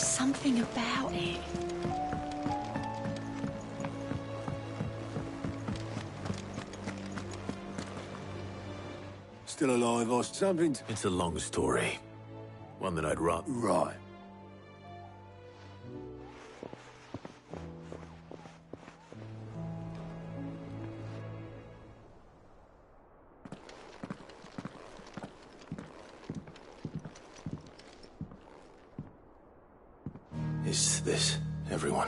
There's something about it. Still alive or something? It's a long story. One that I'd rather... Right. Is this everyone?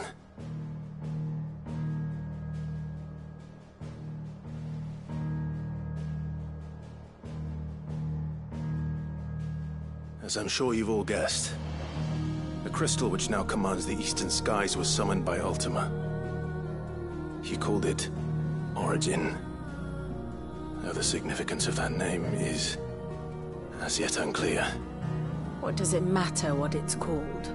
As I'm sure you've all guessed, the crystal which now commands the eastern skies was summoned by Ultima. He called it Origin. Though the significance of that name is as yet unclear. What does it matter what it's called?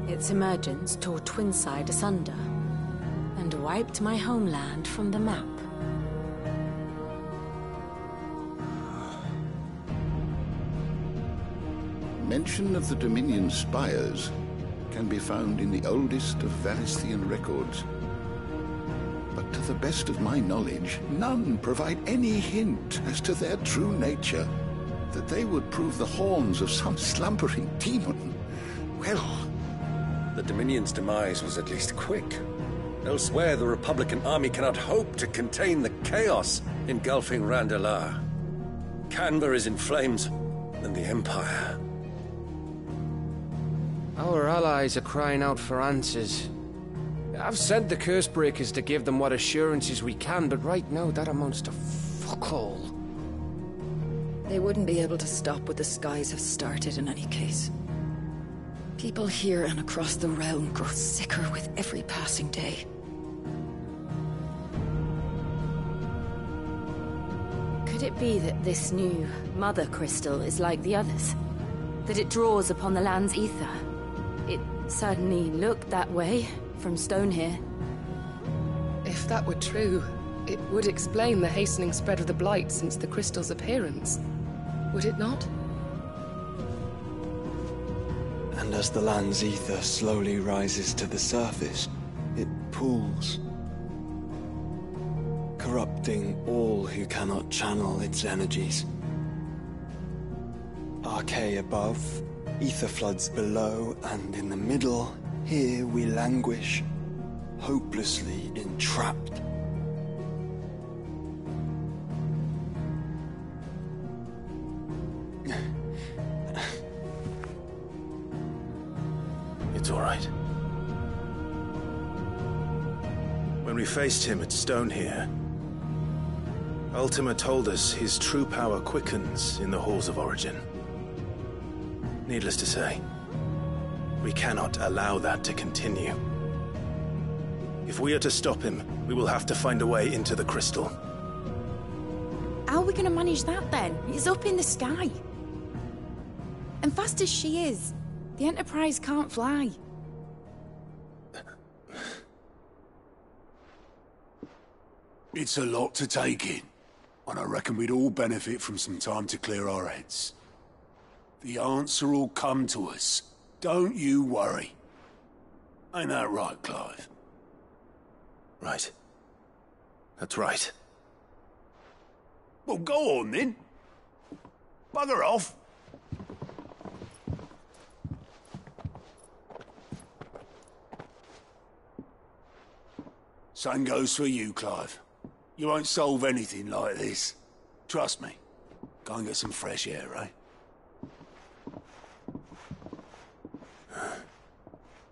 Its emergence tore Twinside asunder, and wiped my homeland from the map. Mention of the Dominion spires can be found in the oldest of Valisthian records. But to the best of my knowledge, none provide any hint as to their true nature. That they would prove the horns of some slumbering demon. Well... The Dominion's demise was at least quick. Elsewhere, the Republican army cannot hope to contain the chaos engulfing Randalar. Canberra is in flames, and the Empire. Our allies are crying out for answers. I've sent the Cursebreakers to give them what assurances we can, but right now that amounts to fuck all. They wouldn't be able to stop what the skies have started in any case. People here and across the realm grow sicker with every passing day. Could it be that this new Mother Crystal is like the others? That it draws upon the land's ether? It certainly looked that way from stone here. If that were true, it would explain the hastening spread of the Blight since the crystal's appearance. Would it not? And as the land's ether slowly rises to the surface, it pools, corrupting all who cannot channel its energies. Archaea above, ether floods below, and in the middle, here we languish, hopelessly entrapped. It's all right. When we faced him at Stone here, Ultima told us his true power quickens in the halls of Origin. Needless to say, we cannot allow that to continue. If we are to stop him, we will have to find a way into the crystal. How are we going to manage that then? It's up in the sky. And fast as she is, the Enterprise can't fly. It's a lot to take in, and I reckon we'd all benefit from some time to clear our heads. The answer will come to us. Don't you worry. Ain't that right, Clive? Right. That's right. Well, go on then. Bugger off. Same goes for you, Clive. You won't solve anything like this. Trust me. Go and get some fresh air, eh?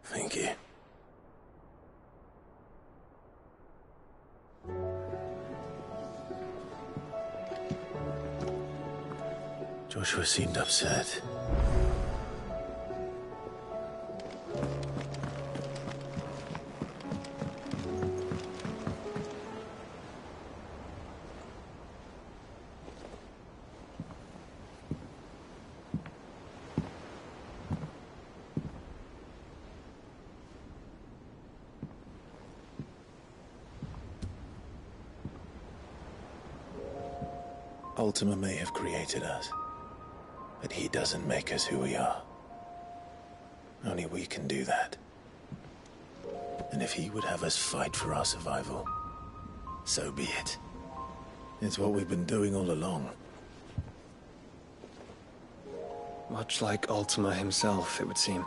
Thank you. Joshua seemed upset. Ultima may have created us, but he doesn't make us who we are. Only we can do that. And if he would have us fight for our survival, so be it. It's what we've been doing all along. Much like Ultima himself, it would seem.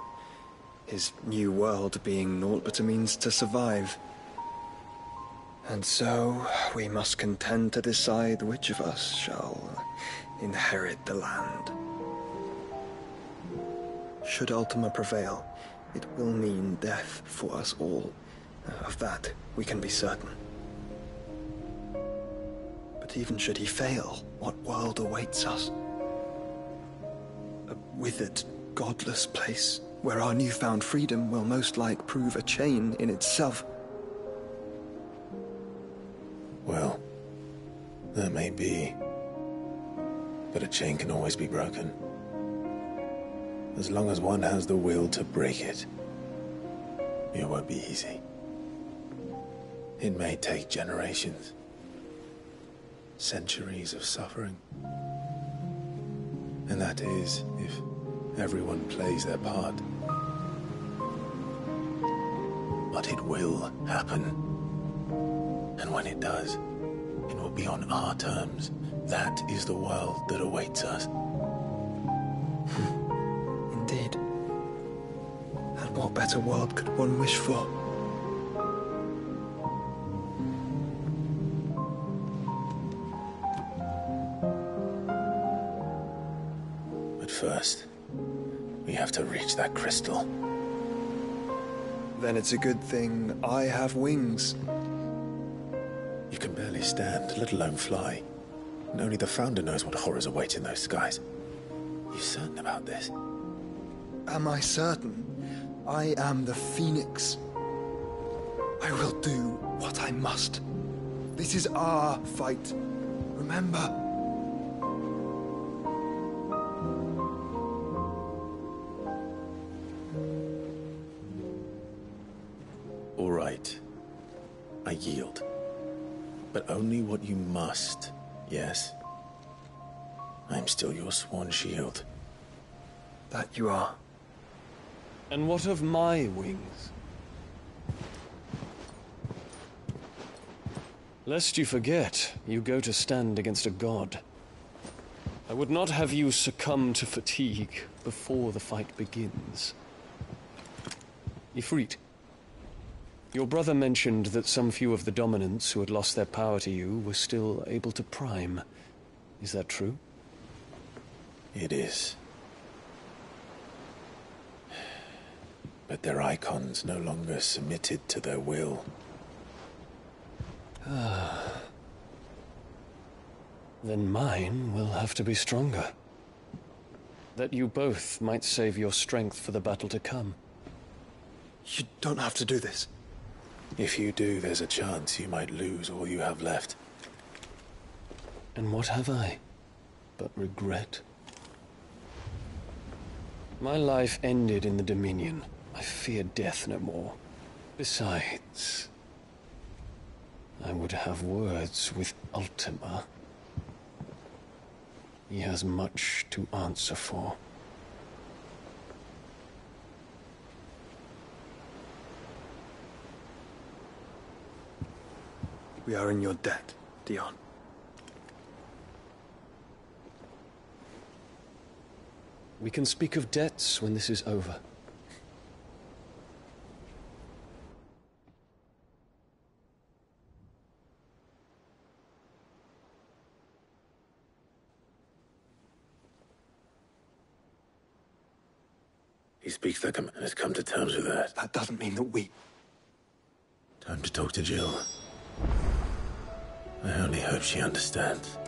His new world being naught but a means to survive. And so, we must contend to decide which of us shall inherit the land. Should Ultima prevail, it will mean death for us all. Of that, we can be certain. But even should he fail, what world awaits us? A withered, godless place where our newfound freedom will most like prove a chain in itself. Well, that may be. But a chain can always be broken. As long as one has the will to break it. It won't be easy. It may take generations. Centuries of suffering. And that is, if everyone plays their part. But it will happen. And when it does, it will be on our terms. That is the world that awaits us. Indeed. And what better world could one wish for? But first, we have to reach that crystal. Then it's a good thing I have wings. You can barely stand, let alone fly. And only the Founder knows what horrors await in those skies. You certain about this? Am I certain? I am the Phoenix. I will do what I must. This is our fight. Remember? All right. I yield. But only what you must, yes? I'm still your sworn shield. That you are. And what of my wings? Lest you forget, you go to stand against a god. I would not have you succumb to fatigue before the fight begins. Ifrit, your brother mentioned that some few of the dominants who had lost their power to you were still able to prime. Is that true? It is. But their icons no longer submitted to their will. Then mine will have to be stronger. That you both might save your strength for the battle to come. You don't have to do this. If you do, there's a chance you might lose all you have left. And what have I but regret? My life ended in the Dominion. I fear death no more. Besides, I would have words with Ultima. He has much to answer for. We are in your debt, Dion. We can speak of debts when this is over. He speaks like a man has come to terms with that. That doesn't mean that we... Time to talk to Jill. I only hope she understands.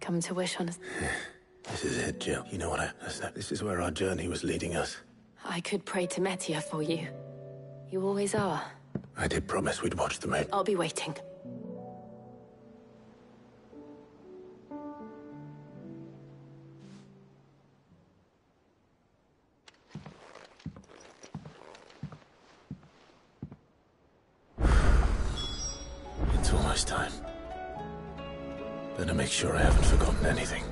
come to wish on us. This is it, Jill. You know what? This is where our journey was leading us. I could pray to Metia for you. You always are. I did promise we'd watch the moon. I'll be waiting. It's almost time. Better make sure I haven't forgotten anything.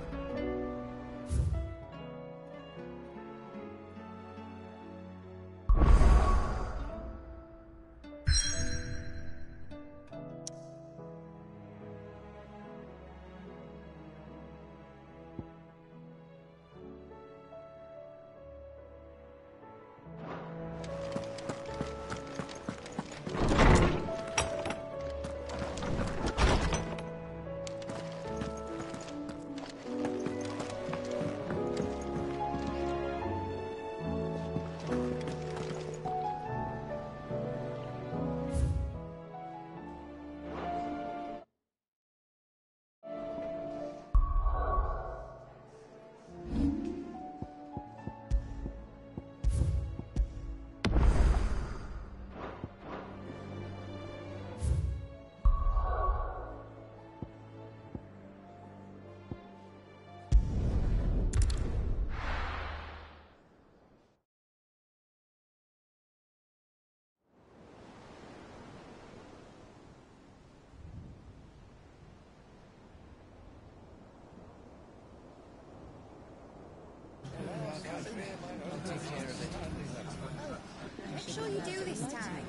Make sure you do this time.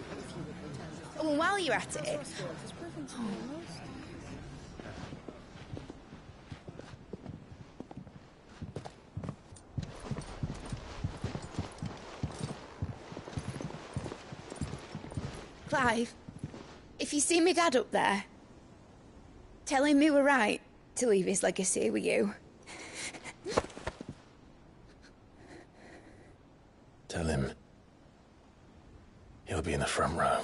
Oh, and while you're at it... Clive, if you see me dad up there, tell him we were right to leave his legacy with you. Tell him he'll be in the front row.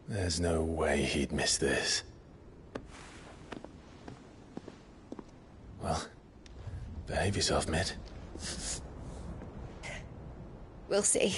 There's no way he'd miss this. Well, behave yourself, Mitt. We'll see.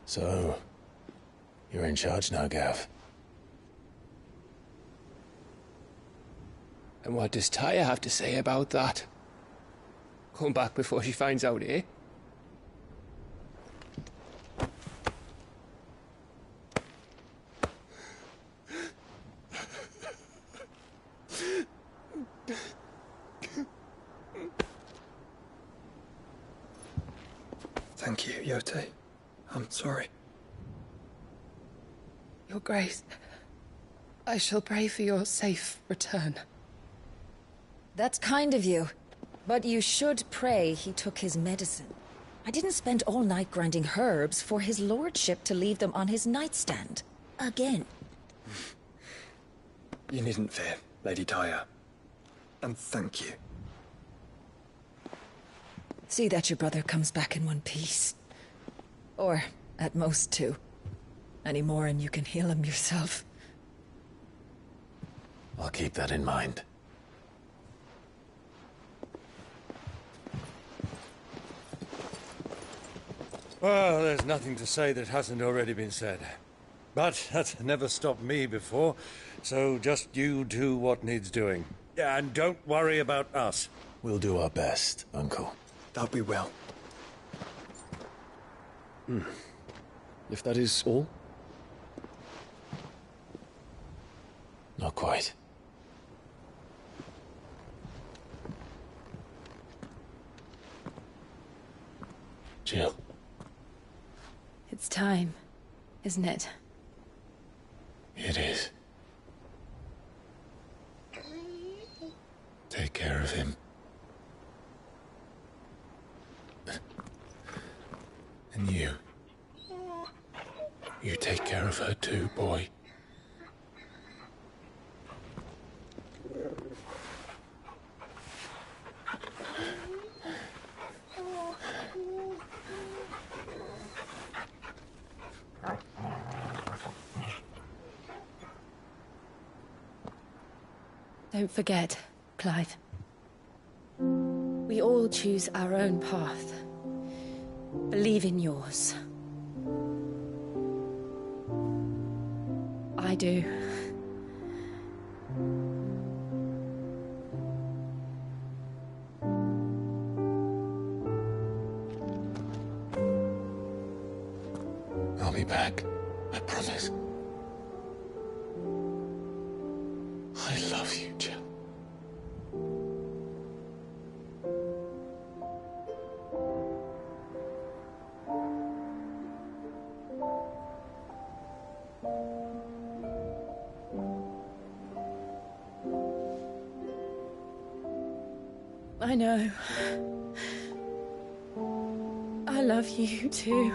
So, you're in charge now, Gav. And what does Tyre have to say about that? Come back before she finds out, eh? Thank you, Yote. I'm sorry. Your Grace, I shall pray for your safe return. That's kind of you. But you should pray he took his medicine. I didn't spend all night grinding herbs for his lordship to leave them on his nightstand. Again. You needn't fear, Lady Tyre. And thank you. See that your brother comes back in one piece. Or, at most, two. Any more and you can heal him yourself. I'll keep that in mind. Well, there's nothing to say that hasn't already been said. But that's never stopped me before, so just you do what needs doing. Yeah, and don't worry about us. We'll do our best, Uncle. That we will. If that is all? Not quite. Jill. It's time, isn't it? It is. Take care of him. And you. love her too, boy. Don't forget, Clive. We all choose our own path. Believe in yours. I do. I'll be back. I promise. I love you, Jill. I know. I love you too.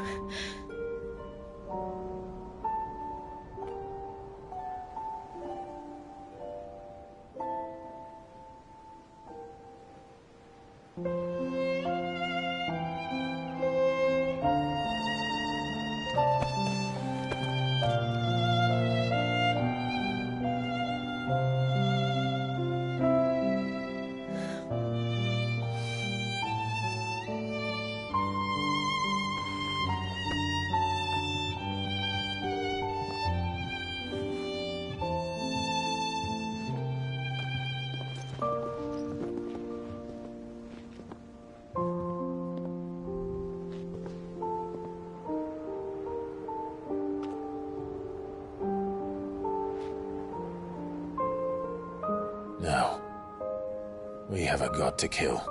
Now, we have a god to kill.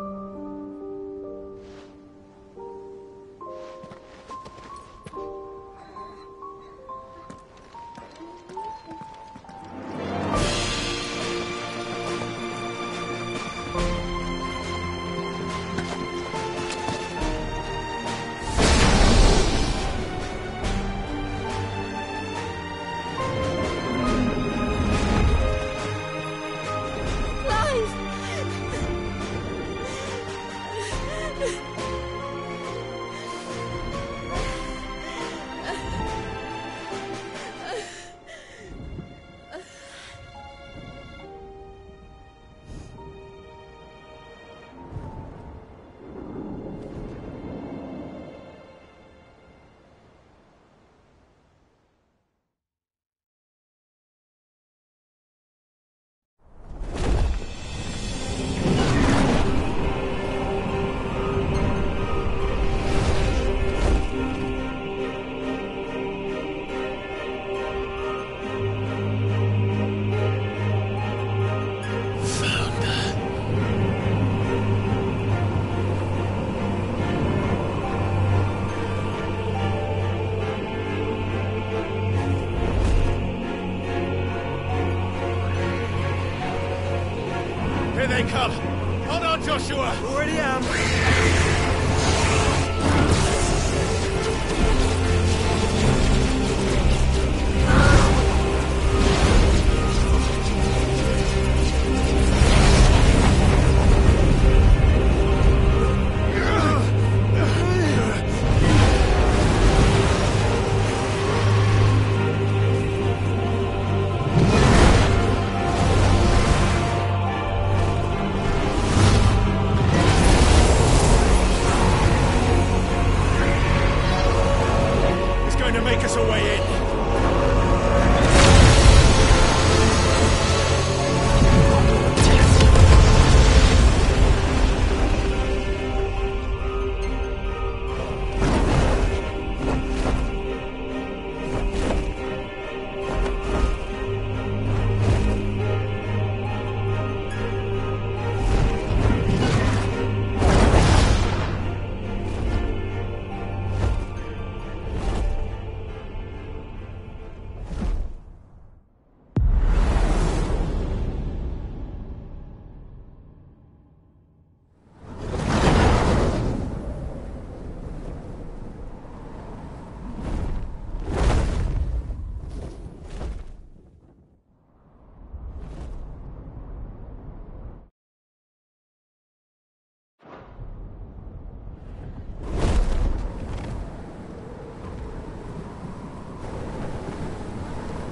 Here they come! Hold on, Joshua! Already am!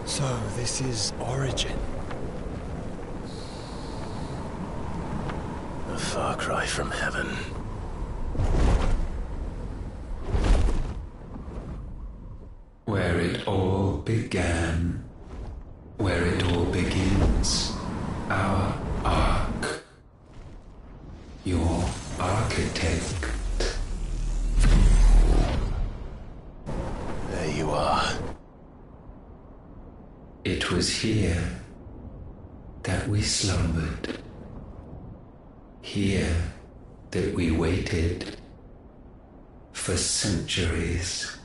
So, this is Origin. A far cry from heaven. Where it all began. Where it all begins. Our ark. Your architect. There you are. It was here that we slumbered. Here that we waited for centuries,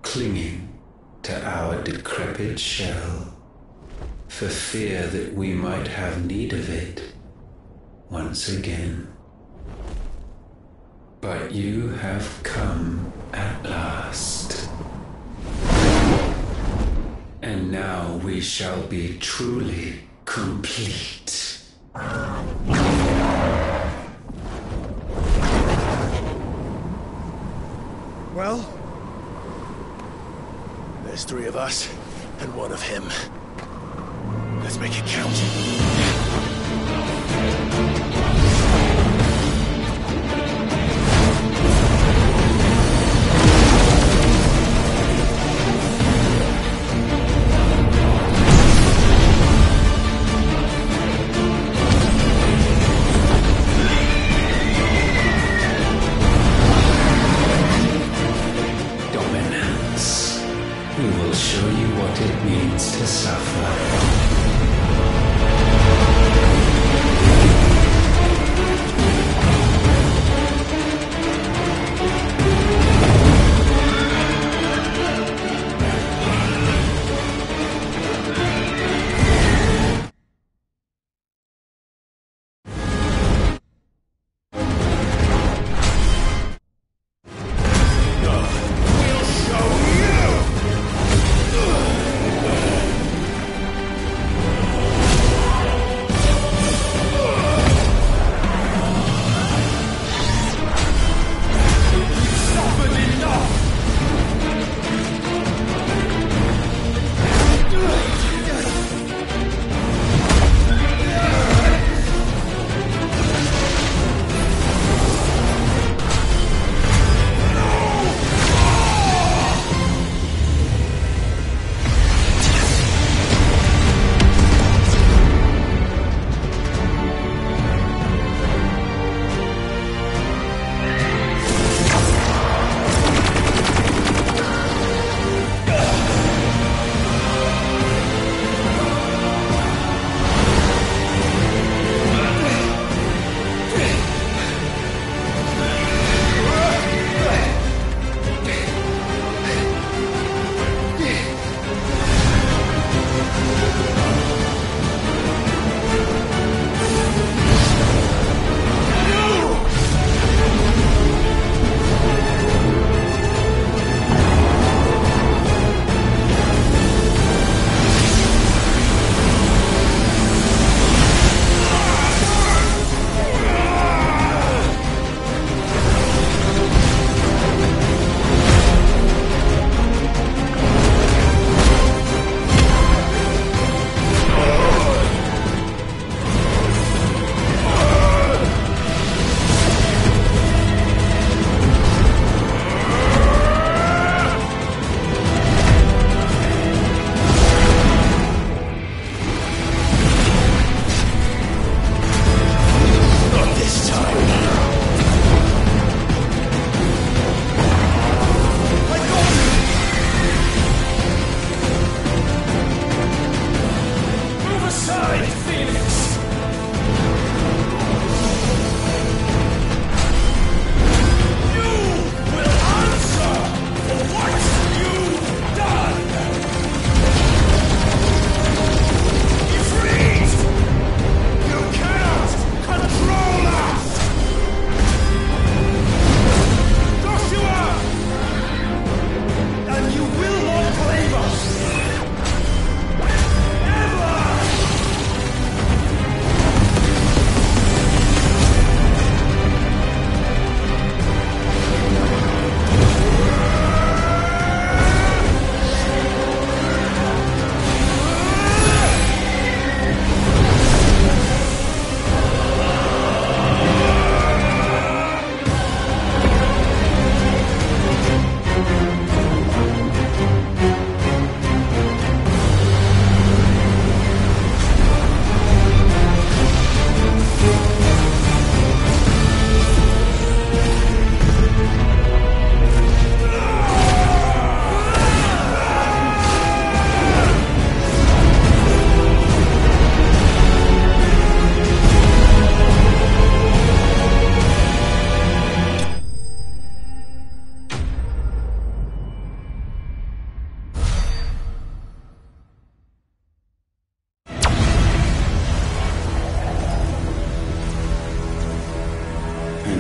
clinging to our decrepit shell, for fear that we might have need of it once again. But you have come at last. And now we shall be truly complete. Well, there's 3 of us and 1 of him. Let's make it count. We will show you what it means to suffer.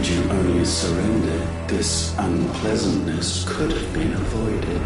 region only surrendered, this unpleasantness could have been avoided.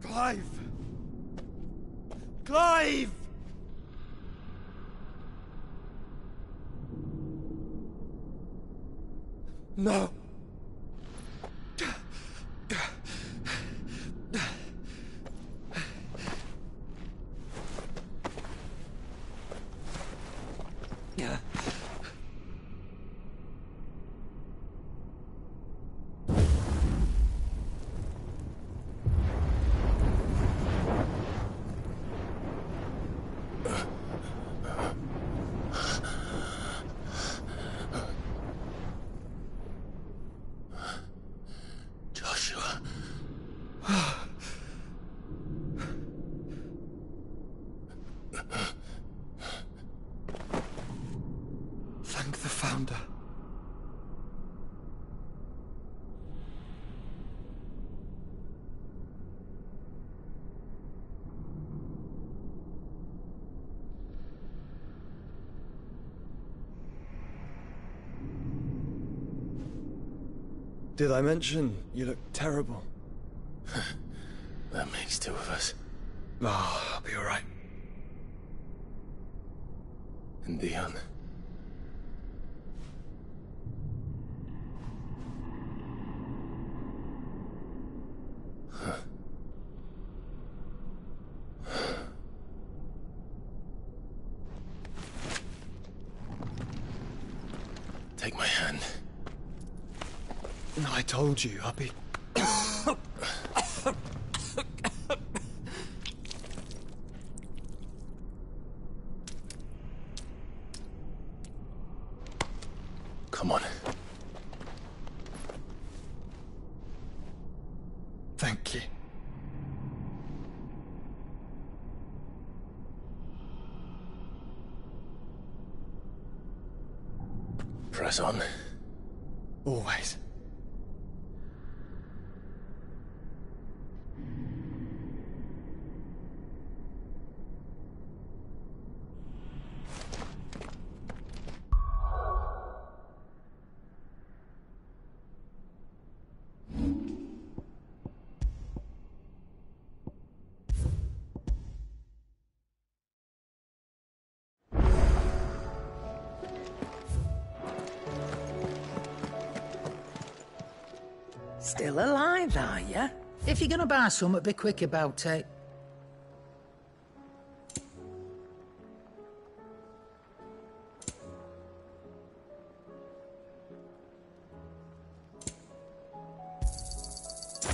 Clive! Clive! No! Thank the Founder. Did I mention you look terrible? That makes two of us. Oh, I'll be alright. And Dion? Take my hand. I told you, I'll be... Come on. Thank you. Press on. Always. Still alive, are you? If you're gonna buy something, be quick about it.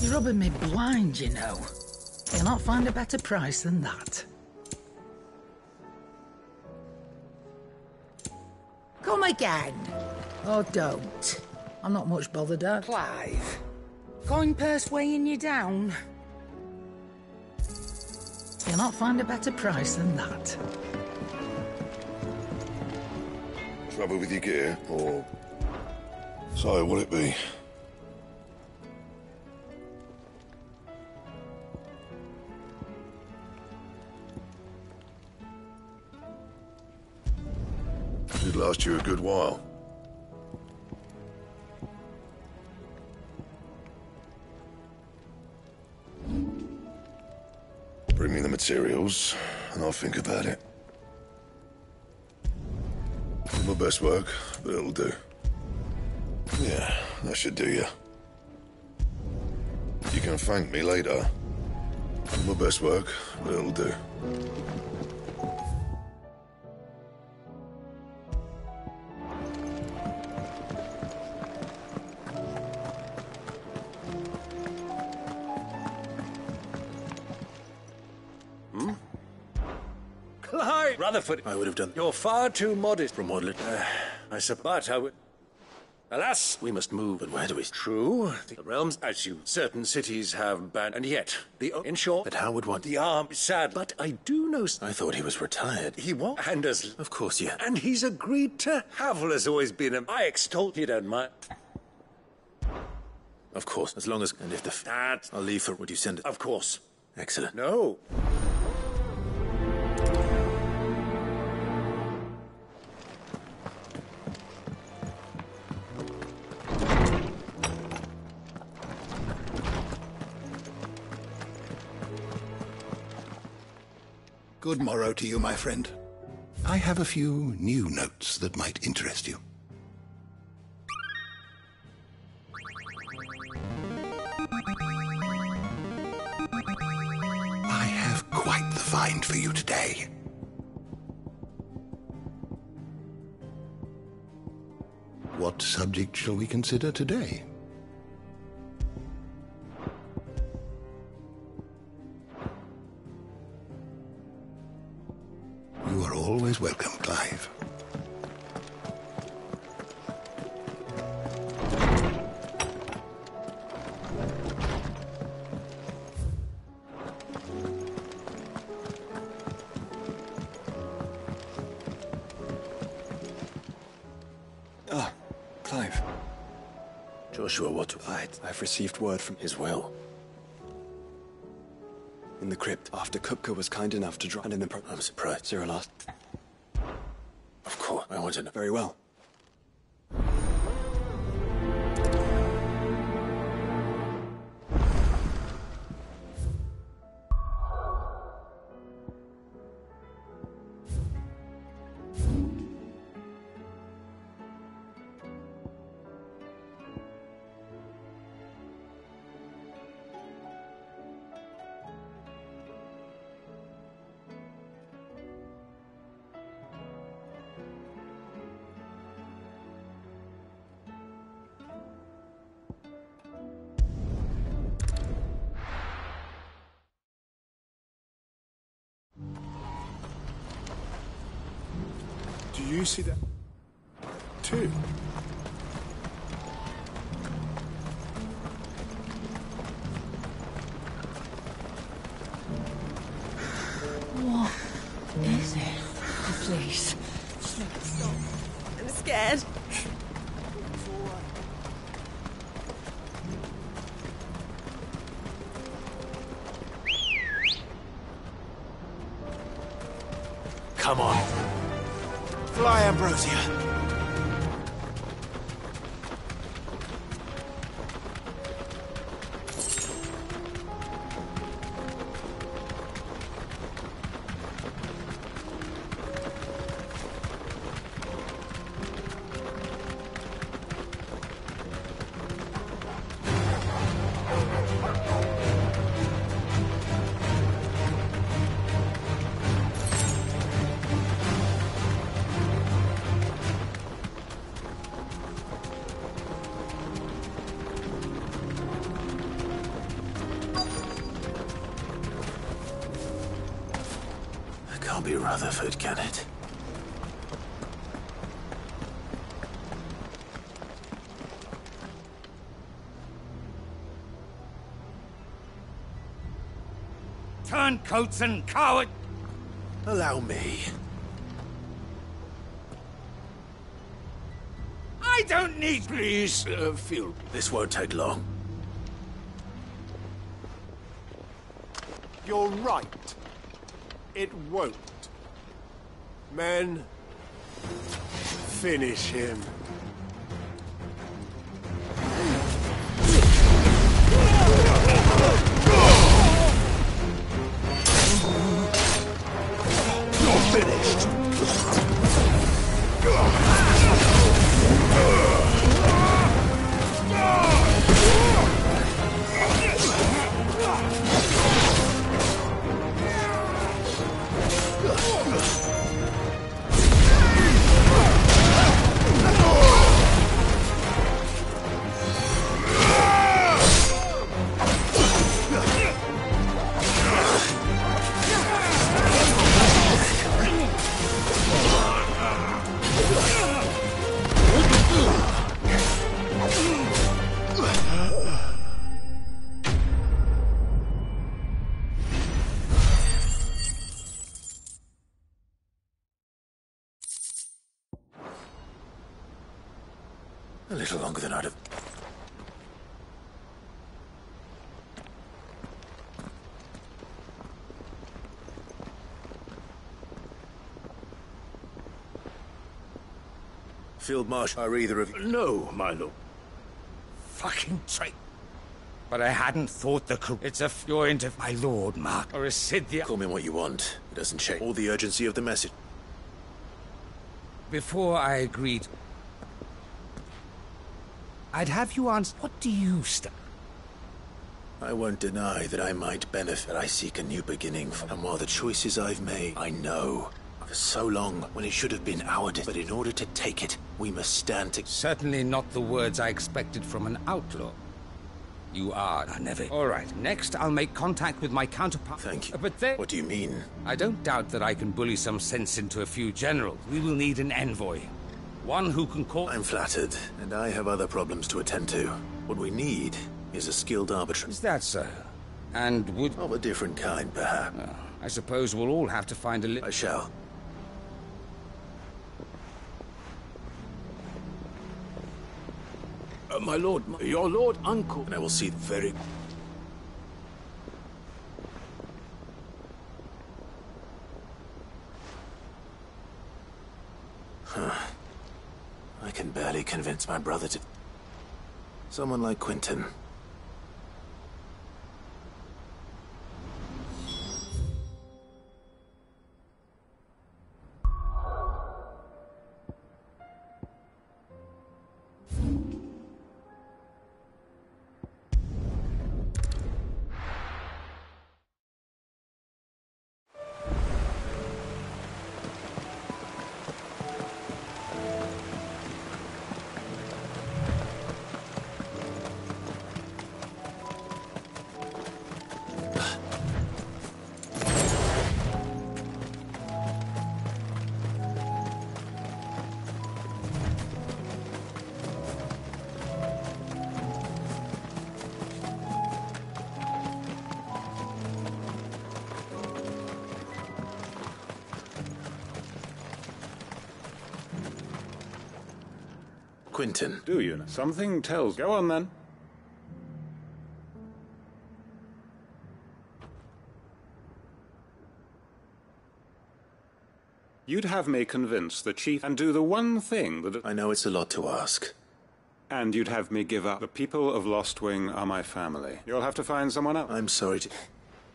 You're rubbing me blind, you know. You'll not find a better price than that. Come again. Or don't. I'm not much bothered at. Clive. Coin purse weighing you down. You'll not find a better price than that. Trouble with your gear, or... So, will it be? Should last you a good while. Bring me the materials, and I'll think about it. My best work, but it'll do. Yeah, that should do you. You can thank me later. My best work, but it'll do. Clive! Rutherford, I would have done. You're far too modest. From Wadlet. I suppose. But I would... Alas, We must move, but where do we... true. The realms, as you... Certain cities have banned... And yet, in short... But how would one... The arm is sad. But I do know... I thought he was retired. He was. And as... Of course, yeah. And he's agreed to... Havel has always been a... I extol... You don't mind. Of course, as long as... And if the... That... I'll leave for... Would you send it? Of course. Excellent. No. Good morrow to you, my friend. I have a few new notes that might interest you. I have quite the find for you today. What subject shall we consider today? You are always welcome, Clive. Ah, Clive. Joshua, what... I've received word from His will. in the crypt after Kupka was kind enough to drop. And in the I'm surprised. Cyril asked. Of course, I want to know. Very well. Do you see that too? What is it? Please. Stop. I'm scared. Come on. Fly, Ambrosia. Can't be Rutherford, can it? Turncoats and coward! Allow me. I don't need... Please, Phil. This won't take long. You're right. It won't. Men, finish him. You're finished. A little longer than I'd have... Field Marshal, are either of you... No, my lord. Fucking traitor. But I hadn't thought the... It's a... You're into... My lord, Mark. Or a Scythia... Call me what you want. It doesn't change. All the urgency of the message. Before I agreed... I'd have you answer... What do you stand? I won't deny that I might benefit. I seek a new beginning. And while the choices I've made, I know... For so long, when it should have been our... But in order to take it, we must stand to... Certainly not the words I expected from an outlaw. You are. I never... All right, next I'll make contact with my counterpart. Thank you. But then... What do you mean? I don't doubt that I can bully some sense into a few generals. We will need an envoy. One who can call... I'm flattered, and I have other problems to attend to. What we need is a skilled arbitrator. Is that so? And would... Of a different kind, perhaps. I suppose we'll all have to find a... I shall. My lord, your lord uncle... And I will see very... I can barely convince my brother to... Someone like Quentin. Quentin. Do you know? Something tells. Go on, then. You'd have me convince the chief and do the one thing that... I know it's a lot to ask. And you'd have me give up. The people of Lostwing are my family. You'll have to find someone else. I'm sorry to...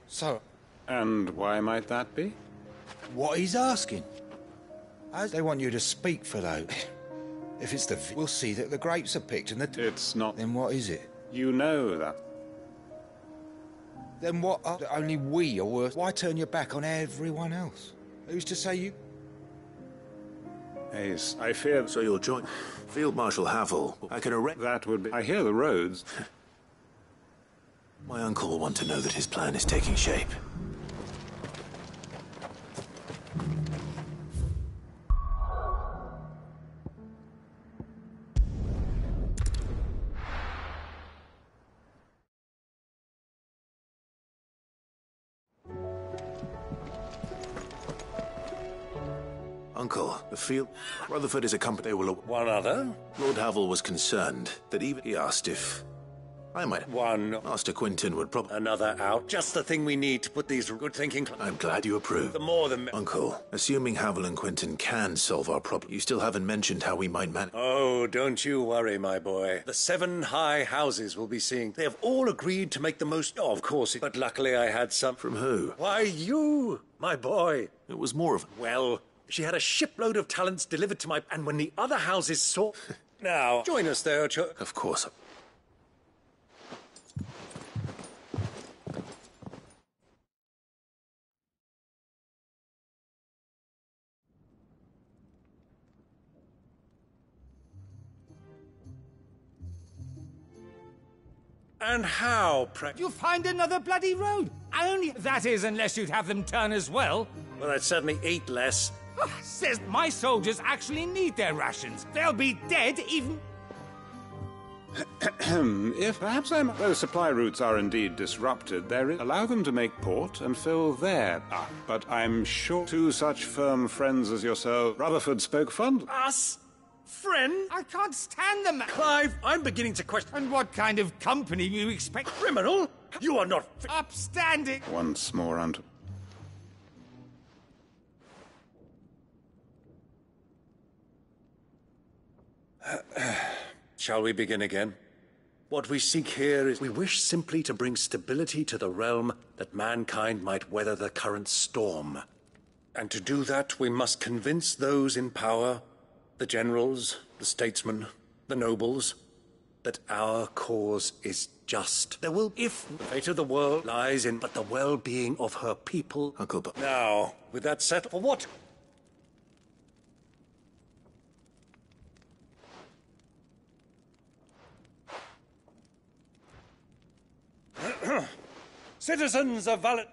So... And why might that be? What he's asking. As they want you to speak for those. If it's the... We'll see that the grapes are picked and the... It's not... Then what is it? You know that. Then what are... Only we are worth... Why turn your back on everyone else? Who's to say you... Ace, I fear... So you'll join... Field Marshal Havel. I can arrange... That would be... I hear the roads. My uncle will want to know that his plan is taking shape. Uncle, the field... Rutherford is a company. They will... One other? Lord Havel was concerned that even... He asked if... I might... One... Master Quinton would probably... Another out. Just the thing we need to put these good thinking... I'm glad you approve. The more the... Uncle, assuming Havel and Quinton can solve our problem, you still haven't mentioned how we might manage... Oh, don't you worry, my boy. The 7 high houses will be seeing... They have all agreed to make the most... Oh, of course, but luckily I had some... From who? Why, you, my boy. It was more of... Well... She had a shipload of talents delivered to my... And when the other houses saw... Now, join us there, Of course. And how, You'll find another bloody road. Only... That is, unless you'd have them turn as well. Well, I'd certainly eat less. Says my soldiers actually need their rations. They'll be dead even... If perhaps those supply routes are indeed disrupted, allow them to make port and fill there. But I'm sure 2 such firm friends as yourself, Rutherford spoke fondly. Us? Friend? I can't stand them. Clive, I'm beginning to question... And what kind of company do you expect? Criminal? You are not... Upstanding. Once more unto... Shall we begin again? What we seek here is... We wish simply to bring stability to the realm that mankind might weather the current storm. And to do that, we must convince those in power, the generals, the statesmen, the nobles, that our cause is just. There will... If the fate of the world lies in but the well-being of her people... Uncle... Now, with that settled... For what? Citizens of Valet...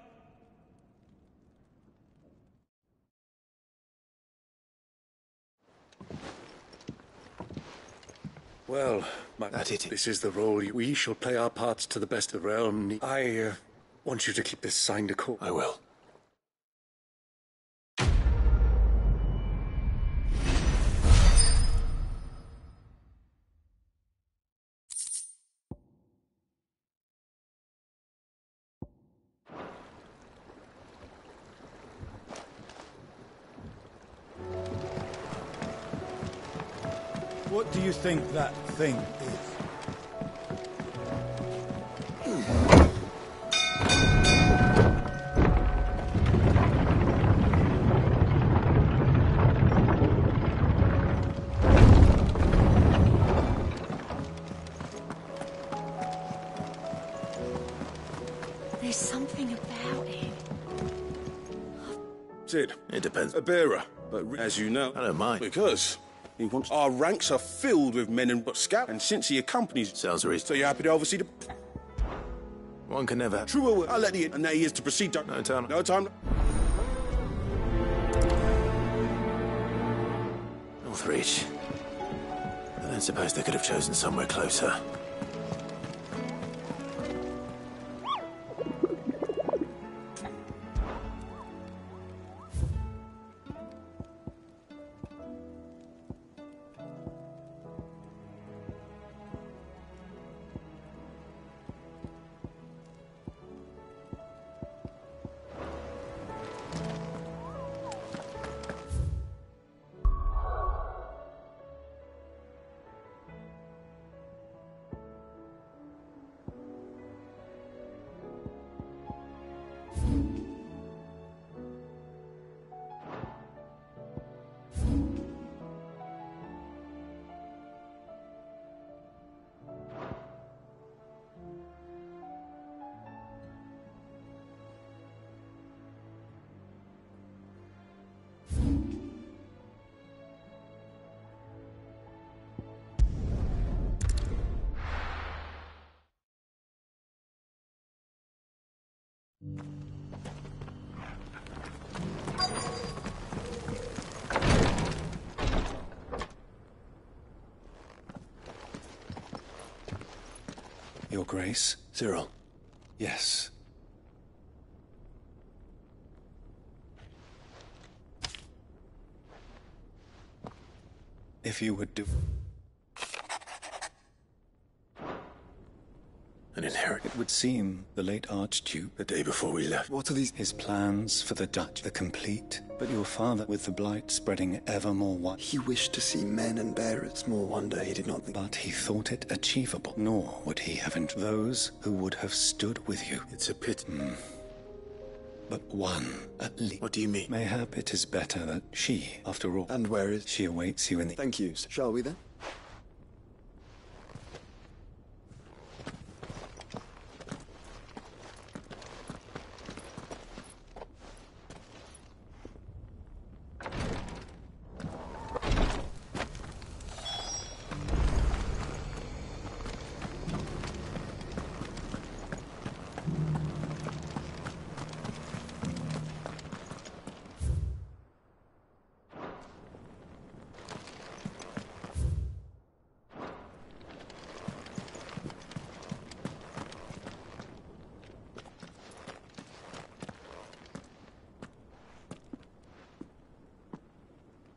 Well, this is the role. We shall play our parts to the best of the realm. I want you to keep this signed a court. I will. What do you think that thing is? There's something about it. Sid. It depends. A bearer, but as you know... I don't mind. Because... He wants... Our ranks are filled with men and scout, and since he accompanies... Sounds reasonable. So you're happy to oversee the... One can never... True, I'll let you... And now he is to proceed... No time. No time. Northreach. I don't suppose they could have chosen somewhere closer. Your Grace? Cyril. Yes. If you would do... An inherit. It would seem the late Archduke... The day before we left. What are these? His plans for the Dutch, the complete. But your father, with the blight spreading ever more wide... He wished to see men and bear it. Small wonder he did not think... But he thought it achievable. Nor would he have those who would have stood with you. It's a pity. But one, at least. What do you mean? Mayhap it is better that she, after all... And where is... She awaits you in the... Thank you. Shall we then?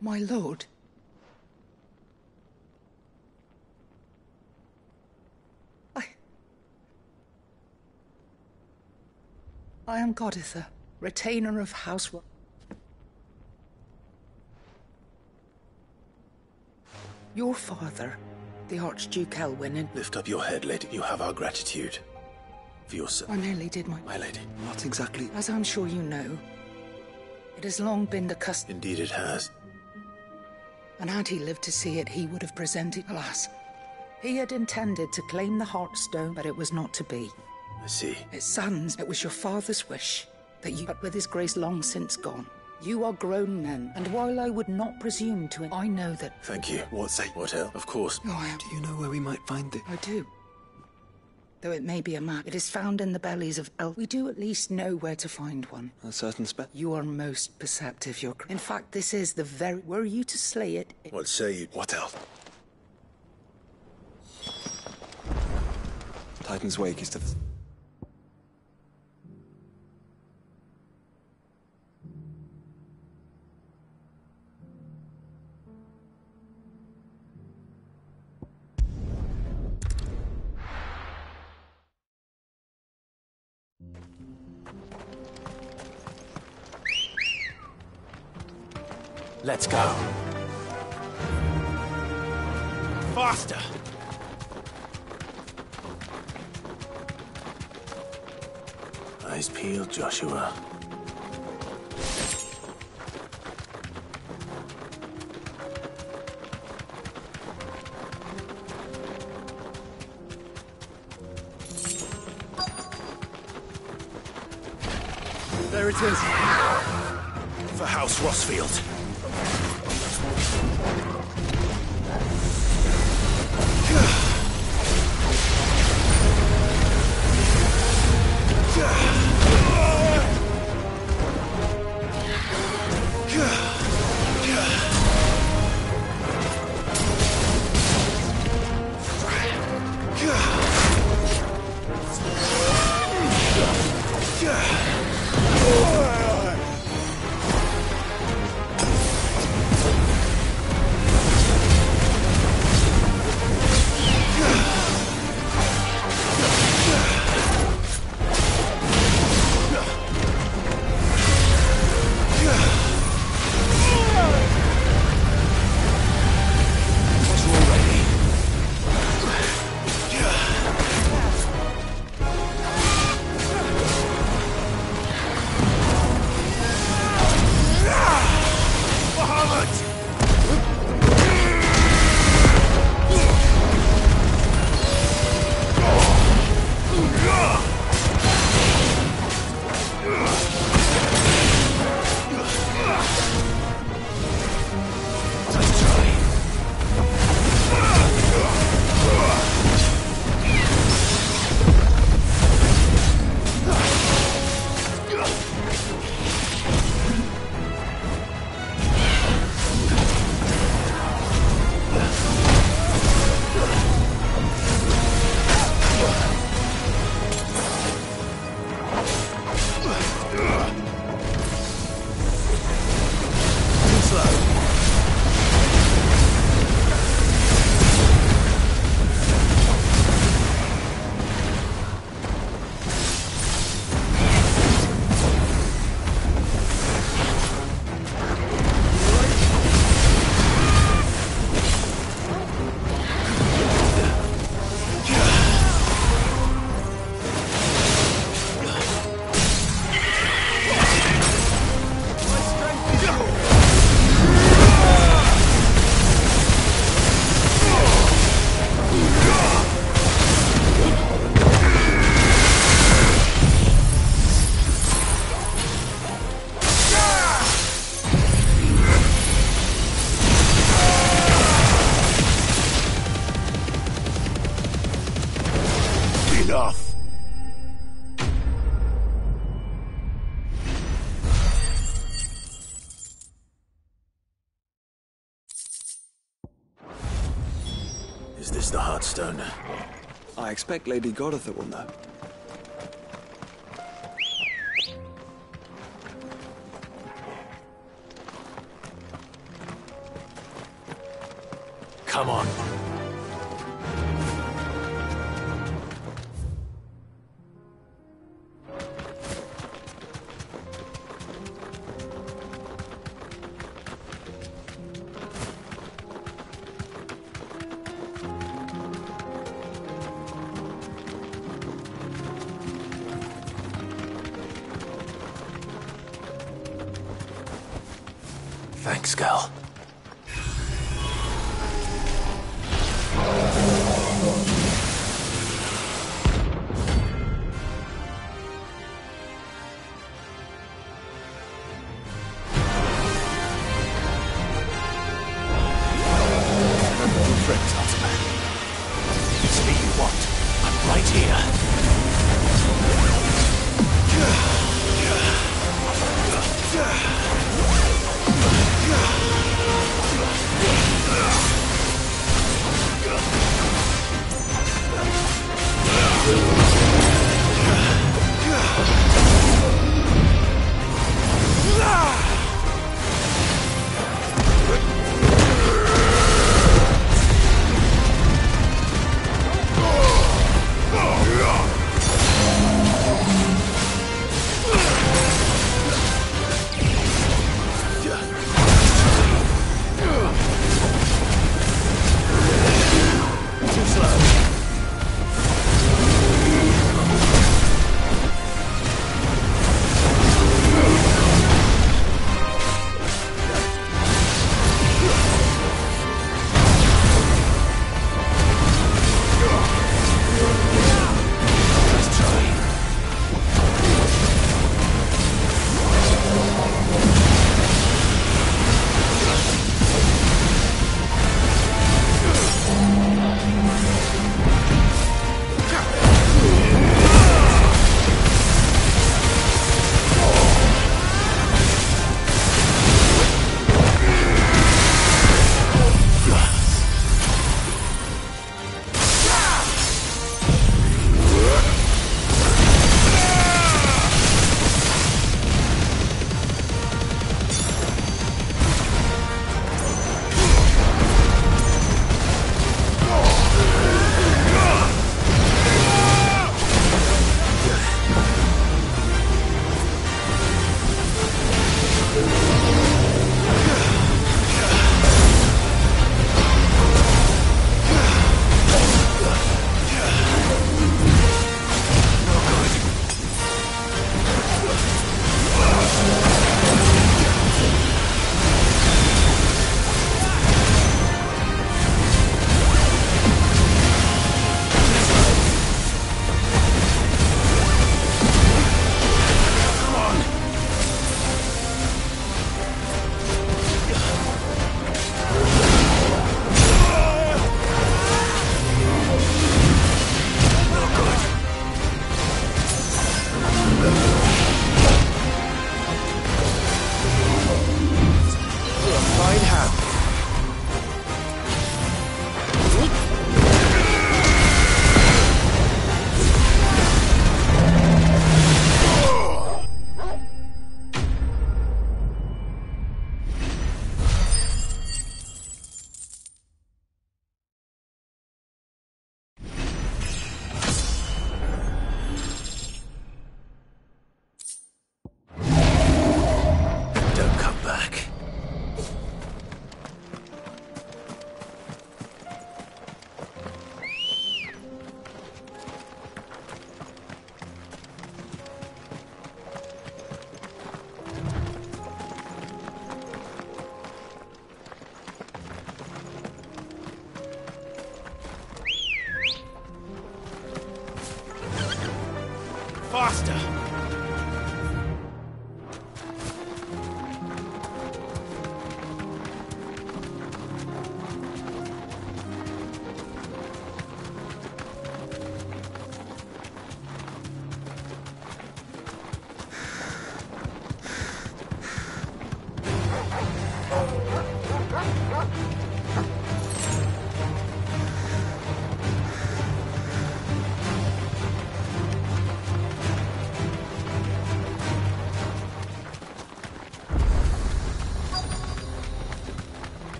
My lord? I am Goditha, retainer of House... Your father, the Archduke Elwyn... Lift up your head, lady. You have our gratitude. For your son. I merely did my... My lady. What exactly? As I'm sure you know, it has long been the custom... Indeed it has. And had he lived to see it, he would have presented... Alas, he had intended to claim the Heartstone, but it was not to be. I see. His sons, it was your father's wish that you... But with his grace long since gone, you are grown men, and while I would not presume to... I know that... Thank you. What say? What else? Of course. Oh, I am... Do you know where we might find it? I do. Though it may be a map, it is found in the bellies of elves. We do at least know where to find one. A certain spot? You are most perceptive, your... In fact, this is the very... Were you to slay it... What say you? What else? Titan's Wake is to the... Let's go. Faster! Eyes peeled, Joshua. There it is. For House Rossfield. Is this the Heartstone? I expect Lady Goritha will know. Come on. Thanks, Gal. Go!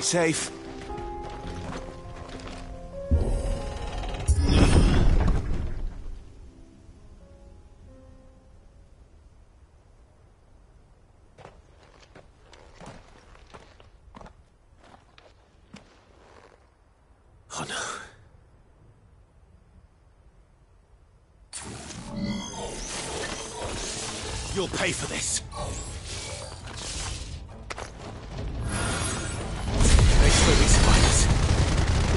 safe. Oh no. You'll pay for this. Thanks for these spiders.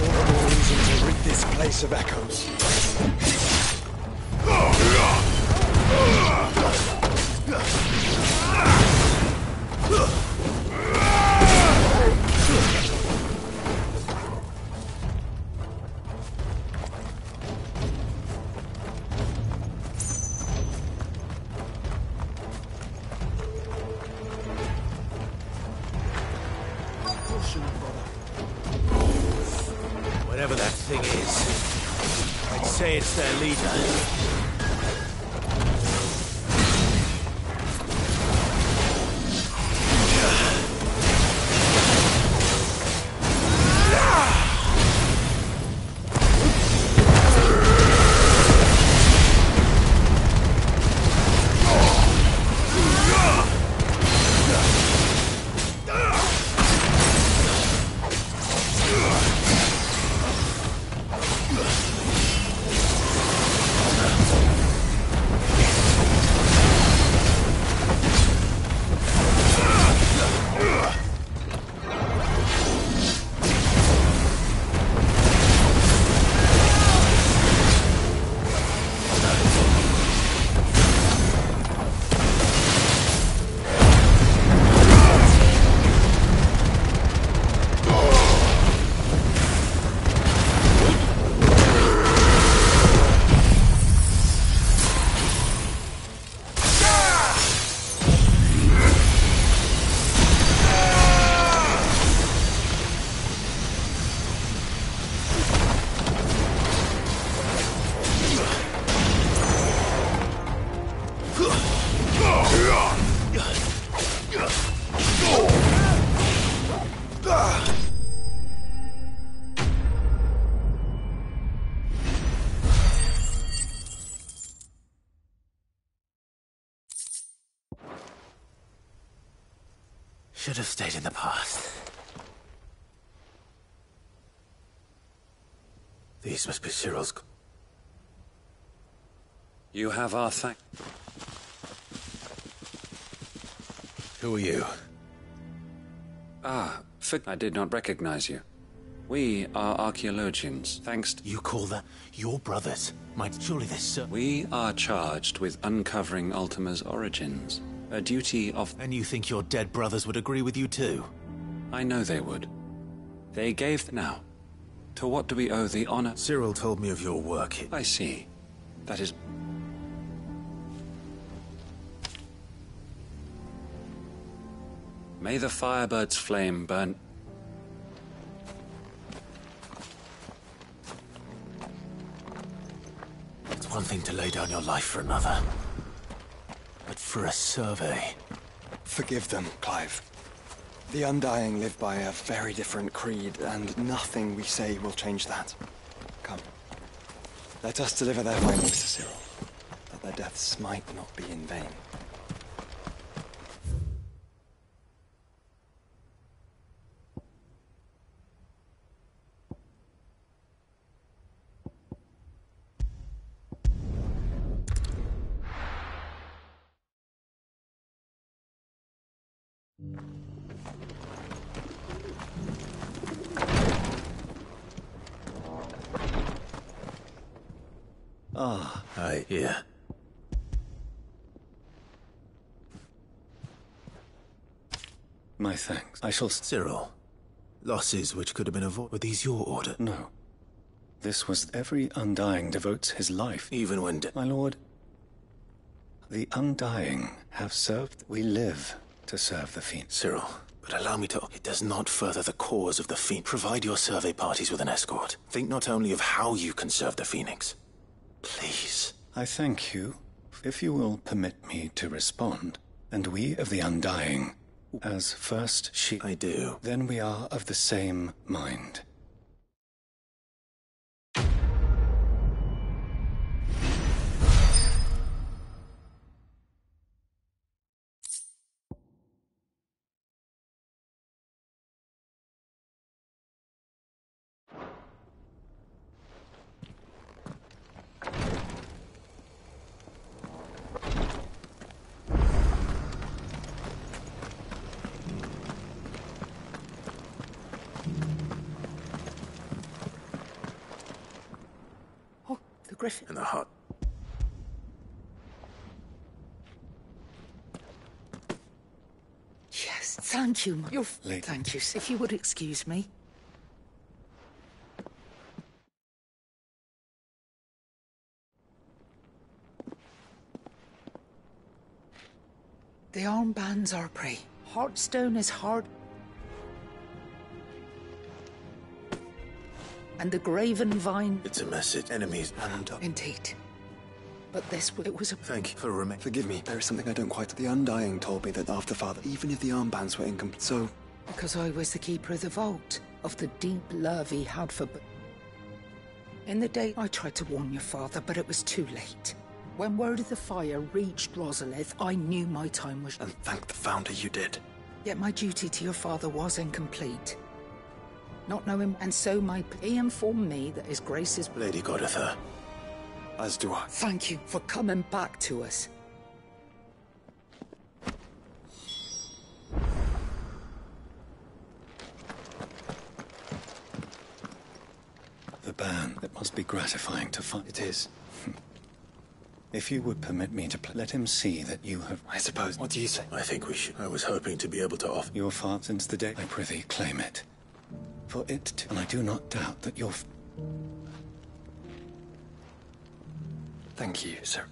All the more reason to rid this place of echoes. Whatever that thing is, I'd say it's their leader. Should have stayed in the past. These must be Cyril's. You have our thank. Who are you? I did not recognize you. We are archaeologians, thanks to... You call that your brothers? Surely this... We are charged with uncovering Ultima's origins. A duty of... And you think your dead brothers would agree with you too? I know they would. They gave... Now, to what do we owe the honor? Cyril told me of your work here. I see. That is... May the Firebird's flame burn... It's one thing to lay down your life for another. But for a survey... Forgive them, Clive. The Undying live by a very different creed, and nothing we say will change that. Come. Let us deliver their findings to Cyril, that their deaths might not be in vain. Here. My thanks. I shall... Cyril, losses which could have been avoided. Were these your order? No. This was... Every Undying devotes his life. Even when... My lord, the Undying have served... We live to serve the Fiend. Cyril, but allow me to... It does not further the cause of the Fiend. Provide your survey parties with an escort. Think not only of how you can serve the Phoenix. Please. I thank you, if you will permit me to respond. And we of the Undying As first she... I do. Then we are of the same mind. Griffin. In the hut. Yes, thank you. You're... Lady. Thank you. If you would excuse me. The armbands are pretty. Heartstone is hard. And the graven vine... It's a message. Enemies and... Indeed. But this... it was a... Thank you for remembering. Forgive me, there is something I don't quite... The Undying told me that after Father, even if the armbands were incomplete, so... Because I was the keeper of the vault, of the deep love he had for... In the day, I tried to warn your father, but it was too late. When word of the fire reached Rosalith, I knew my time was... And thank the Founder you did. Yet my duty to your father was incomplete. Not knowing, and so he informed me that his grace is... Lady Goditha. As do I. Thank you for coming back to us. The ban. It must be gratifying to find. It is. If you would permit me to let him see that you have... I suppose. What do you say? I think we should. I was hoping to be able to offer... Your father since the day... I prithee, claim it. For it to... And I do not doubt that your... Thank you, sir.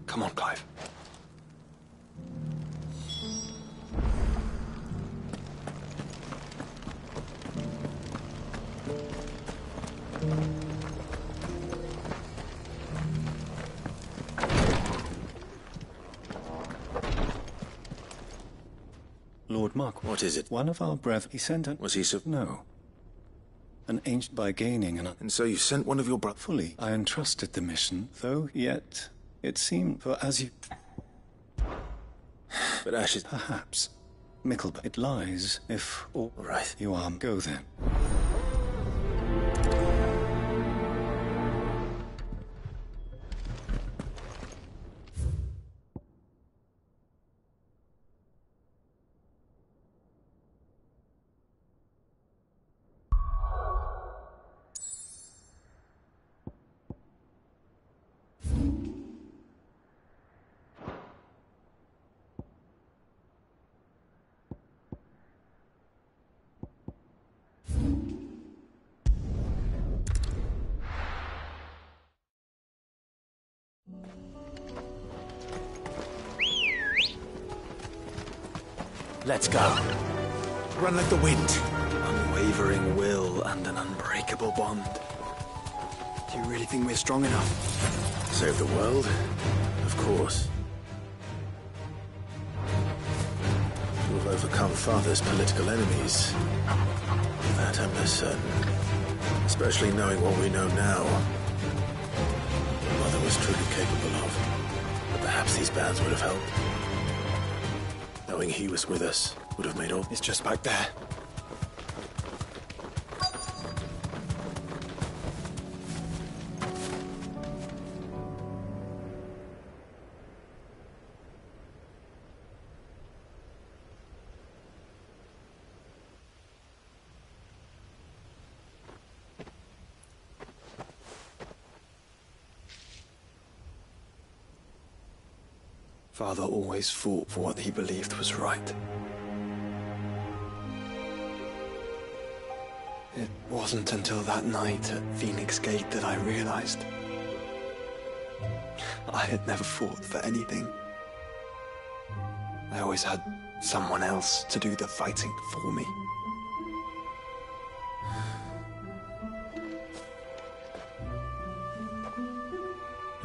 Come on, Clive. Lord Mark. What is it? One of our brethren... He sent an... Was he so... No. An ancient by gaining an... And so you sent one of your brothers... Fully. I entrusted the mission, though yet... It seemed, for as you... But Ashes... Perhaps. Mickleby. It lies, if... All right. You are... Go then. Let's go. Run like the wind. Unwavering will and an unbreakable bond. Do you really think we're strong enough? Save the world? Of course. To have overcome Father's political enemies. That I'm less certain. Especially knowing what we know now. What Mother was truly capable of. But perhaps these bands would have helped. Knowing he was with us would have made all... It's just back there. Father always fought for what he believed was right. It wasn't until that night at Phoenix Gate that I realized I had never fought for anything. I always had someone else to do the fighting for me.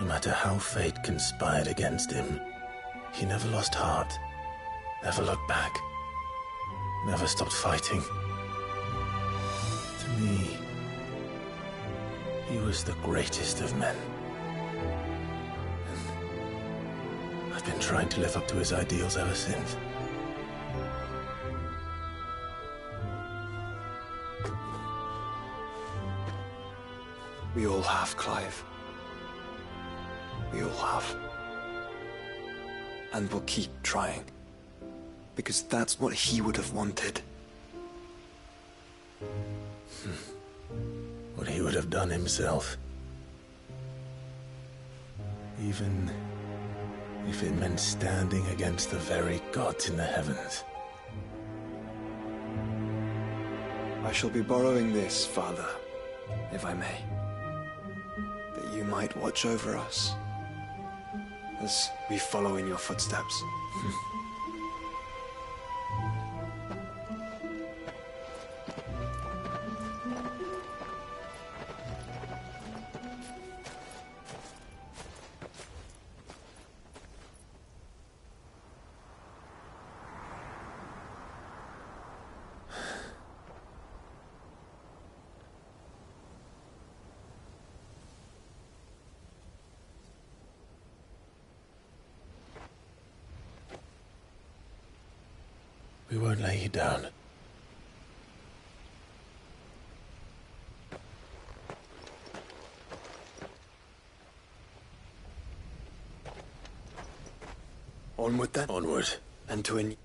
No matter how fate conspired against him, he never lost heart, never looked back, never stopped fighting. To me, he was the greatest of men. And I've been trying to live up to his ideals ever since. We all have, Clive. We all have. And we'll keep trying. Because that's what he would have wanted. What he would have done himself. Even if it meant standing against the very gods in the heavens. I shall be borrowing this, Father, if I may. That you might watch over us as we follow in your footsteps. We won't lay you down. Onward then. Onward. And to a...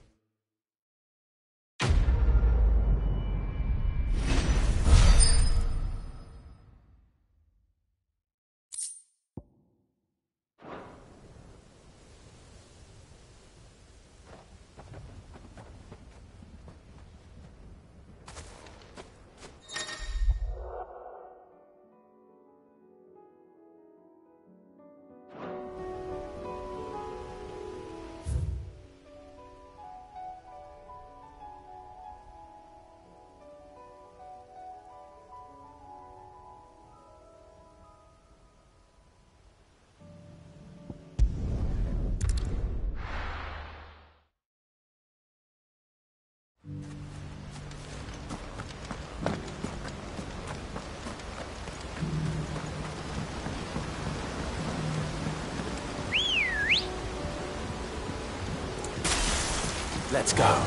Let's go.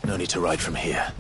No need to ride from here.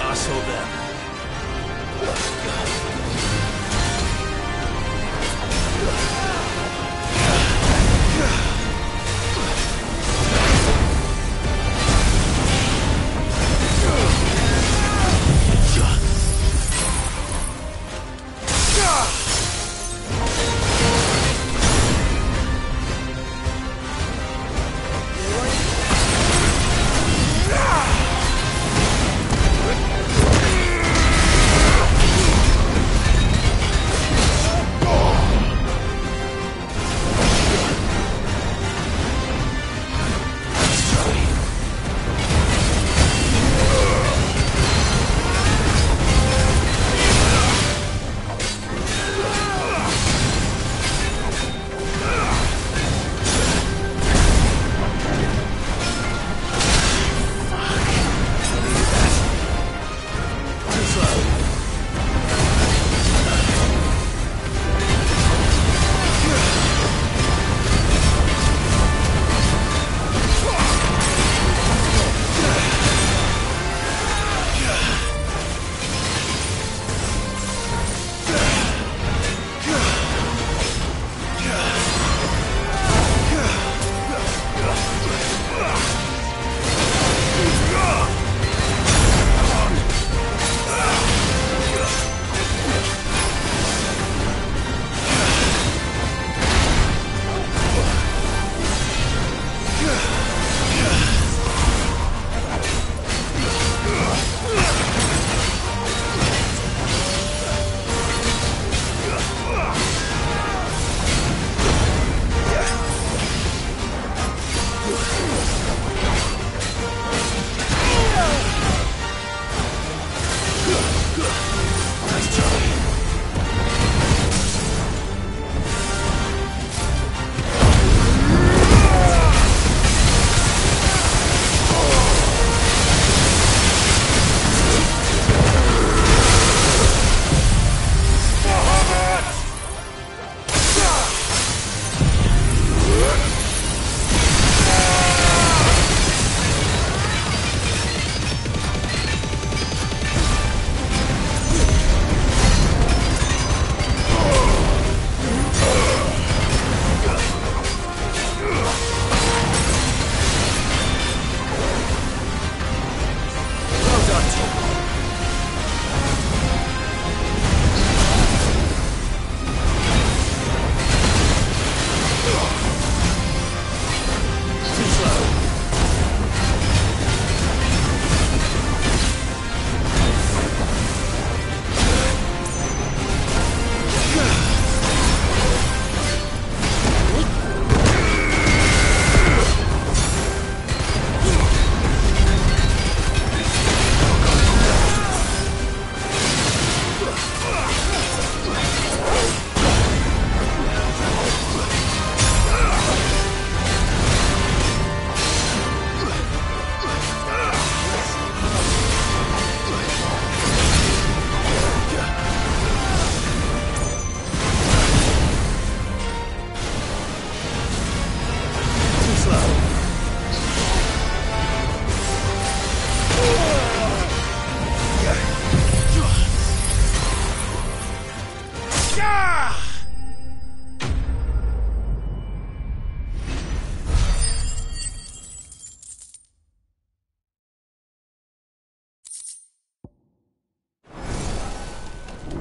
Us or them.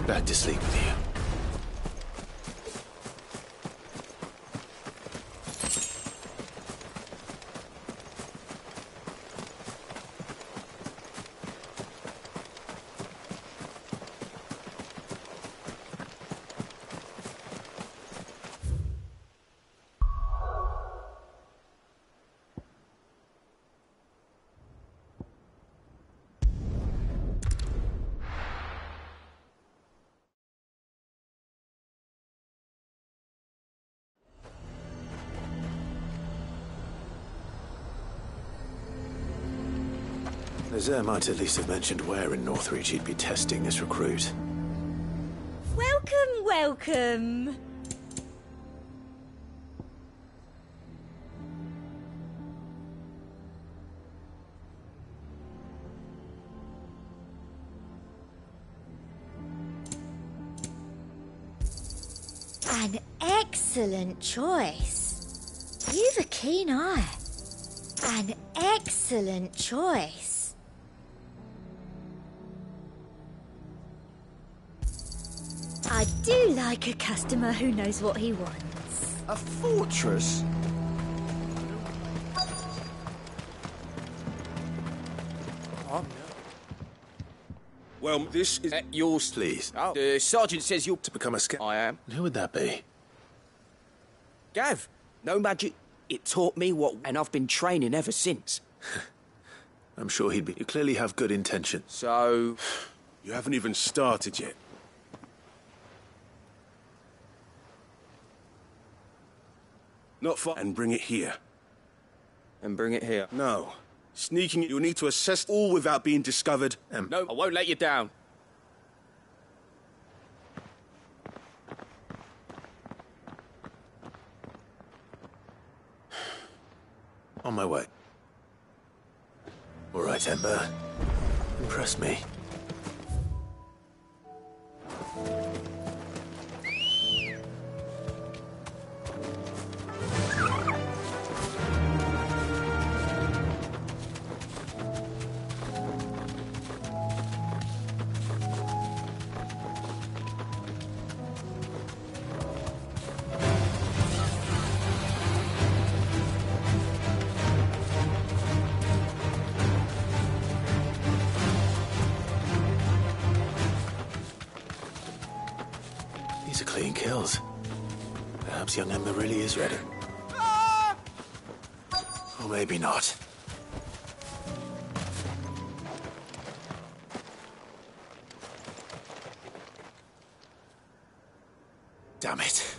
Back to sleep with you. Lazare might at least have mentioned where in Northreach he'd be testing this recruit. Welcome, welcome. An excellent choice. You've a keen eye. An excellent choice. I do like a customer who knows what he wants. A fortress? Well, this is yours, please. Oh, the sergeant says you're to become a scout. I am. Who would that be? Gav, no magic. It taught me what, and I've been training ever since. I'm sure he'd be. You clearly have good intentions. So, you haven't even started yet. Not far. And bring it here. And bring it here? No. Sneaking, you'll need to assess all without being discovered. No, I won't let you down. On my way. All right, Ember. Impress me. These are clean kills. Perhaps young Ember really is ready. Or maybe not. Damn it.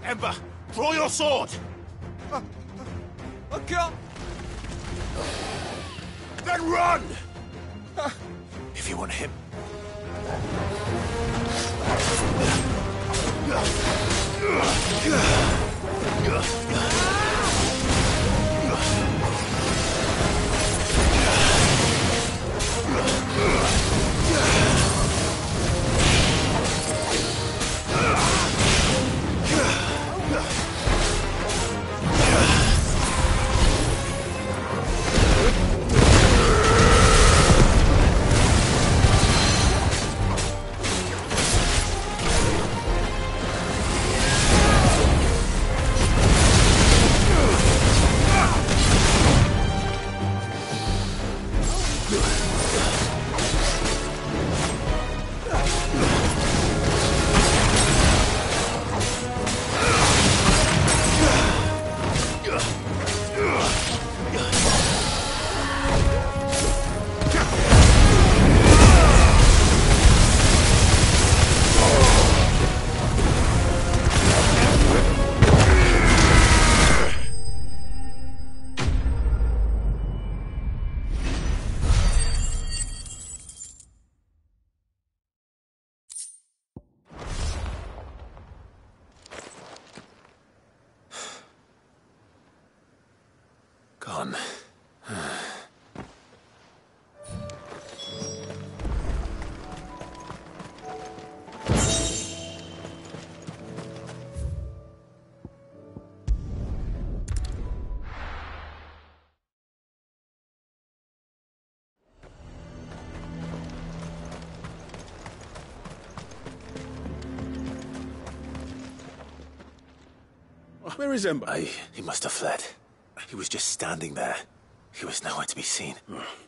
Ember, draw your sword! I can't. Then run! If you want him. Where is Ember? He must have fled. He was just standing there. He was nowhere to be seen.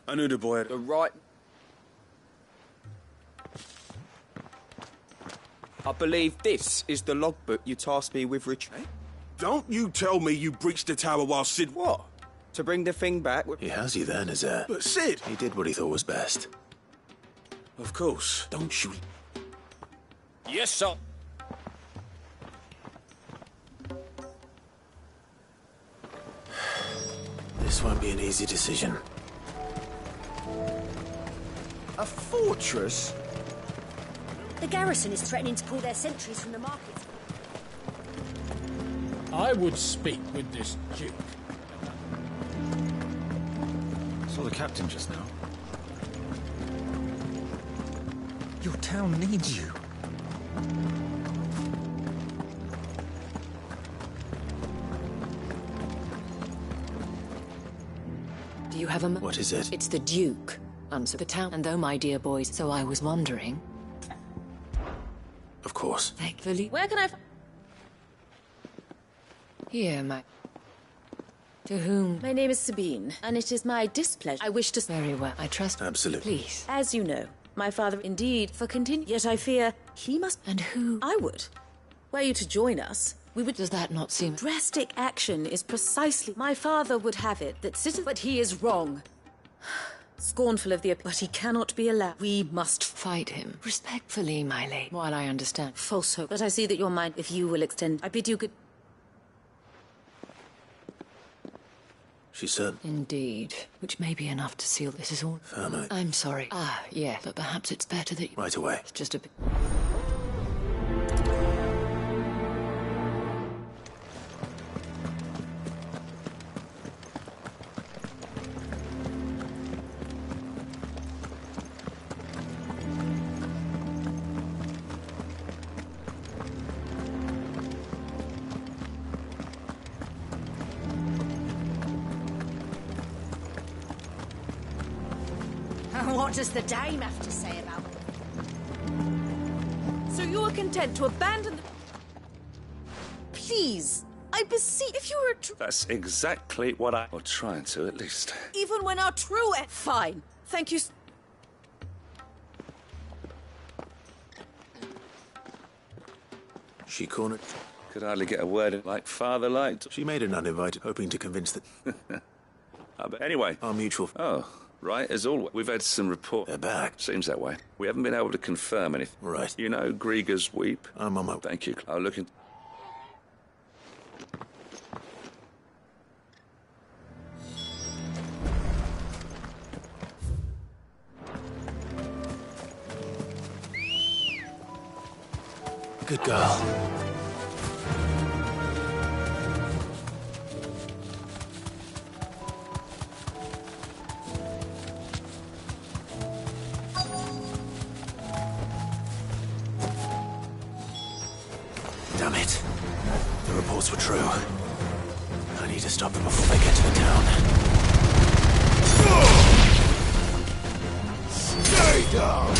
I knew the boy had... The right... I believe this is the logbook you tasked me with retrieving. Don't you tell me you breached the tower while Sid... What? To bring the thing back? He has you then, Nazaire. But Sid... He did what he thought was best. Of course. Don't you... Yes, sir. This won't be an easy decision. A fortress? The garrison is threatening to pull their sentries from the markets. I would speak with this duke. Saw the captain just now. Your town needs you. Do you have a... What is it? It's the Duke. Answer the town. And though my dear boys, so I was wondering... Of course. Thankfully... Where can I... Here, To whom? My name is Sabine, and it is my displeasure. I wish to... Very well, I trust... Absolutely. Please. As you know, my father indeed for continue. Yet I fear he must... And who? I would. Were you to join us, we would... Does that not seem... Drastic action is precisely... My father would have it that citizens... But he is wrong. Scornful of the... But he cannot be allowed. We must... Fight him. Respectfully, my lady. While I understand. Falsehood. But I see that your mind... If you will extend... I bid you good... She said. Indeed. Which may be enough to seal this is all. Family. I'm sorry. Yeah, but perhaps it's better that you... Right away. It's just a bit... What does the dame have to say about it? So you are content to abandon the... Please, I beseech, if you were a That's exactly what I... Or trying to, at least. Even when our true... Fine. Thank you... She cornered... Could hardly get a word in like father liked. She made an uninvited, hoping to convince that... But anyway... Our mutual... Oh... Right, as always. We've had some report. They're back. Seems that way. We haven't been able to confirm anything. Right. You know Grieger's Weep? I'm on my... Thank you. I'll look in... Good girl. Damn it. The reports were true. I need to stop them before they get to the town. Stay down!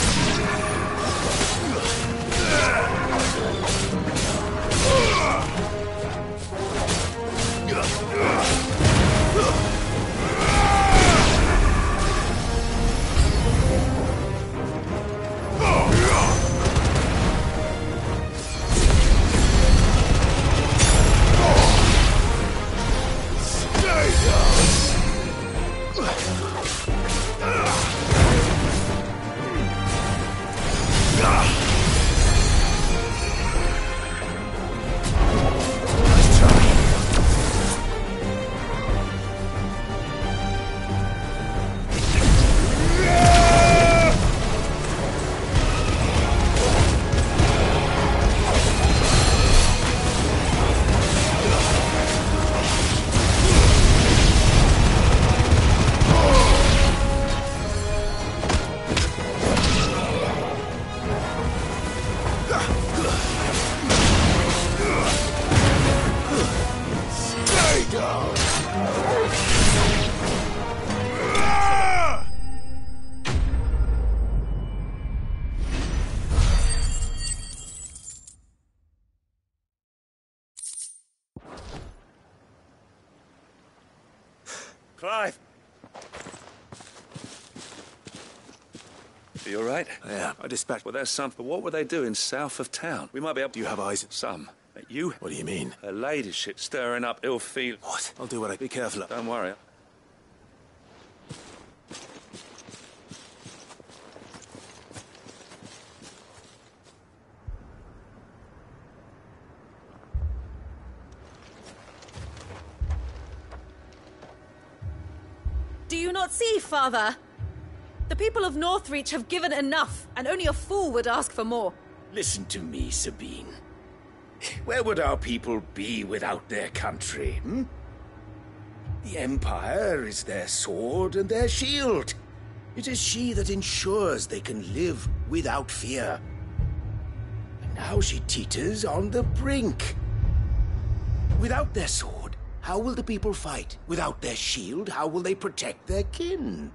Clive! Are you all right? Yeah, I dispatched... Well, there's some... But what were they doing south of town? We might be able... Do you have eyes? Some. You? What do you mean? Her ladyship stirring up ill feel... What? I'll do what I... Be careful. Don't worry. Do you not see, Father? The people of Northreach have given enough, and only a fool would ask for more. Listen to me, Sabine. Where would our people be without their country, hmm? The Empire is their sword and their shield. It is she that ensures they can live without fear. And now she teeters on the brink. Without their sword, how will the people fight? Without their shield, how will they protect their kin?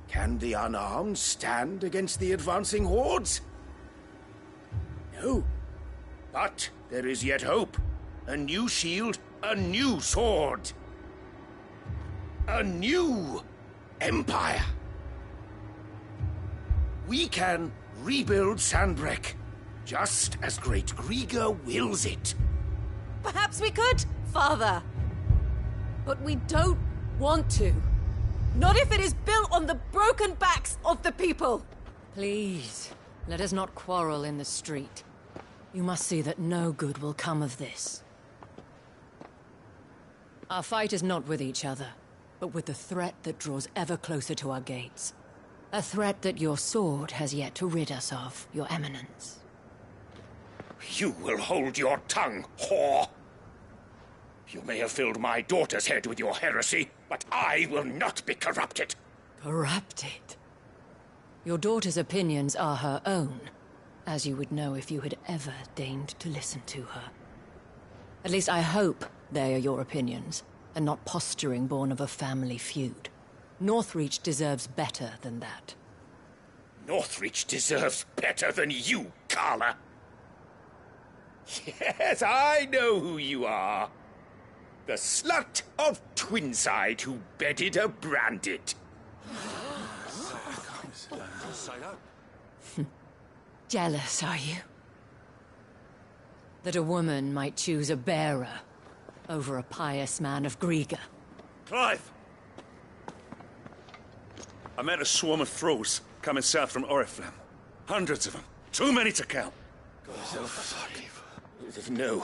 Can the unarmed stand against the advancing hordes? No. But there is yet hope. A new shield, a new sword. A new empire. We can rebuild Sandbreck, just as Great Griga wills it. Perhaps we could, Father. But we don't want to. Not if it is built on the broken backs of the people. Please, let us not quarrel in the street. You must see that no good will come of this. Our fight is not with each other, but with the threat that draws ever closer to our gates. A threat that your sword has yet to rid us of, Your Eminence. You will hold your tongue, whore! You may have filled my daughter's head with your heresy, but I will not be corrupted. Corrupted? Your daughter's opinions are her own, as you would know if you had ever deigned to listen to her. At least I hope they are your opinions, and not posturing born of a family feud. Northreach deserves better than that. Northreach deserves better than you, Carla. Yes, I know who you are. The slut of Twinside who bedded a branded. Jealous, are you? That a woman might choose a bearer over a pious man of Griga. Clive! I met a swarm of thralls coming south from Oriflamme. Hundreds of them. Too many to count. No.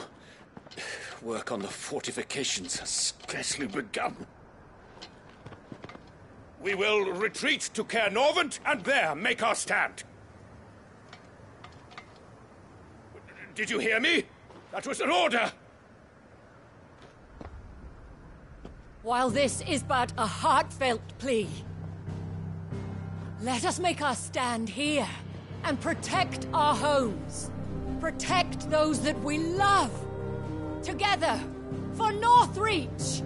Work on the fortifications has scarcely begun. We will retreat to Caer Norvent and there make our stand. Did you hear me? That was an order! While this is but a heartfelt plea, let us make our stand here and protect our homes. Protect those that we love. Together, for Northreach!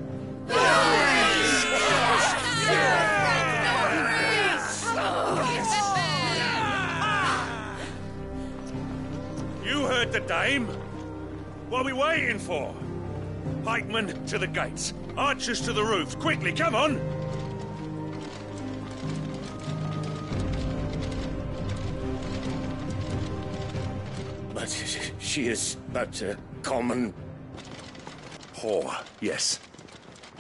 You heard the dame. What are we waiting for? Pikemen to the gates. Archers to the roofs. Quickly, come on! But she is but a common... whore, yes.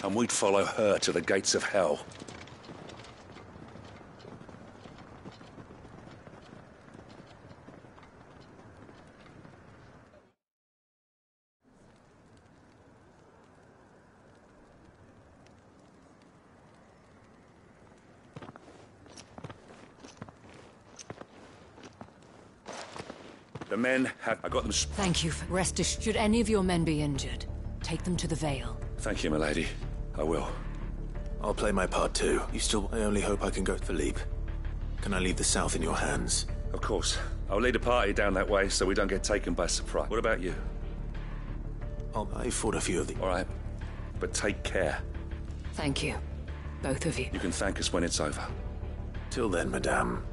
And we'd follow her to the gates of hell. The men have... I got them... Thank you. Rest assured, should any of your men be injured, take them to the Vale. Thank you, my lady. I will. I'll play my part too. You still... I only hope I can go to Philippe. Can I leave the south in your hands? Of course. I'll lead a party down that way so we don't get taken by surprise. What about you? I fought a few of the... All right. But take care. Thank you. Both of you. You can thank us when it's over. Till then, madame.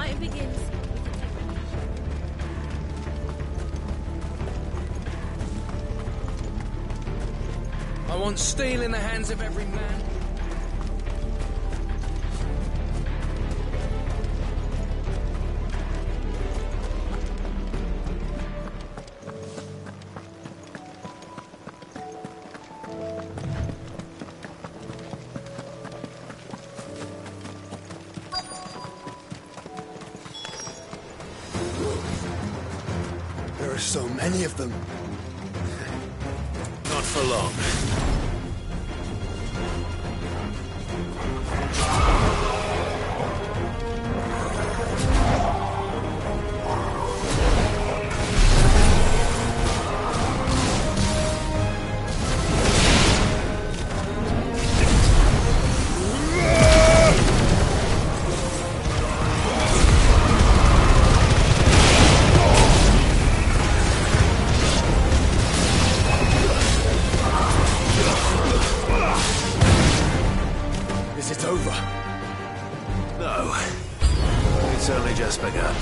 fighting begins. I want steel in the hands of every man. There are so many of them. Not for long. Is it over? No. It's only just begun.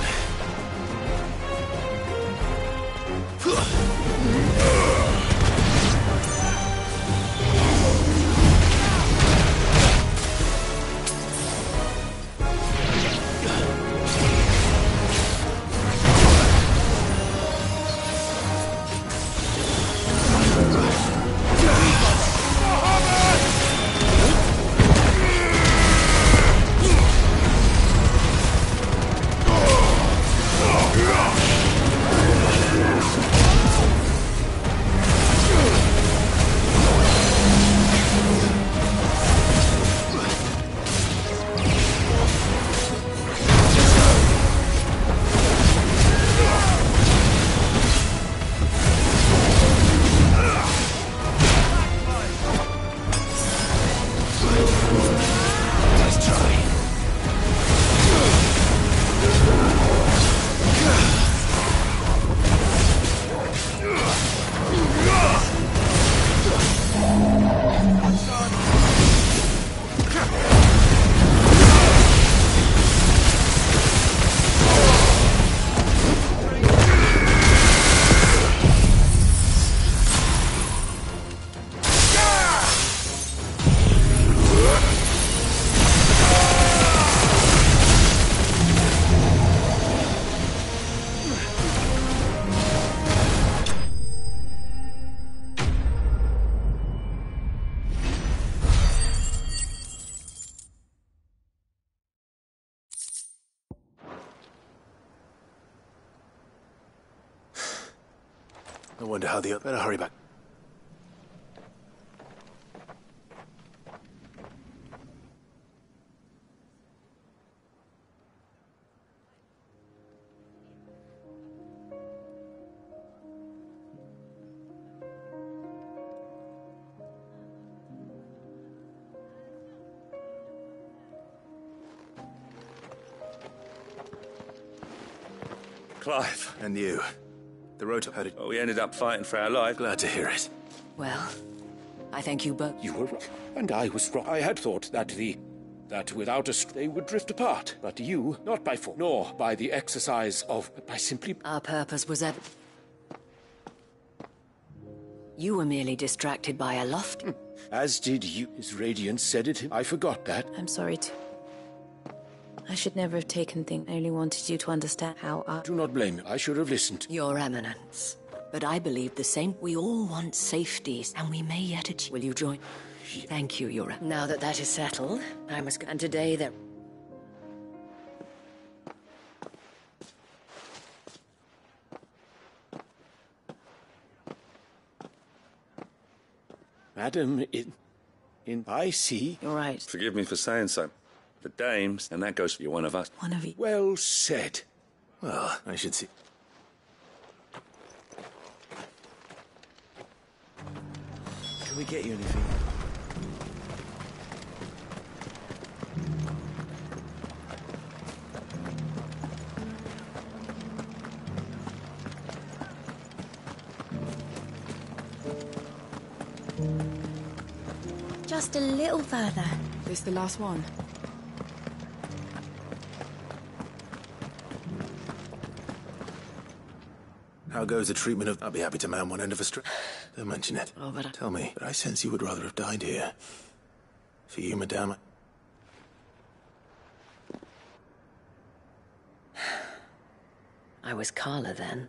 I wonder how the... Better hurry back. Clive. And you. The road to... How did... Well, we ended up fighting for our life. Glad to hear it. Well, I thank you both. You were wrong, and I was wrong. I had thought that without us they would drift apart. But you, not by force, nor by the exercise of, but by simply... Our purpose was ever... You were merely distracted by a loft. As did you. His radiance said it. I forgot that. I'm sorry too. I should never have taken things. I only wanted you to understand how I... Do not blame me. I should have listened. Your Eminence. But I believe the same. We all want safeties, and we may yet achieve... Will you join? Thank you, Your Eminence. Now that that is settled, I must go. And today there... Madam, I see. You're right. Forgive me for saying so. The dames, and that goes for you, one of us. One of you. Well said. Well, I should see. Can we get you anything? Just a little further. This the last one? How goes the treatment of... I'll be happy to man one end of a string. Don't mention it. Oh, but Tell me, but I sense you would rather have died here. For you, madame. I was Carla then.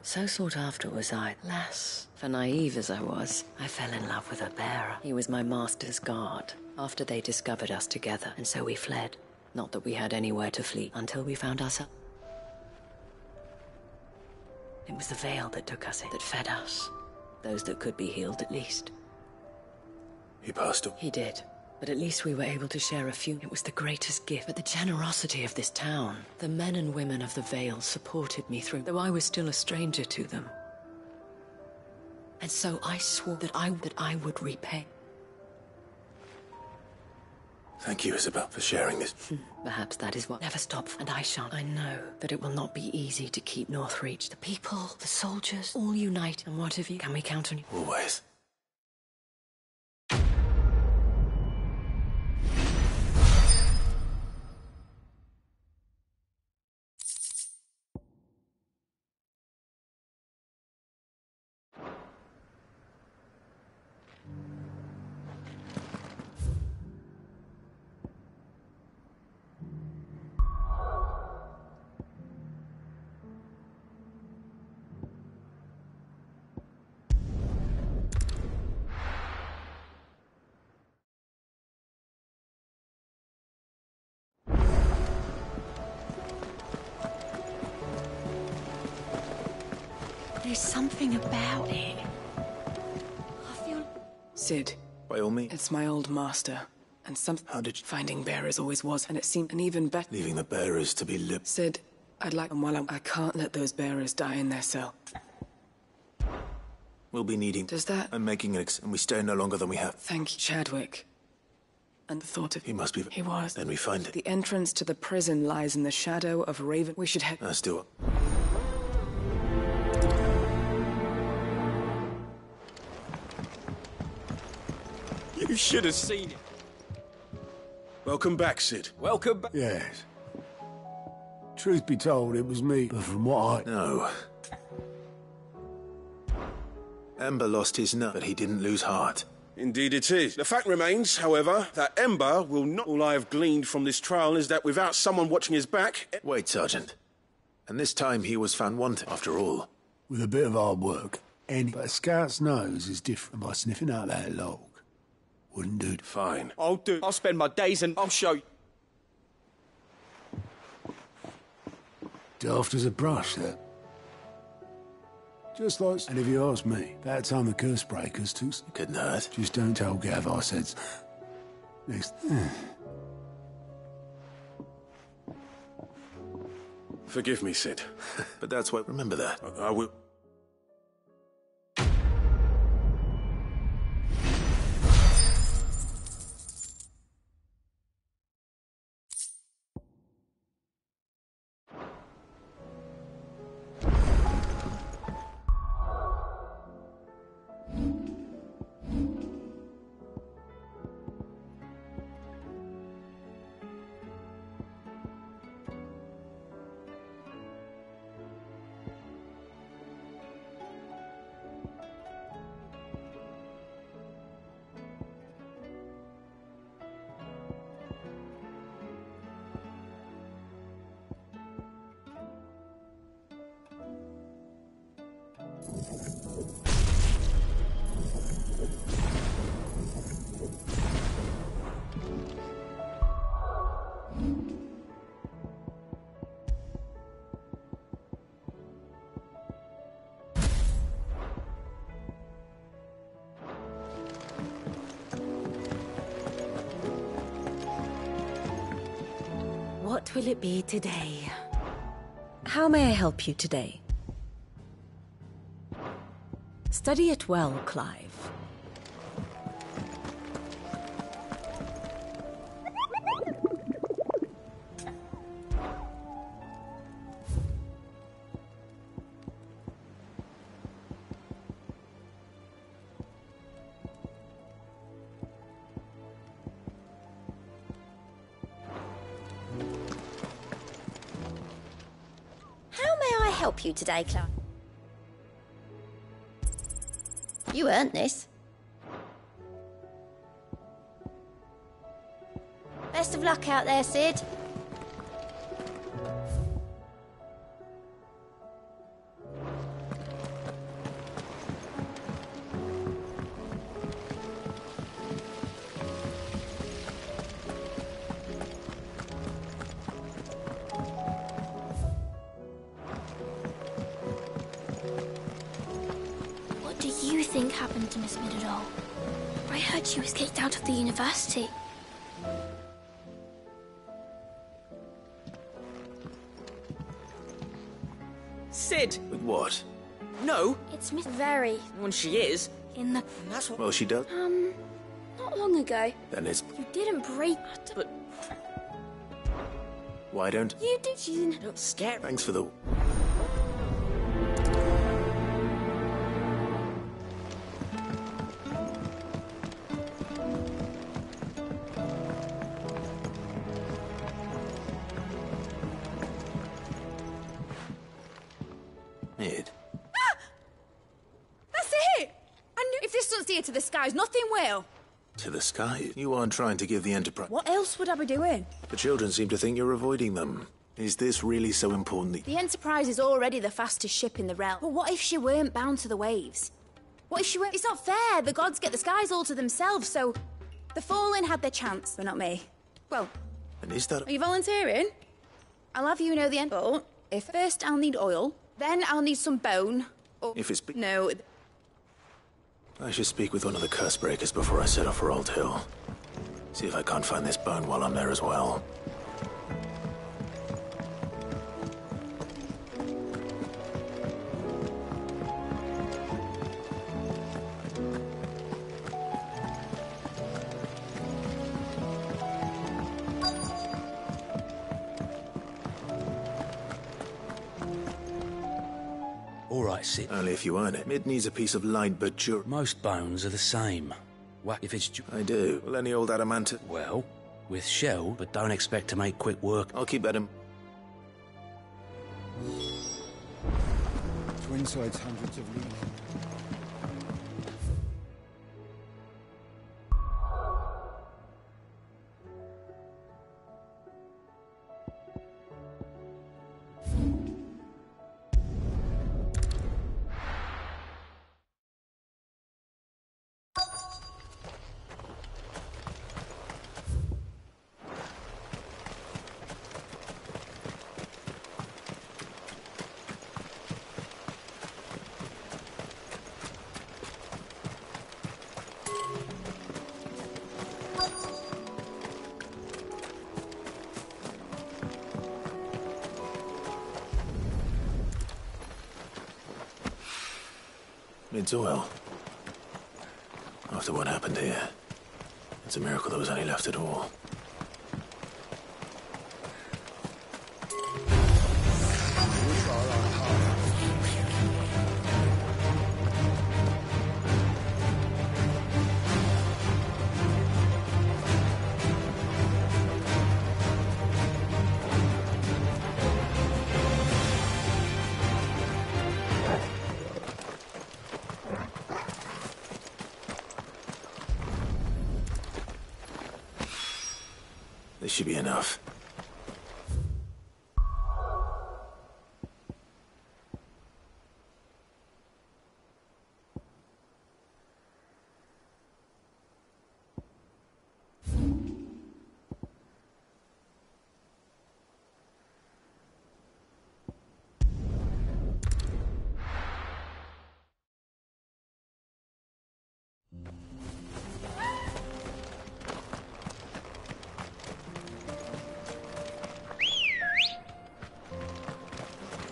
So sought after was I. Alas, for naive as I was, I fell in love with a bearer. He was my master's guard, after they discovered us together, and so we fled. Not that we had anywhere to flee, until we found ourselves. It was the veil that took us in, that fed us. Those that could be healed, at least. He passed away. He did. But at least we were able to share a few. It was the greatest gift. But the generosity of this town. The men and women of the Vale supported me through, though I was still a stranger to them. And so I swore that I would repay. Thank you, Isabel, for sharing this. Perhaps that is what... Never stop, and I shan't. I know that it will not be easy to keep Northreach. The people, the soldiers, all unite. And what have you? Can we count on you? Always. There's something about it. I feel... Sid. By all means. It's my old master. And How did you... Finding bearers always was, and it seemed an even better... Leaving the bearers to be lived. Sid, I'd like... And while I can't let those bearers die in their cell. We'll be needing... Does that... I'm making it, and we stay no longer than we have. Thank you, Chadwick. And the thought of... He must be... He was. Then we find it. The entrance to the prison lies in the shadow of Raven. We should head... Let's do it. You should have seen it. Welcome back, Sid. Welcome back. Yes. Truth be told, it was me, but from what I... No. Ember lost his nut, but he didn't lose heart. Indeed it is. The fact remains, however, that Ember will not... All I have gleaned from this trial is that without someone watching his back... Wait, Sergeant. And this time he was found wanted, after all. With a bit of hard work, but a scout's nose is different by sniffing out that log. Wouldn't do. Fine. I'll do. I'll spend my days and I'll show you. Daft as a brush, that. Just like... And if you ask me, that time the curse breakers too... Couldn't hurt. Just don't tell Gav I said... Next... Forgive me, Sid. But that's what... Remember that. I will... What will it be today? How may I help you today? Study it well, Clive. Help you today, Clive? You earned this. Best of luck out there, Sid. What do you think happened to Miss Middledore? I heard she was kicked out of the university. Sid! With what? No. It's Miss Very. When she is. In the... That's what... Well, she does. Not long ago. Then it's... You didn't break... But... Why don't... You did... She's in... Don't scare me. Thanks for the... Mid. That's it! I knew if this doesn't steer to the skies, nothing will. To the sky? You aren't trying to give the Enterprise... What else would I be doing? The children seem to think you're avoiding them. Is this really so important that... The Enterprise is already the fastest ship in the realm. But what if she weren't bound to the waves? What if she weren't... It's not fair. The gods get the skies all to themselves, so... The Fallen had their chance, but not me. Well... And is that... Are you volunteering? I'll have you know the end. But if first I'll need oil, then I'll need some bone, or... If it's... No... I should speak with one of the curse breakers before I set off for Old Hill. See if I can't find this bone while I'm there as well. All right, Sid. Only if you earn it. Mid needs a piece of light, but Most bones are the same. What if it's... I do. Well, any old adamant... Well, with shell, but don't expect to make quick work. I'll keep that in... Twinside's hundreds of leagues. Mid's oil. After what happened here, it's a miracle there was any left at all. This should be enough.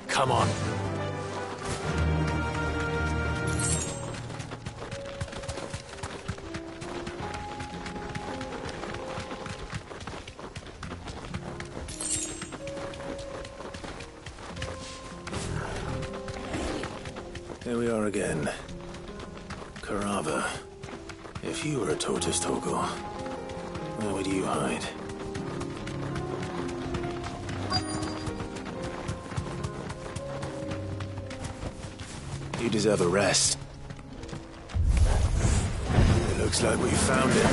Come on. Here we are again. Carava. If you were a tortoise, Torgal, where would you hide? You deserve a rest. Looks like we found it.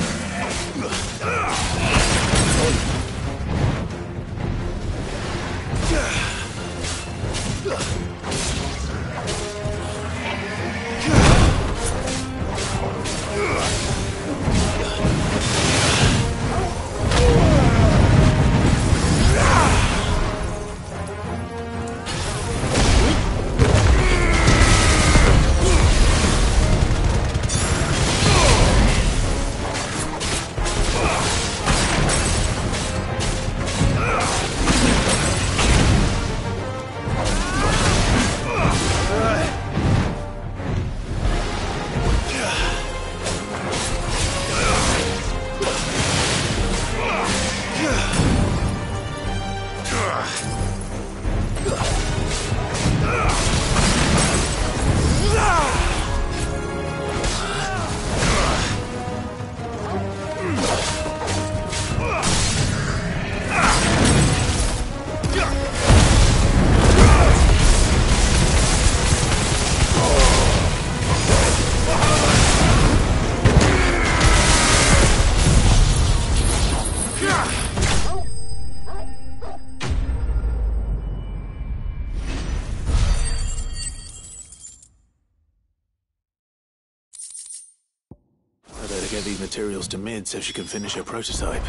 Get these materials to Mid so she can finish her prototype.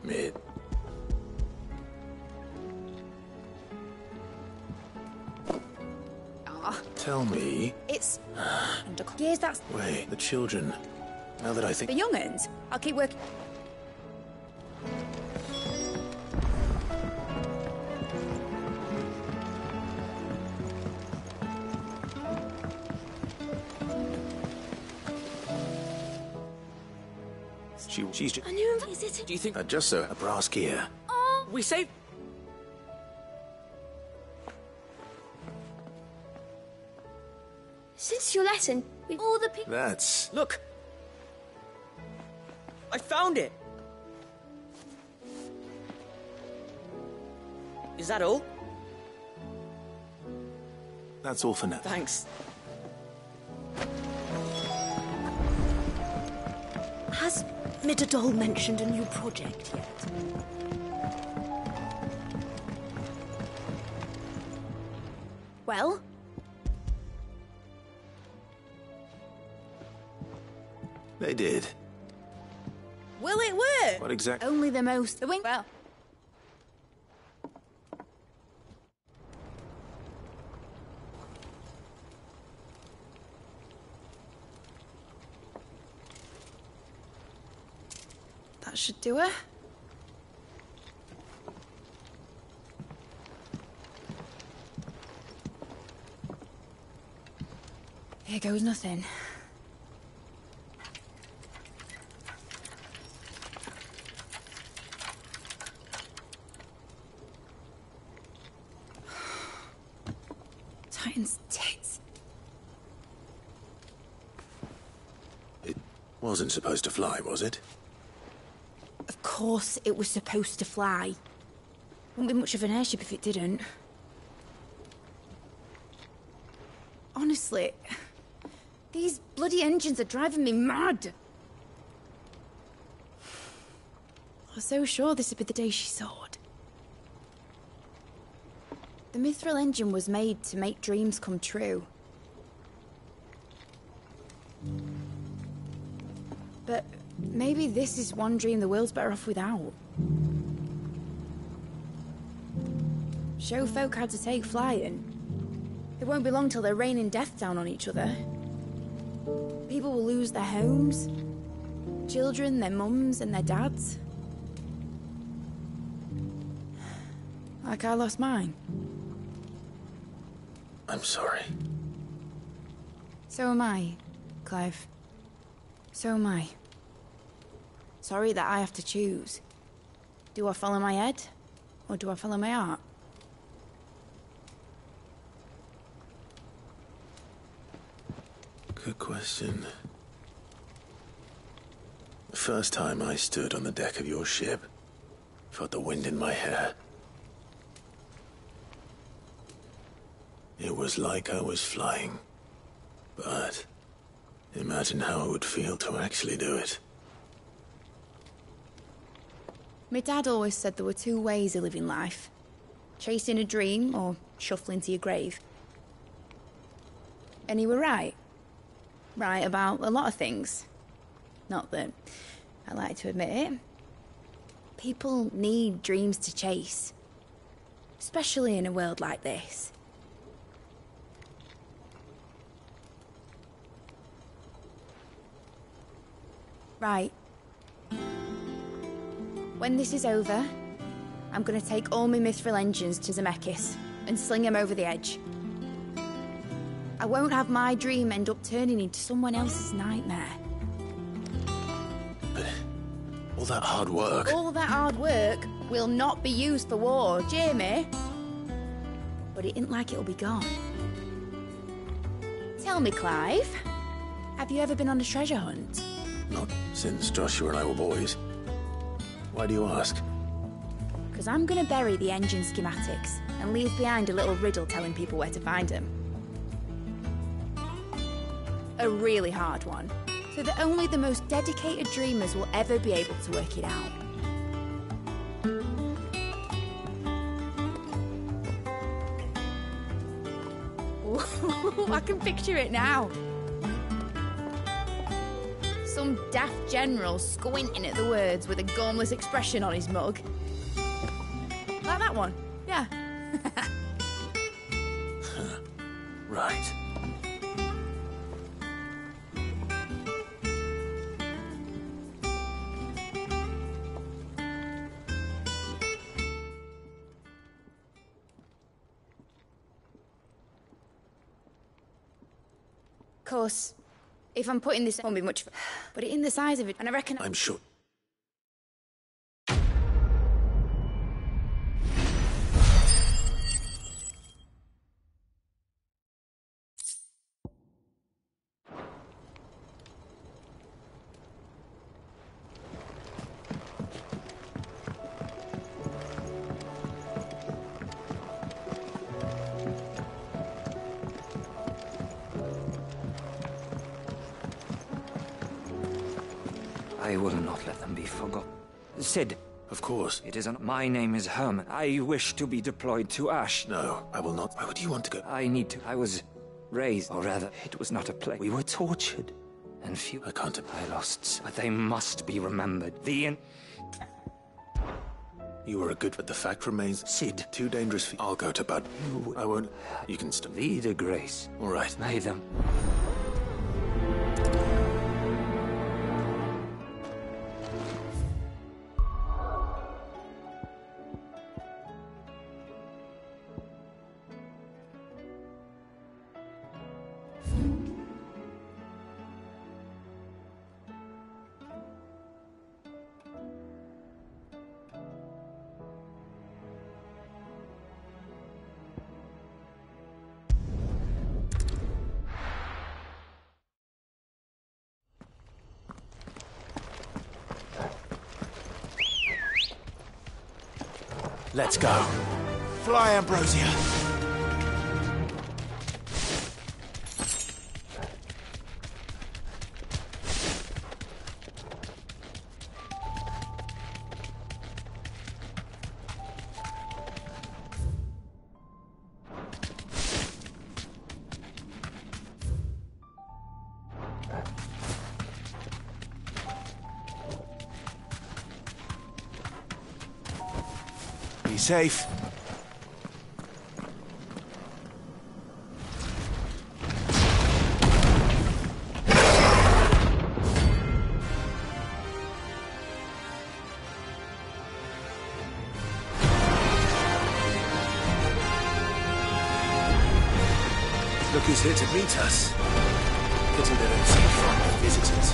Mid. Tell me. It's years. That's wait. The children. Now that I think the young'uns. I'll keep working. She's just... A new is it? Do you think... just so. A brass gear. Oh! We saved... Since your lesson, with all the people... That's... Look! I found it! Is that all? That's all for now. Thanks. Has Midadol mentioned a new project yet? Well? They did. Will it work? What exactly? Only the most. The wing. Well. That should do it. Here goes nothing. Titan's tits. It wasn't supposed to fly, was it? Of course it was supposed to fly. Wouldn't be much of an airship if it didn't. Honestly, these bloody engines are driving me mad. I was so sure this would be the day she soared. The Mithril engine was made to make dreams come true. But maybe this is one dream the world's better off without. Show folk how to take flying. It won't be long till they're raining death down on each other. People will lose their homes. Children, their mums and their dads. Like I lost mine. I'm sorry. So am I, Clive. So am I. Sorry that I have to choose. Do I follow my head, or do I follow my heart? Good question. The first time I stood on the deck of your ship, felt the wind in my hair. It was like I was flying. But imagine how it would feel to actually do it. My dad always said there were two ways of living life. Chasing a dream or shuffling to your grave. And he were right. Right about a lot of things. Not that I like to admit it. People need dreams to chase. Especially in a world like this. Right. When this is over, I'm gonna take all my mithril engines to Zemeckis and sling them over the edge. I won't have my dream end up turning into someone else's nightmare. But all that hard work... All that hard work will not be used for war, Jamie. But it isn't like it'll be gone. Tell me, Clive, have you ever been on a treasure hunt? Not since Joshua and I were boys. Why do you ask? Because I'm gonna bury the engine schematics and leave behind a little riddle telling people where to find them. A really hard one, so that only the most dedicated dreamers will ever be able to work it out. Ooh, I can picture it now. Some daft general squinting at the words with a gormless expression on his mug. Like that one, yeah. Right. Of course, if I'm putting this, it won't be much, but it in the size of it, and I reckon... I'm sure... I will not let them be forgotten. Sid. Of course. It isn't. My name is Herman. I wish to be deployed to Ash. No, I will not. Why would you want to go? I need to. I was raised, or rather, it was not a play. We were tortured. And few. I can't. I lost. But they must be remembered. You were a good, but the fact remains, Sid. Too dangerous for you. I'll go to bed. I won't. You can stop. Lead a grace. All right. May them. Let's go. Fly, Ambrosia. Be safe. Who's here to meet us? Pity they don't seem fond of visitors.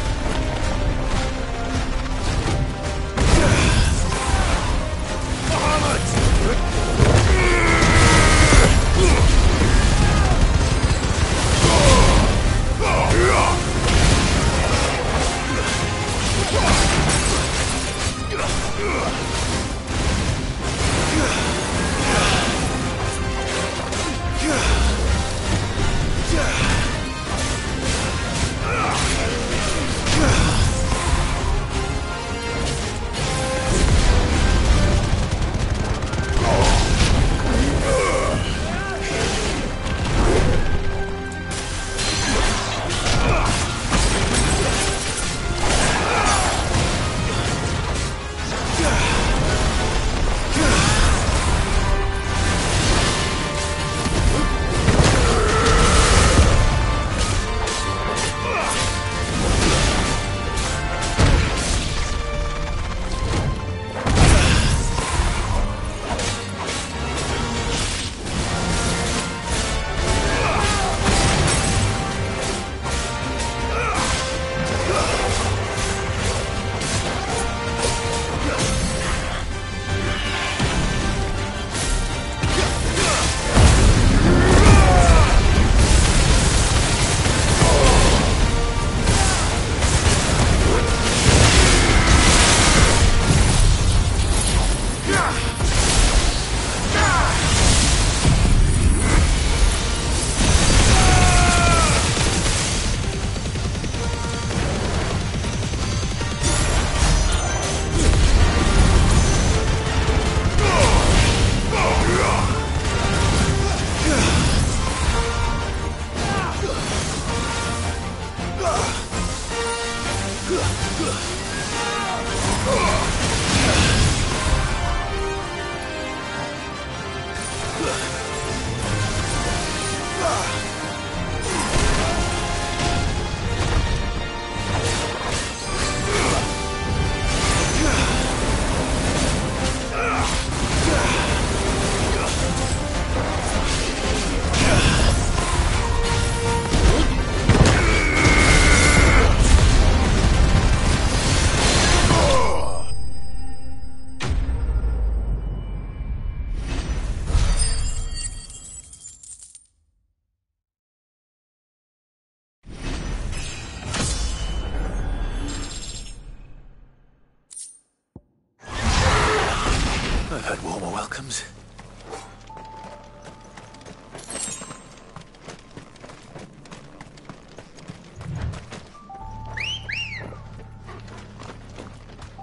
I've had warmer welcomes.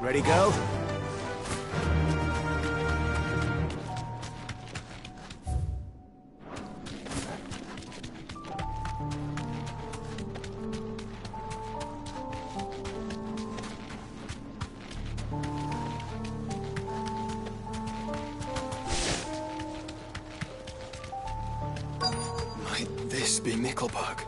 Ready, go? Might this be Nickelbug?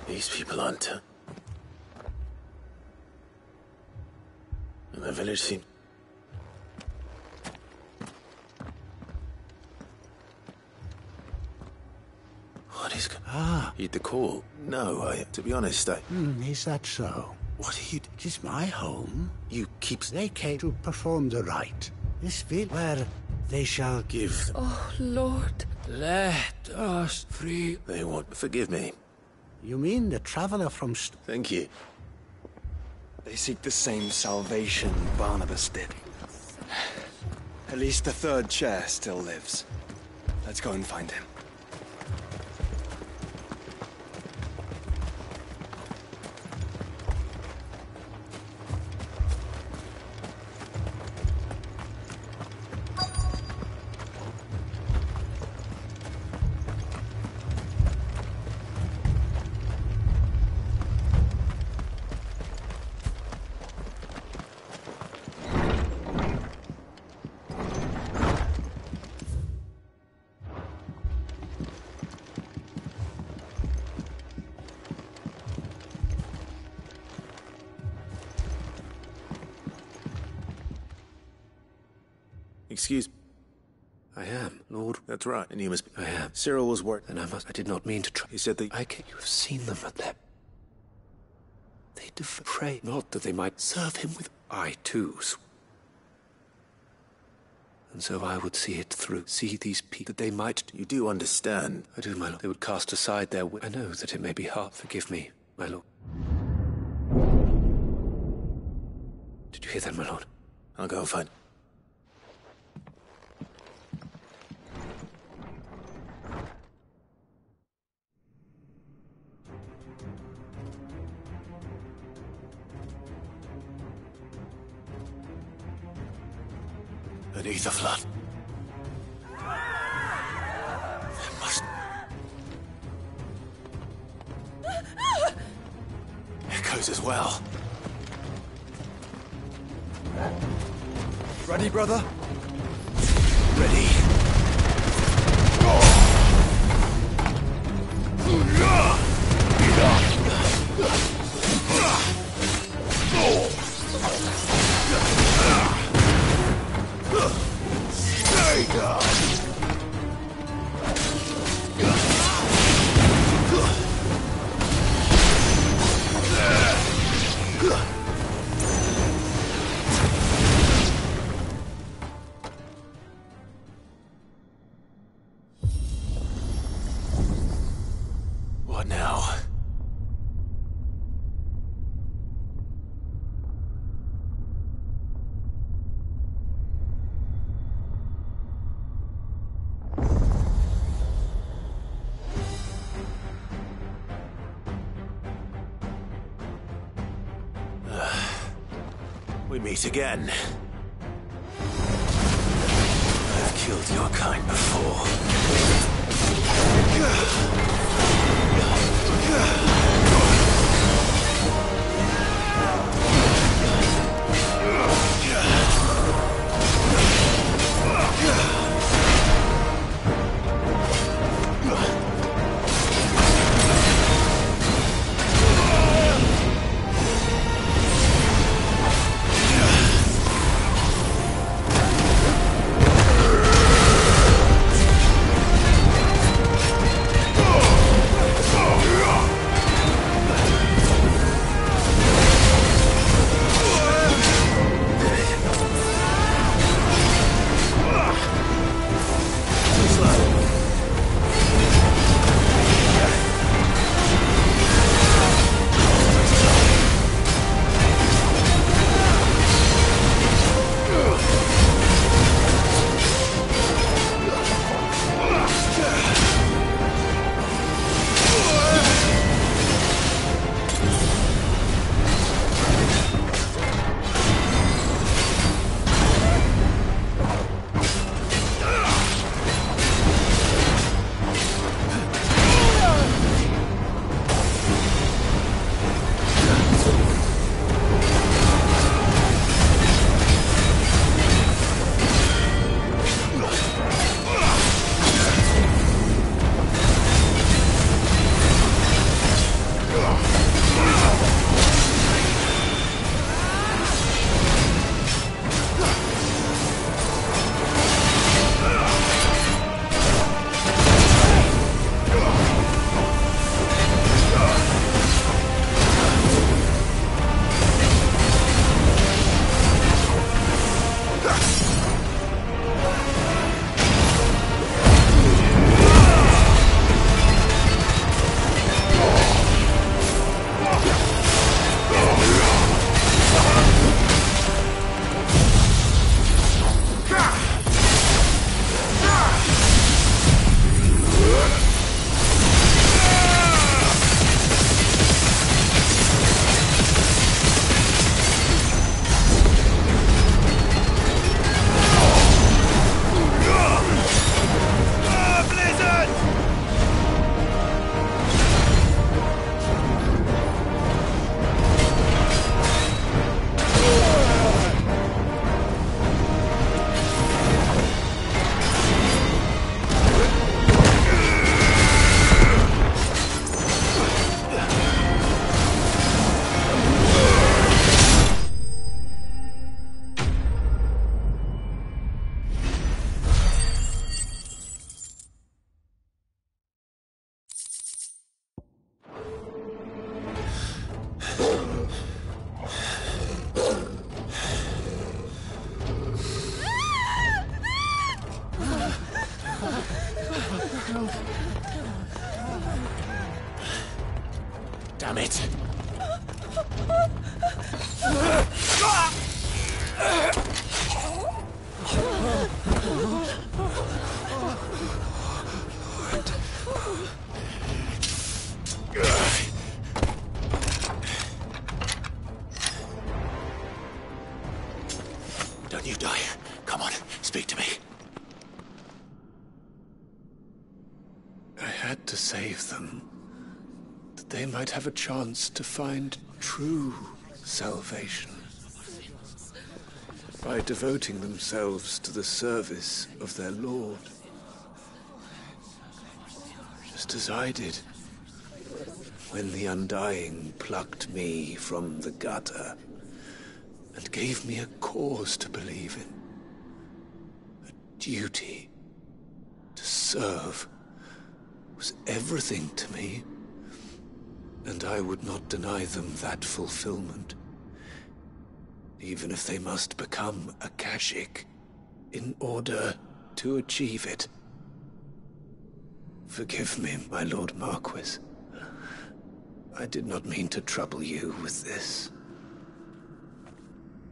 These people aren't. And the village seems. What is? Heed the call. No, to be honest, Is that so? What are you? It is my home. You keep. They came to perform the rite. This village where they shall give. Oh, Lord, let us free. They want. Forgive me. You mean the traveler from... Thank you. They seek the same salvation Barnabas did. At least the third chair still lives. Let's go and find him. Excuse me. I am, Lord. That's right, and you must be. I am. Cyril was worried. Then I did not mean to try. He said that You have seen them at their... They pray not that they might serve him with... I, too. And so I would see it through. See these people, that they might... You do understand. I do, my lord. They would cast aside their... I know that it may be hard. Forgive me, my lord. Did you hear that, my lord? I'll go and find... An ether flood. There must... Echoes as well. Ready, brother? Ready. What now? We meet again. I've killed your kind before. Damn it! Don't you die. Come on, speak to me. I had to save them, that they might have a chance to find true salvation. By devoting themselves to the service of their Lord. Just as I did, when the Undying plucked me from the gutter and gave me a cause to believe in. A duty to serve was everything to me, and I would not deny them that fulfillment, even if they must become a Kashik in order to achieve it. Forgive me, my Lord Marquis. I did not mean to trouble you with this.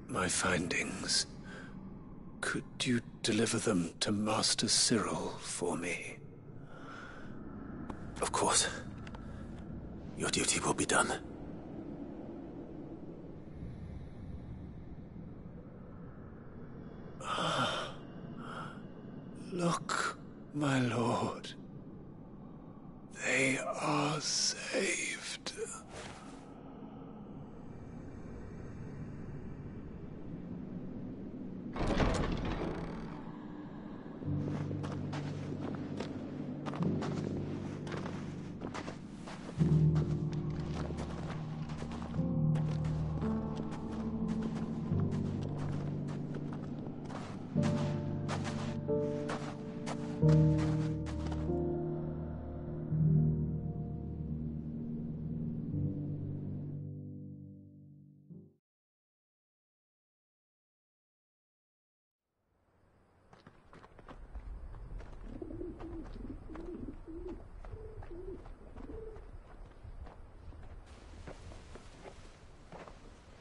My findings. Could you deliver them to Master Cyril for me? Of course. Your duty will be done. Look, my lord. They are saved.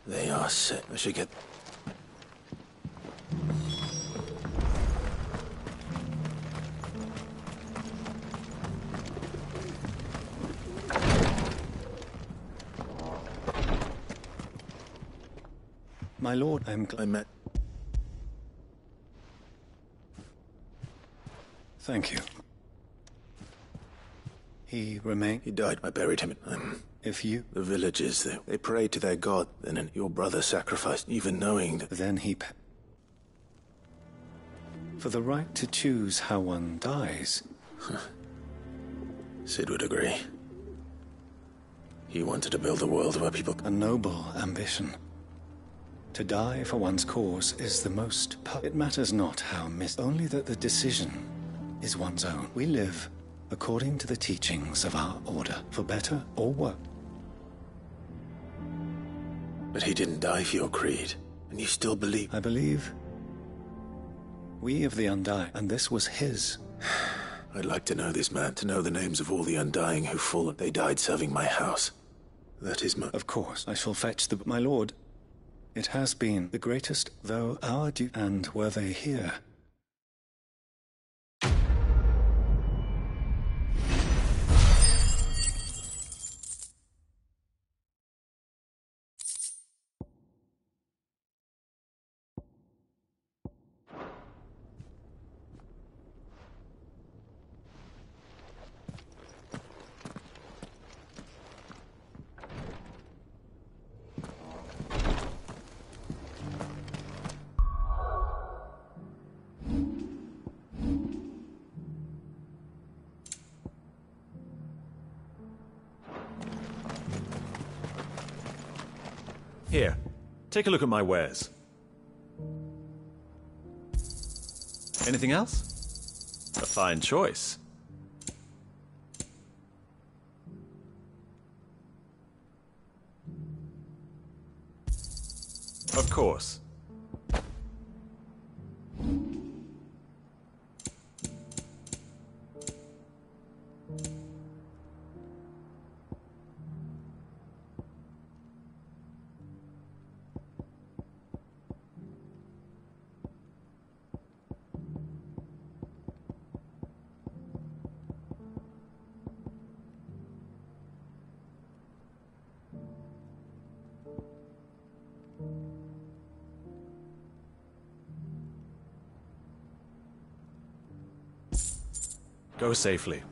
They are set. I should get... My lord, I met... Thank you. He remained... He died. I buried him. If you... The villagers, they prayed to their god, then your brother sacrificed, even knowing that... Then he... For the right to choose how one dies... Sid would agree. He wanted to build a world where people... A noble ambition. To die for one's cause is the most... It matters not how only that the decision is one's own. We live according to the teachings of our order, for better or worse. But he didn't die for your creed, and you still believe... I believe... We of the Undying, and this was his. I'd like to know this man, to know the names of all the Undying who fallen. They died serving my house. That is my... Of course, I shall fetch the... My lord, it has been the greatest, though our duty... And were they here... Here, take a look at my wares. Anything else? A fine choice. Of course. Go safely.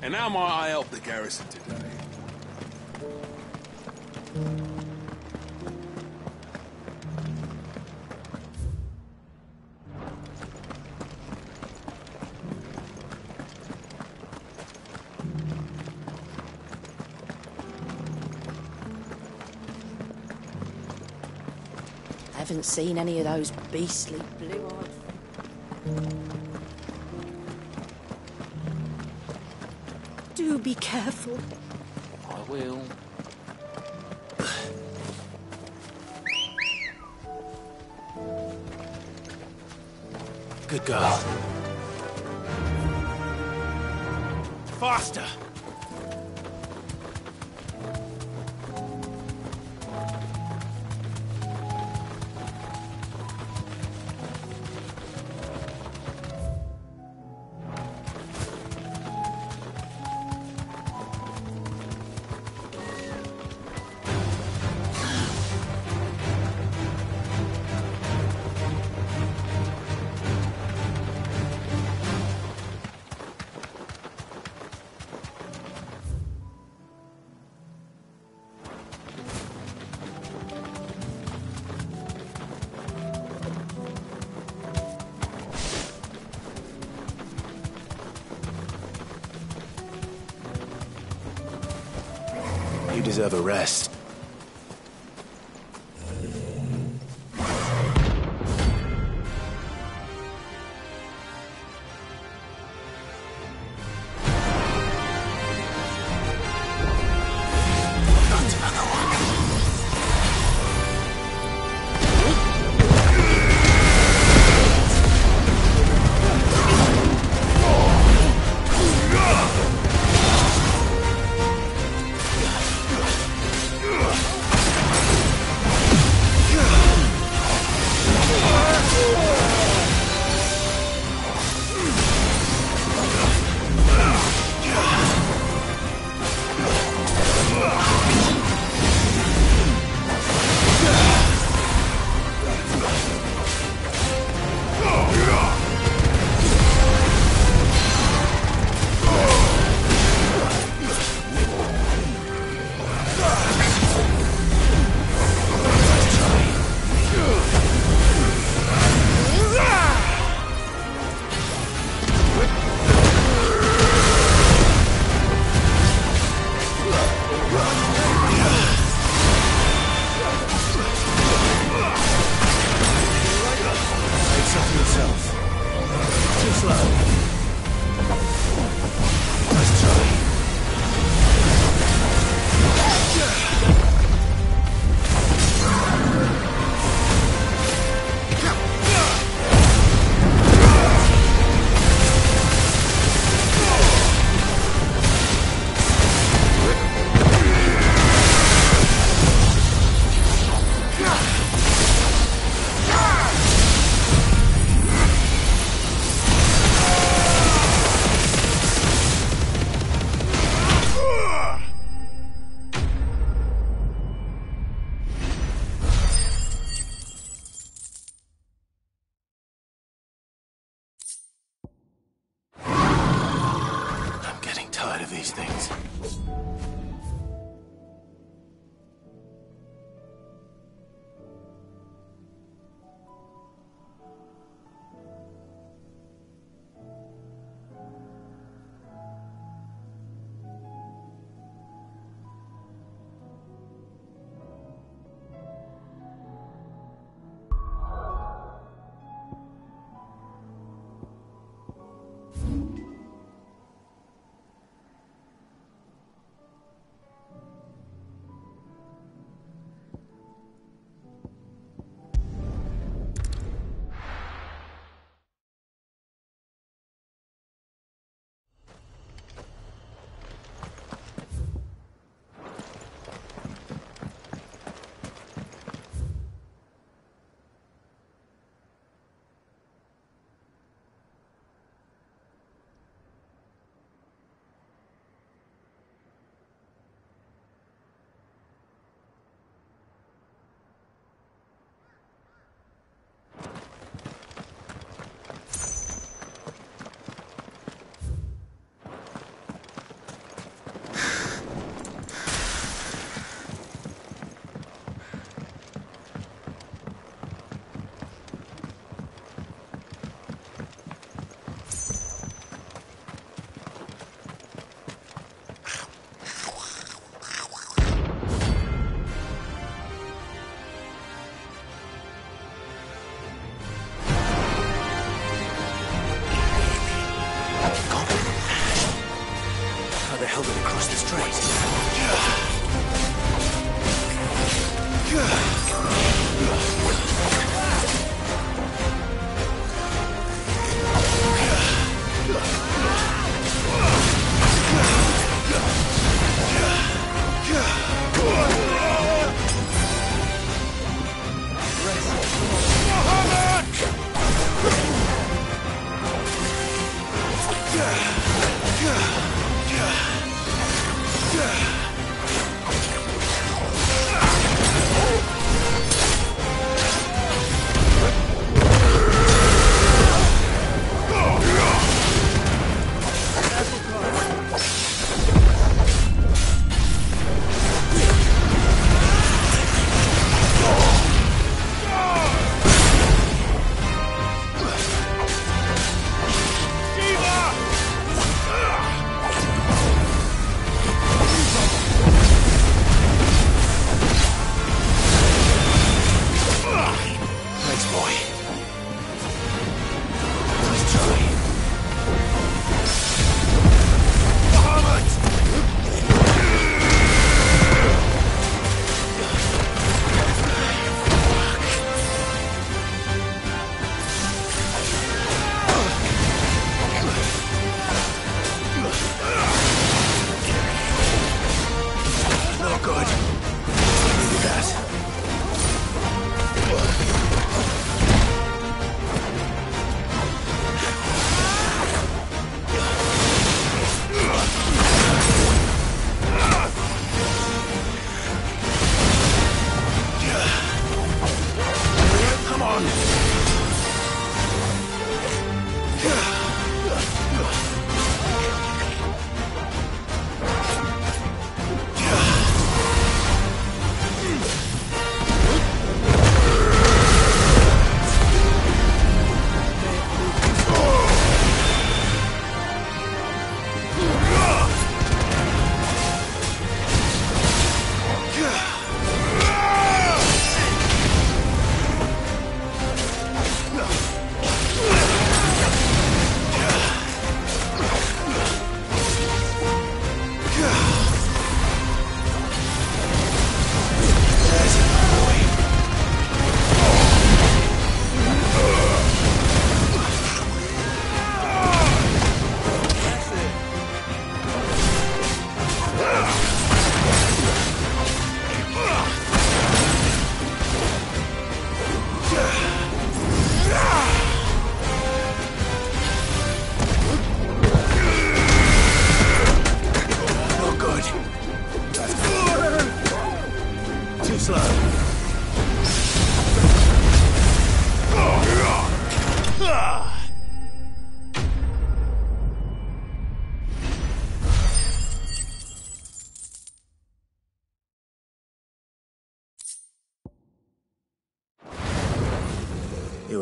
And how might I help the garrison today? I haven't seen any of those beastly blue-eyed... Do be careful. I will. Good girl. Faster! You deserve a rest. these things.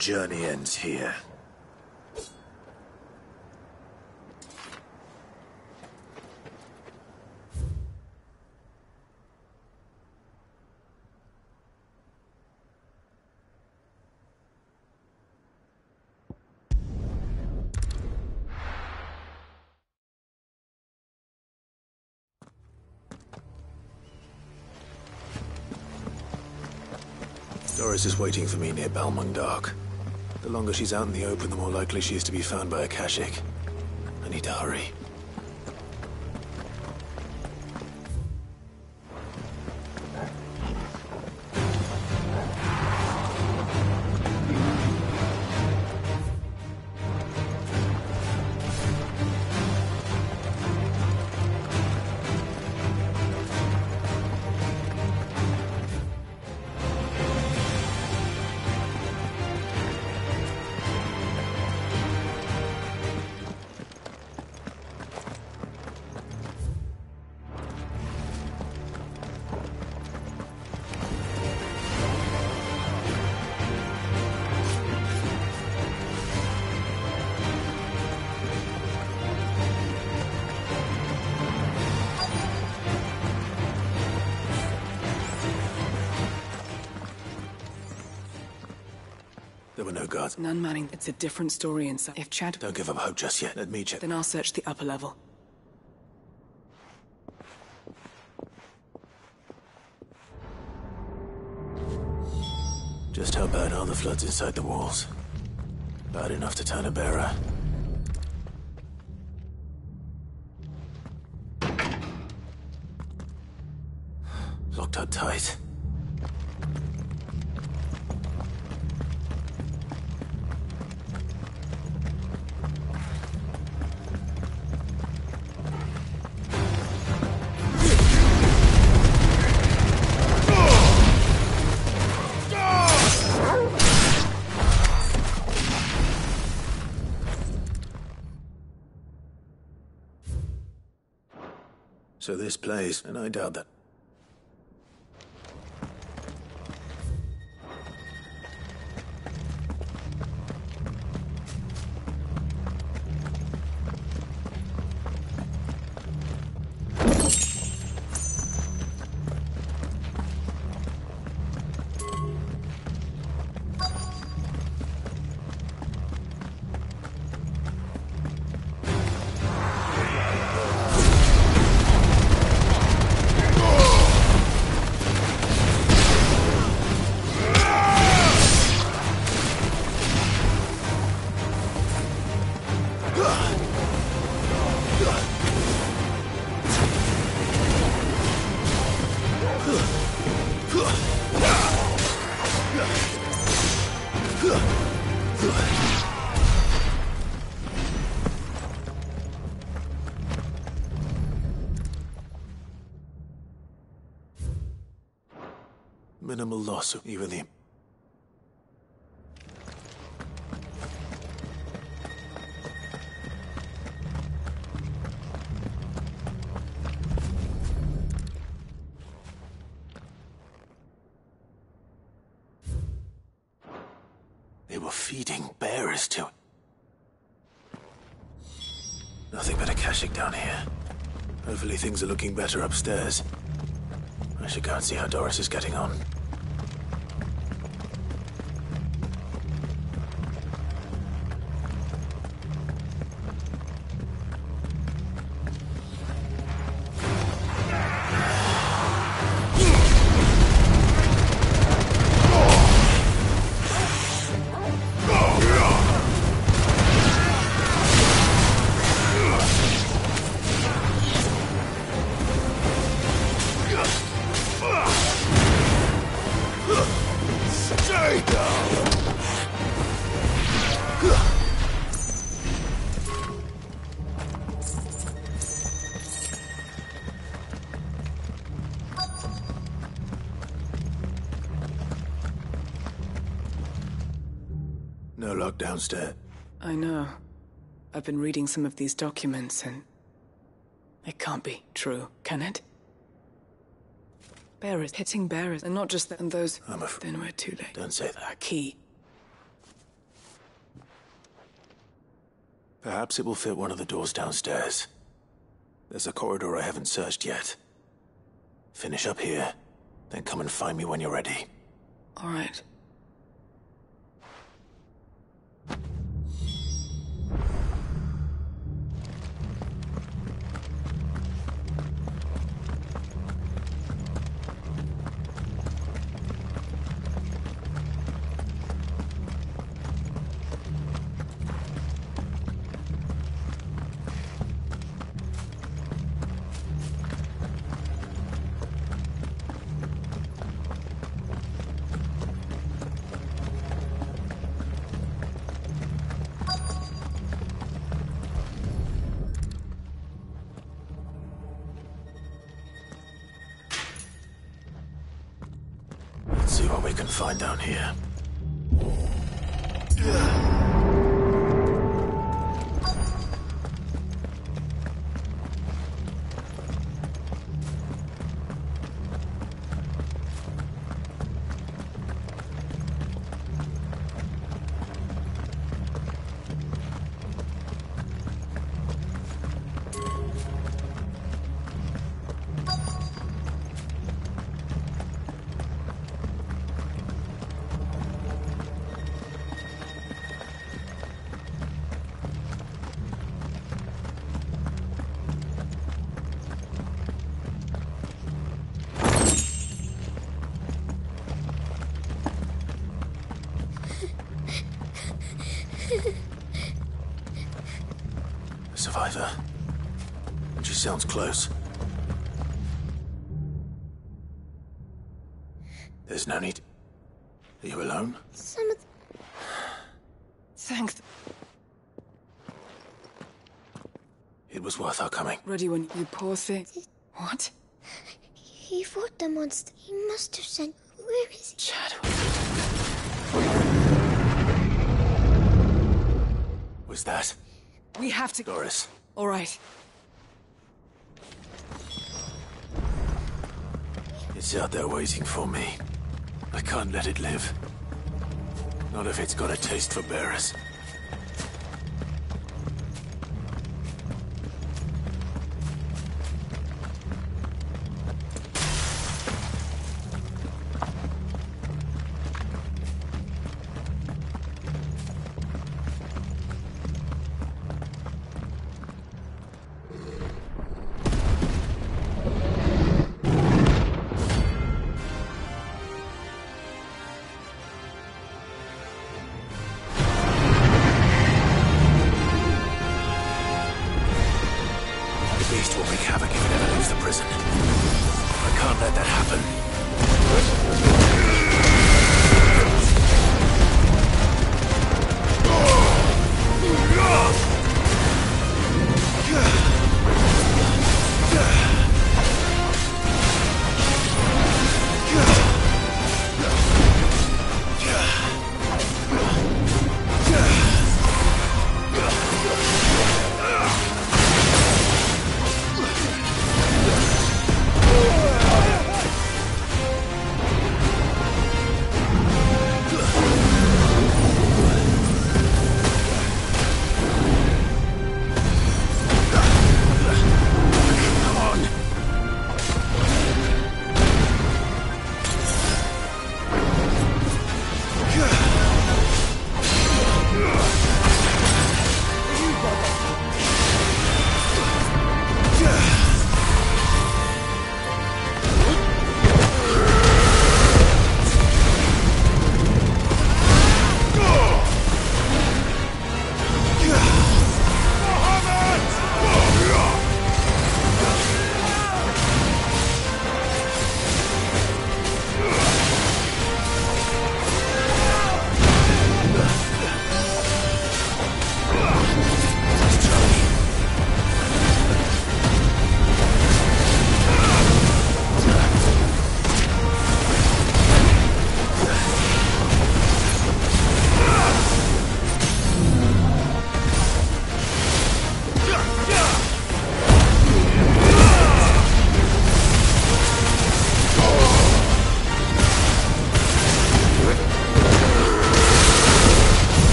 journey ends here. Doris is waiting for me near Balmung Dark. The longer she's out in the open, the more likely she is to be found by a Kashik. I need to hurry. There were no guards. None manning. It's a different story inside. If Chad... Don't give up hope just yet. Let me check. Then I'll search the upper level. Just how bad are the floods inside the walls? Bad enough to turn a bearer. Locked up tight. So this plays, and I doubt that. Minimal loss, even the... They were feeding bearers to it. Nothing but a Kashik down here. Hopefully things are looking better upstairs. I should go and see how Doris is getting on. No lock downstairs. I know. I've been reading some of these documents and... it can't be true, can it? Bearers, hitting bearers, and not just that, and those... I'm afraid. Then we're too late. Don't say that. Our key. Perhaps it will fit one of the doors downstairs. There's a corridor I haven't searched yet. Finish up here, then come and find me when you're ready. All right. Let's see what we can find down here. Survivor. She sounds close. There's no need. Are you alone? Some of Thank It was worth our coming. Ready when you poor thing. What? He fought the monster. He must have sent. Where is he? Shadow. Was that? We have to. Doris. All right. It's out there waiting for me. I can't let it live. Not if it's got a taste for bearers.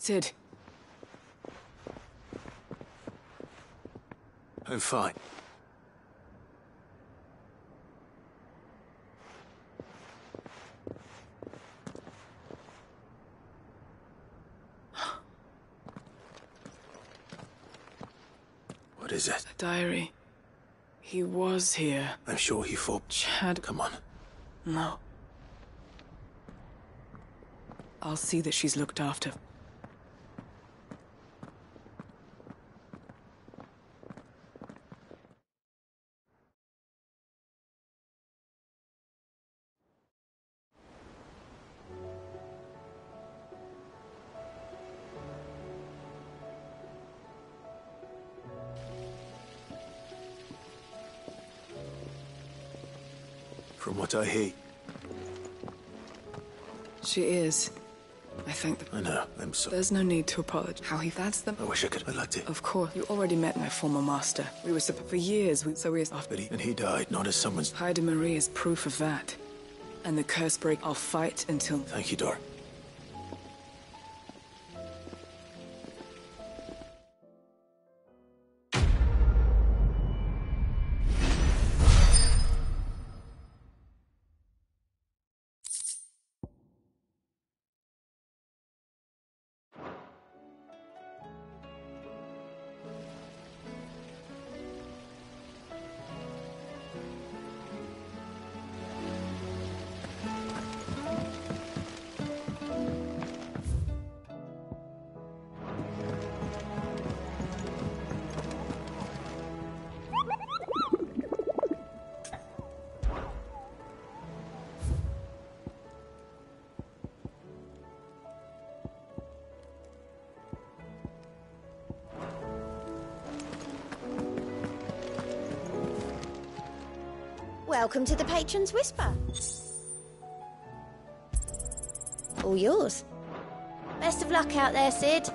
Sid. I'm fine. What is it? A diary. He was here. I'm sure he fought. Chad. Come on. No. I'll see that she's looked after. From what I hear. She is. I think I know, I'm sorry. There's no need to apologize. How he... That's the... I wish I could. I liked it. Of course. You already met my former master. We were for years, so we... And he died, not as someone's... Hyde Marie is proof of that. And the curse break, I'll fight until... Thank you, Dor. Welcome to the Patron's Whisper. All yours. Best of luck out there, Sid.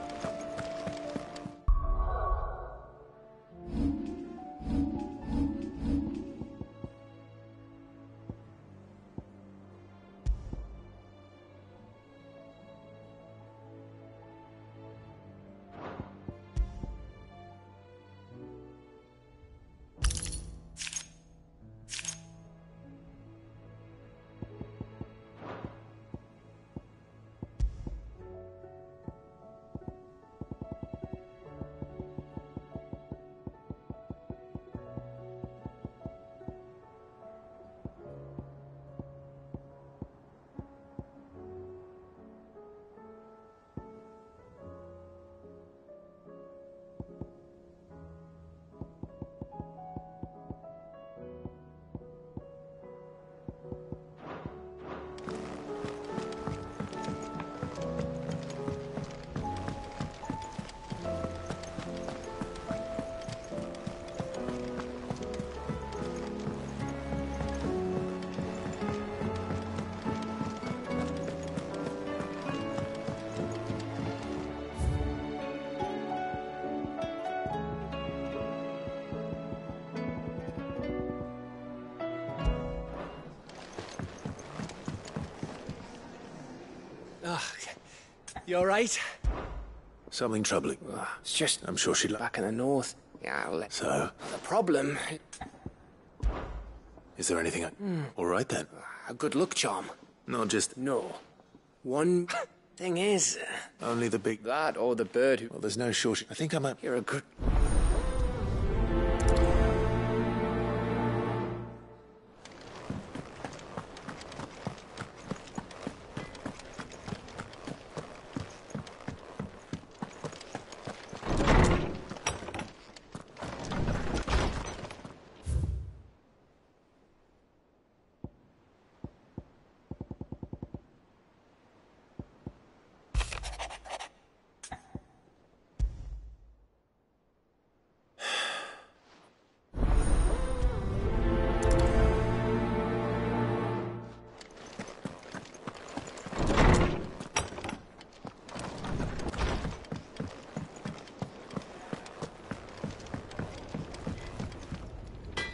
You alright? Something troubling. It's just... I'm sure she'd... Back in the north. Yeah, well... So? The problem... Is there anything All right, then. A good luck charm. Not just... No. One thing is... Only the big... That or the bird who... Well, there's no shortage. I think I might... You're a good...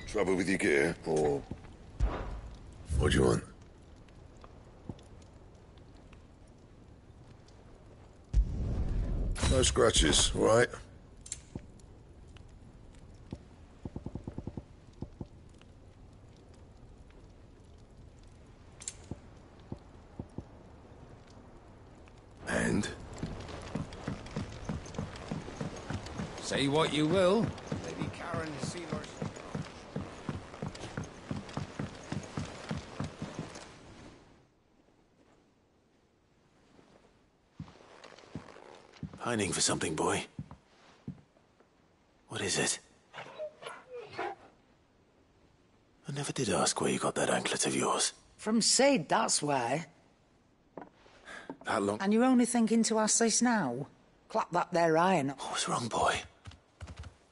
Trouble with your gear, or... What do you want? No scratches, all right? And? Say what you will. Lady Karen has seen her. Pining for something, boy. What is it? I never did ask where you got that anklet of yours. From Sid, that's why. That long? And you're only thinking to ask this now? Clap that there iron. What was wrong, boy?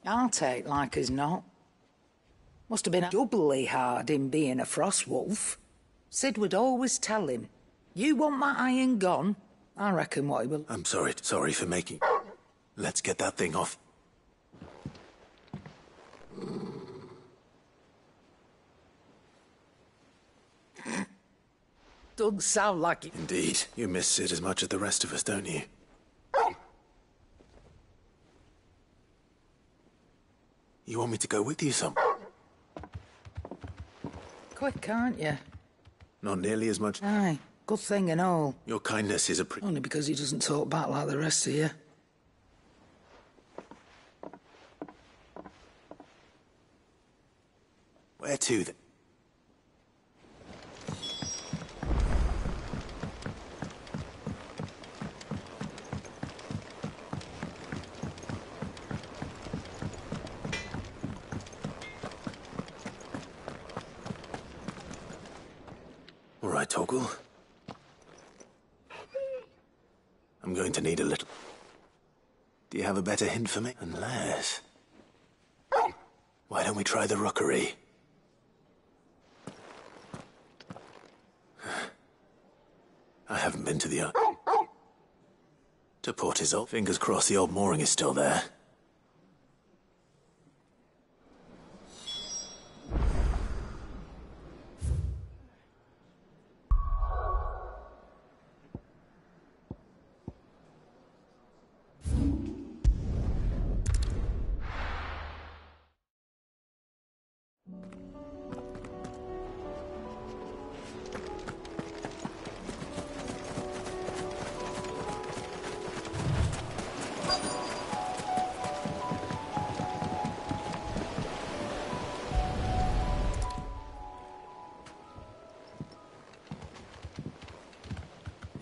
I'll take like as not. Must have been doubly hard in being a frost wolf. Sid would always tell him, you want that iron gone? I reckon what he will... I'm sorry for making... Let's get that thing off. Doesn't sound like it. Indeed. You miss Sid as much as the rest of us, don't you? You want me to go with you some? Quick, aren't you? Not nearly as much. Aye, good thing and all. Your kindness is a Only because he doesn't talk back like the rest of you. Where to, then? All right, Torgal. I'm going to need a little... Do you have a better hint for me? Unless... Why don't we try the rockery? I haven't been to the... To Port Isolde. Fingers crossed the old mooring is still there.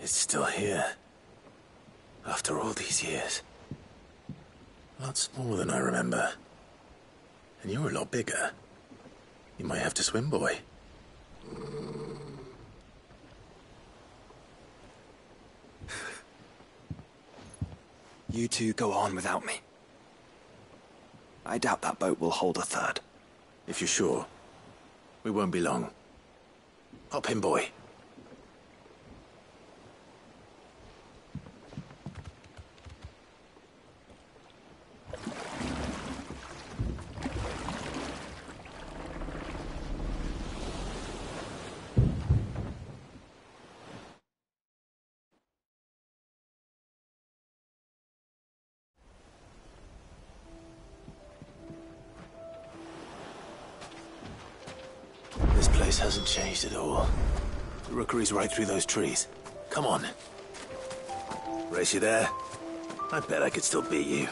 It's still here. After all these years. Lots more than I remember. And you're a lot bigger. You might have to swim, boy. You two go on without me. I doubt that boat will hold a third. If you're sure, we won't be long. Hop in, boy. This place hasn't changed at all. The rookery's right through those trees. Come on. Race you there? I bet I could still beat you.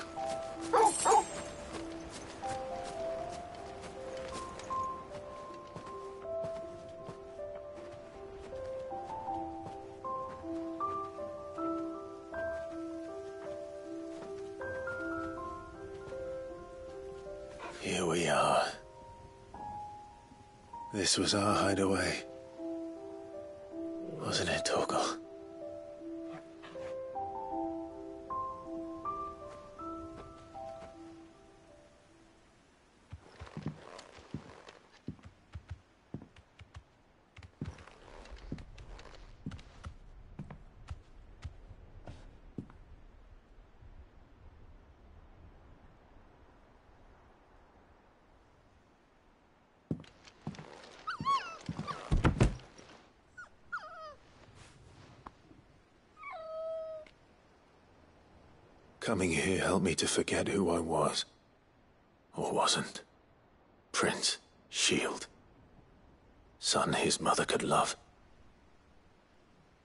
Here we are. This was our hideaway. Wasn't it, Torgal? Coming here helped me to forget who I was. Or wasn't. Prince, shield. Son his mother could love.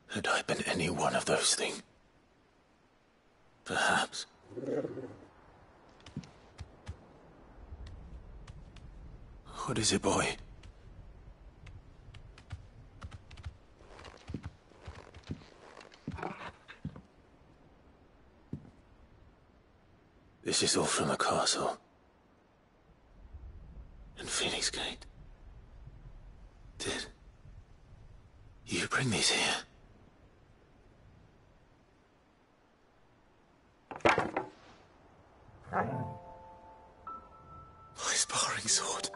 Had I been any one of those things? Perhaps. What is it, boy? This is all from the castle. And Phoenix Gate. Did you bring these here? My sparring sword.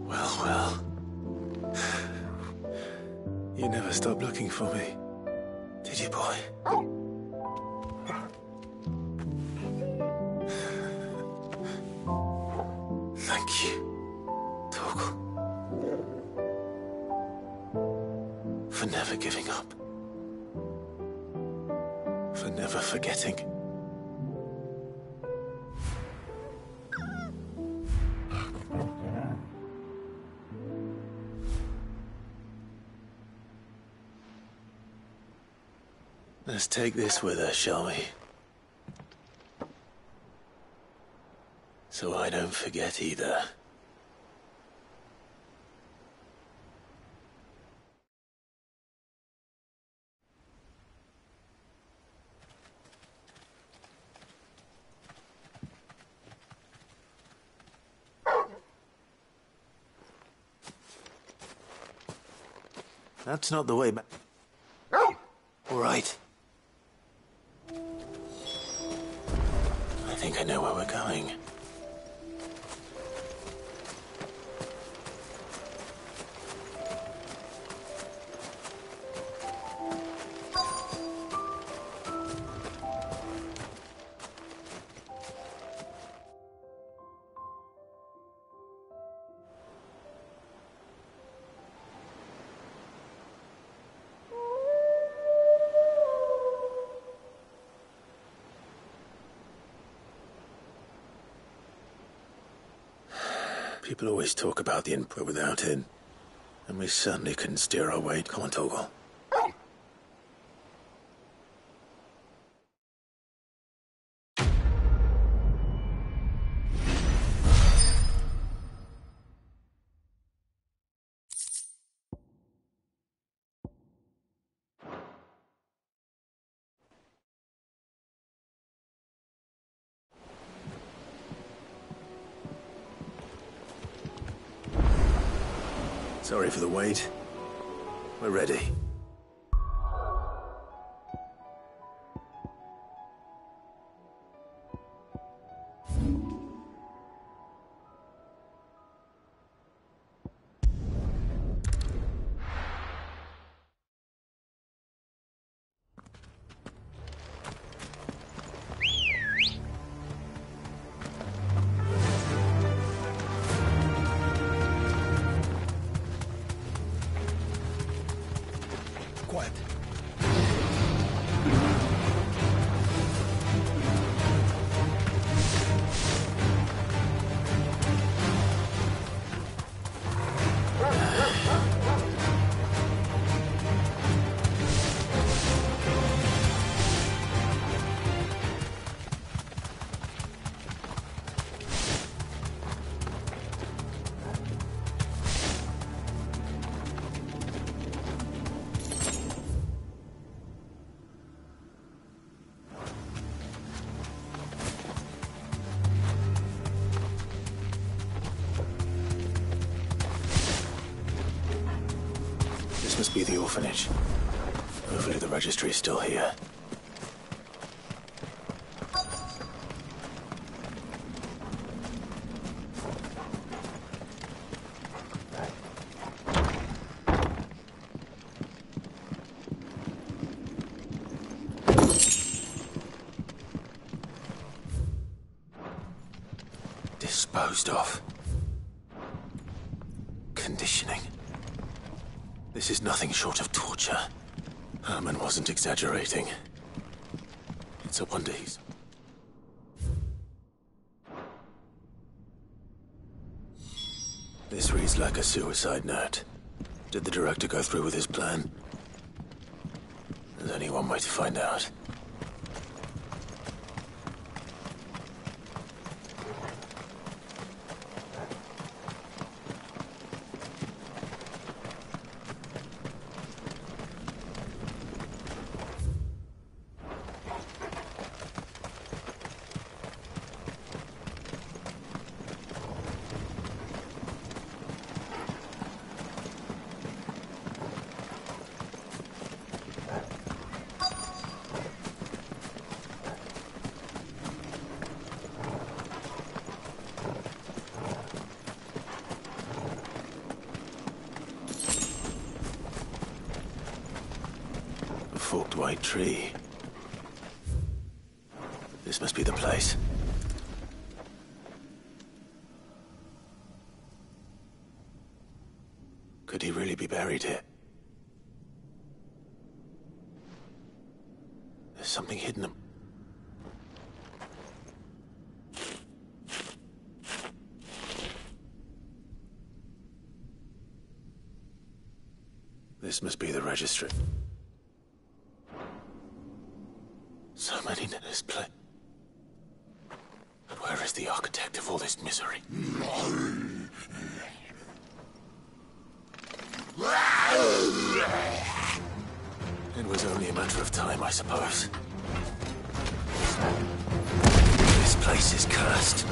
Well. You never stopped looking for me, did you, boy? Thank you, Torgal, for never giving up, for never forgetting. Let's take this with us, shall we? So I don't forget either. That's not the way back. All right. I think I know where we're going. People always talk about the input without it, and we certainly couldn't steer our way. Come on, Torgal. Sorry for the wait. We're ready. Quiet. Must be the orphanage. Hopefully the registry is still here. Disposed of. Conditioning. This is nothing short of torture. Herman wasn't exaggerating. It's a wonder he's... This reads like a suicide note. Did the director go through with his plan? There's only one way to find out. Forked white tree. This must be the place. Could he really be buried here? There's something hidden. This must be the registry. So many in this place. But where is the architect of all this misery? It was only a matter of time, I suppose. This place is cursed.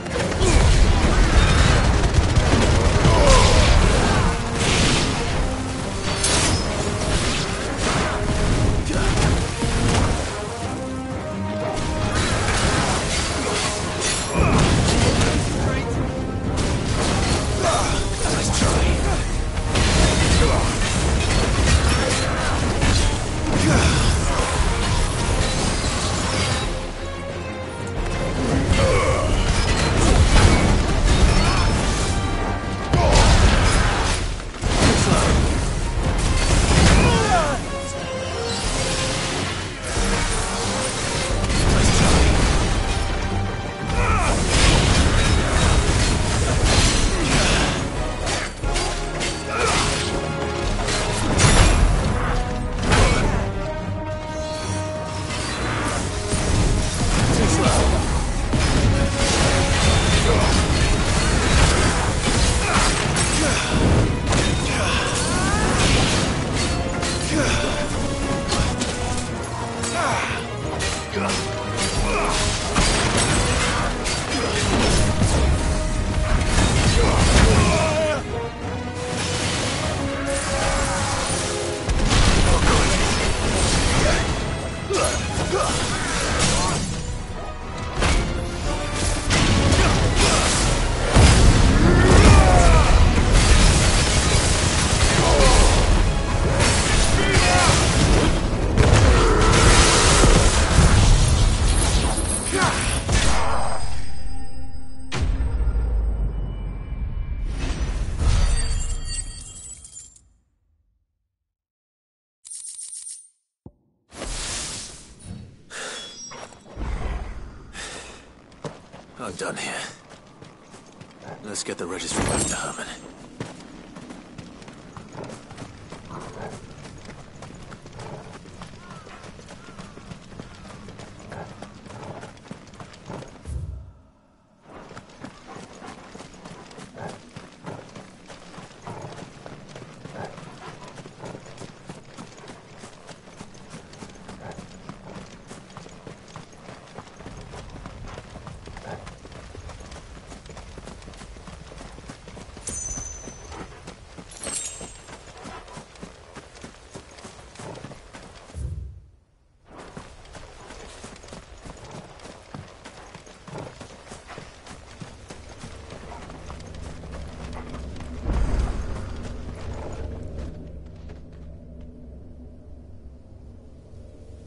I'm done here. Let's get the registry back to Herman.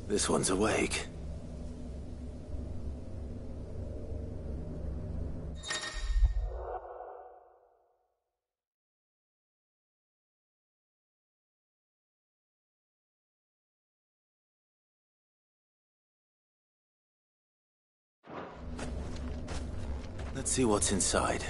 This one's awake. Let's see what's inside.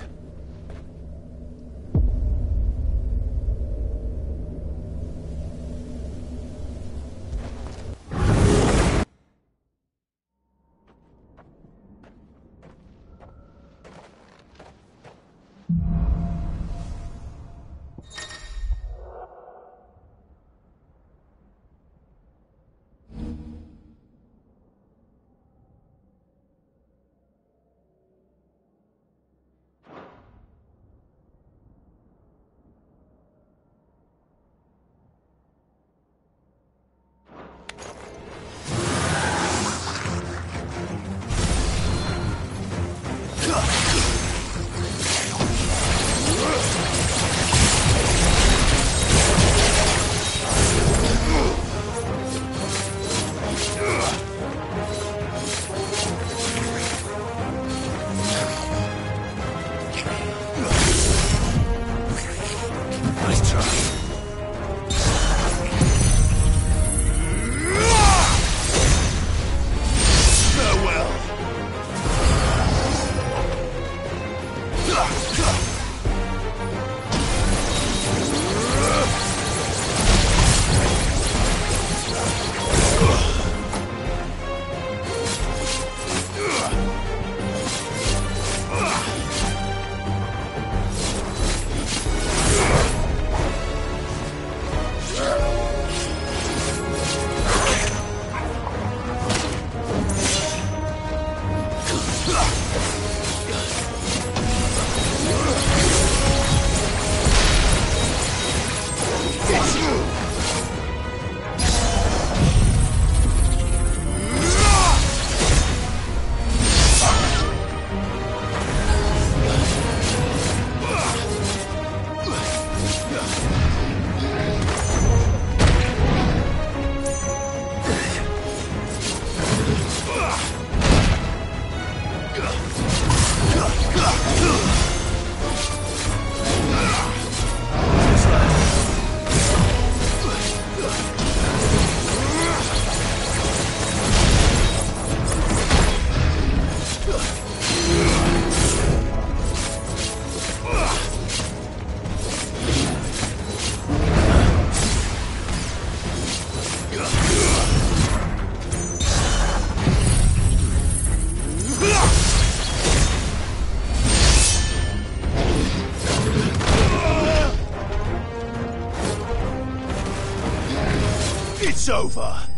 It's over.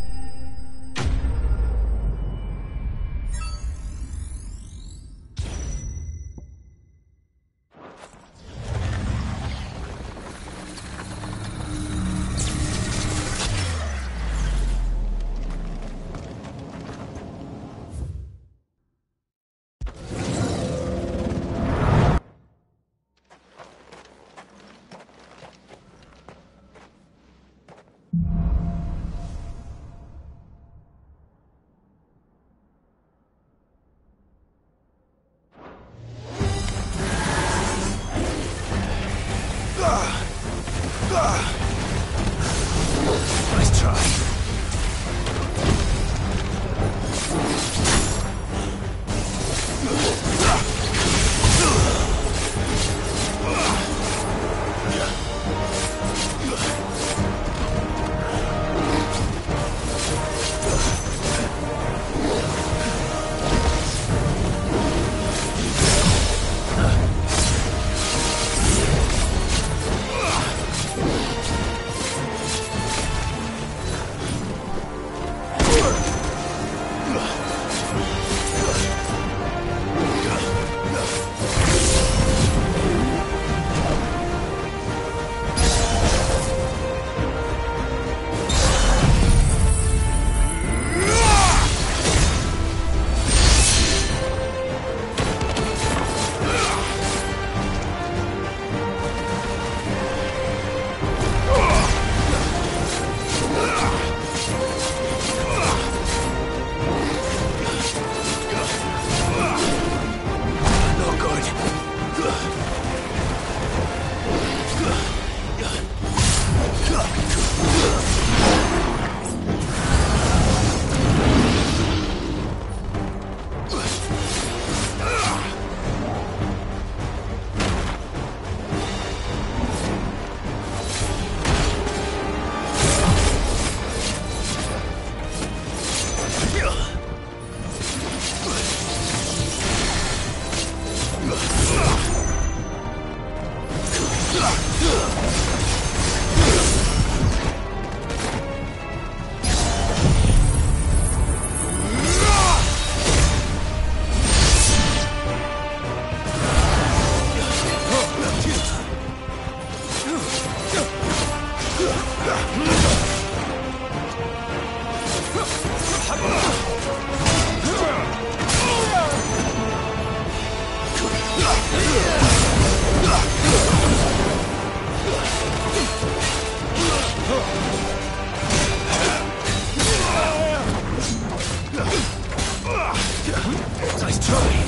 Nice try.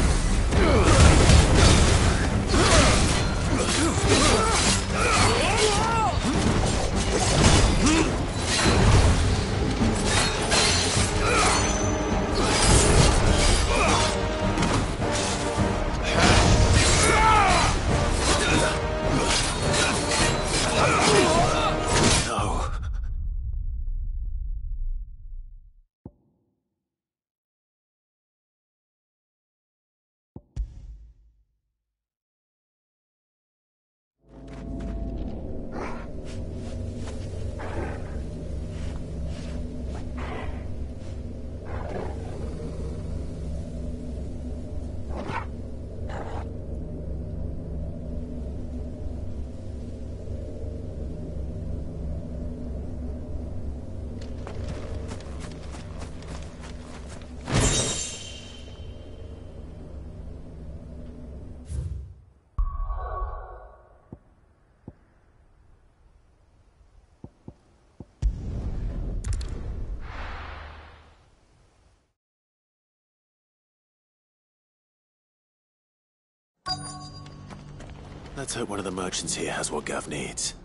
Let's hope one of the merchants here has what Gav needs.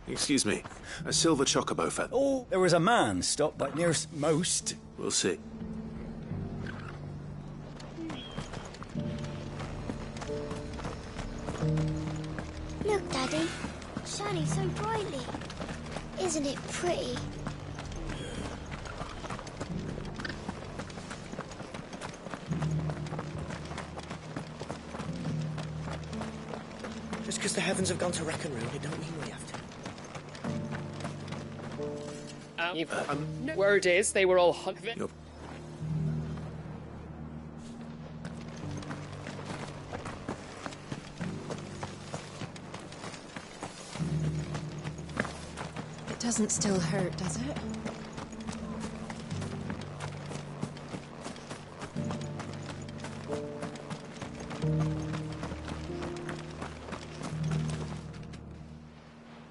Excuse me, a silver chocobo fan. Oh, there was a man stopped by near most. We'll see. Look, Daddy. Shining so brightly. Isn't it pretty? Just because the heavens have gone to wreck and ruin, it don't mean we have to. Word is, they were all hungry. It doesn't still hurt, does it?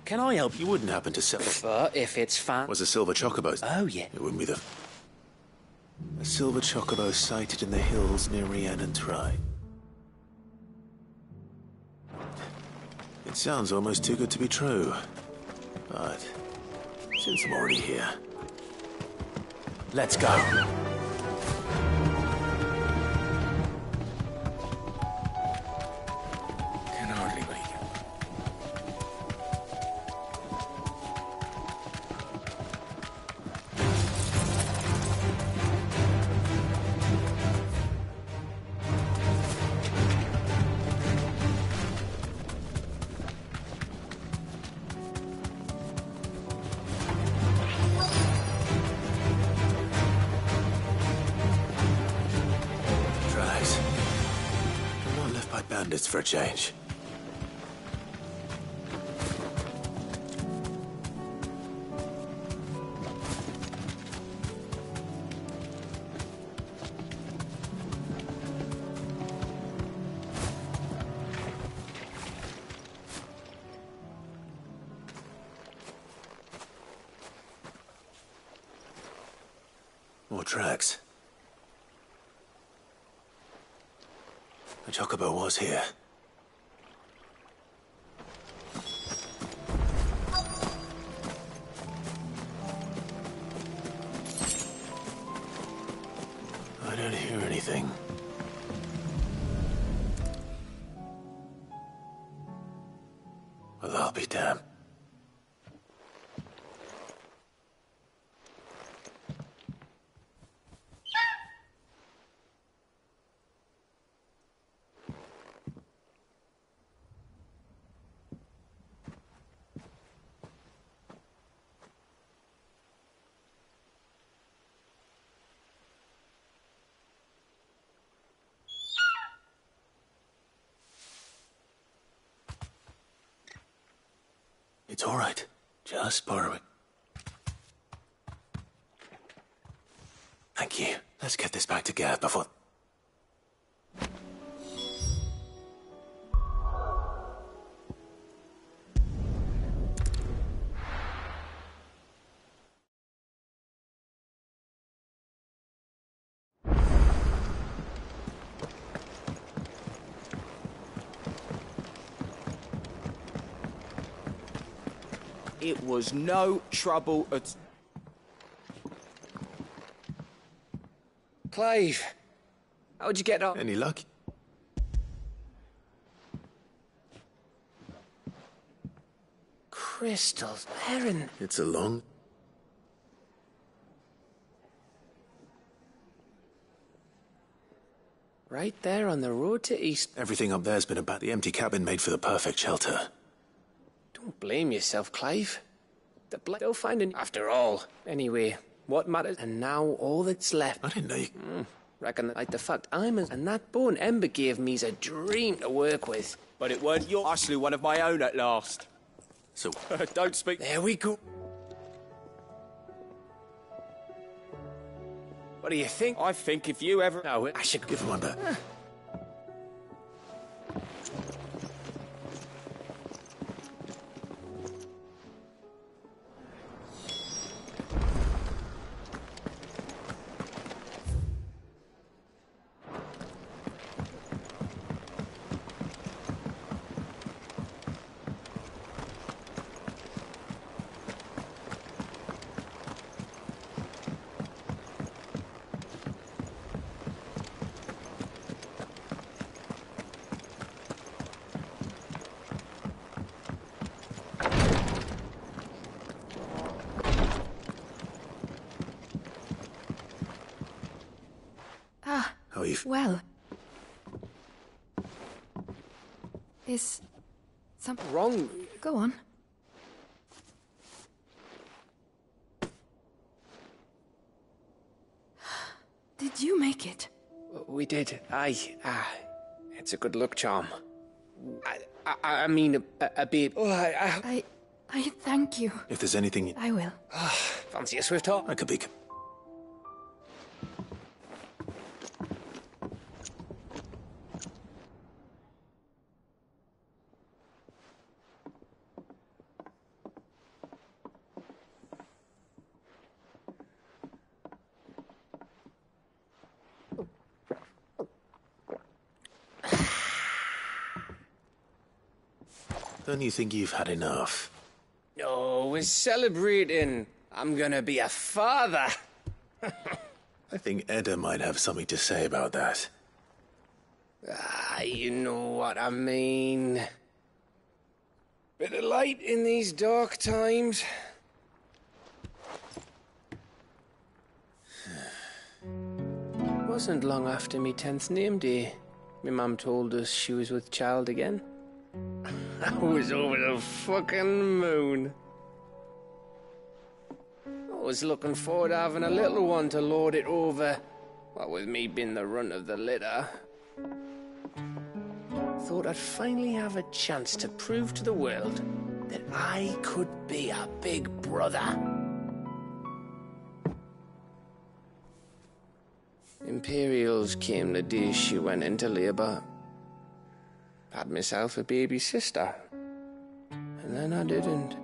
Can I help? You wouldn't happen to sell But if it's fan... Was a silver chocobo? Oh, yeah. It wouldn't be the... A silver chocobo sighted in the hills near Rhiannon Tri. It sounds almost too good to be true. But... since I'm already here... Let's go! Can hardly wait. Bandits for a change. More tracks. The chocobo was here. I don't hear anything. Well, I'll be damned. It's all right. Just borrow it. Thank you. Let's get this back together before... It was no trouble at... Clive, how'd you get on? Any luck? Crystals, Heron. It's a long... Right there on the road to East. Everything up there's been about the empty cabin made for the perfect shelter. Don't blame yourself, Clive. They'll find an... After all, anyway, what matters? And now all that's left... I didn't know you... Reckon like the fact I'm as... And that bone Ember gave me's a dream to work with. But it weren't your... I slew one of my own at last. So... Don't speak... There we go. What do you think? I think if you ever... No, I should... Give him one back. How are you? Well. Is something wrong? Go on. Did you make it? We did. It's a good luck charm. I mean, a bit. Oh, I thank you. If there's anything... I will. Fancy a swift hop? I could be... Don't you think you've had enough? No, we're celebrating. I'm gonna be a father. I think Edda might have something to say about that. You know what I mean. Bit of light in these dark times. Wasn't long after me 10th name day. My mum told us she was with child again. I was over the fucking moon. I was looking forward to having a little one to lord it over. What with me being the runt of the litter. Thought I'd finally have a chance to prove to the world that I could be a big brother. Imperials came the day she went into labour. Had myself a baby sister. And then I didn't.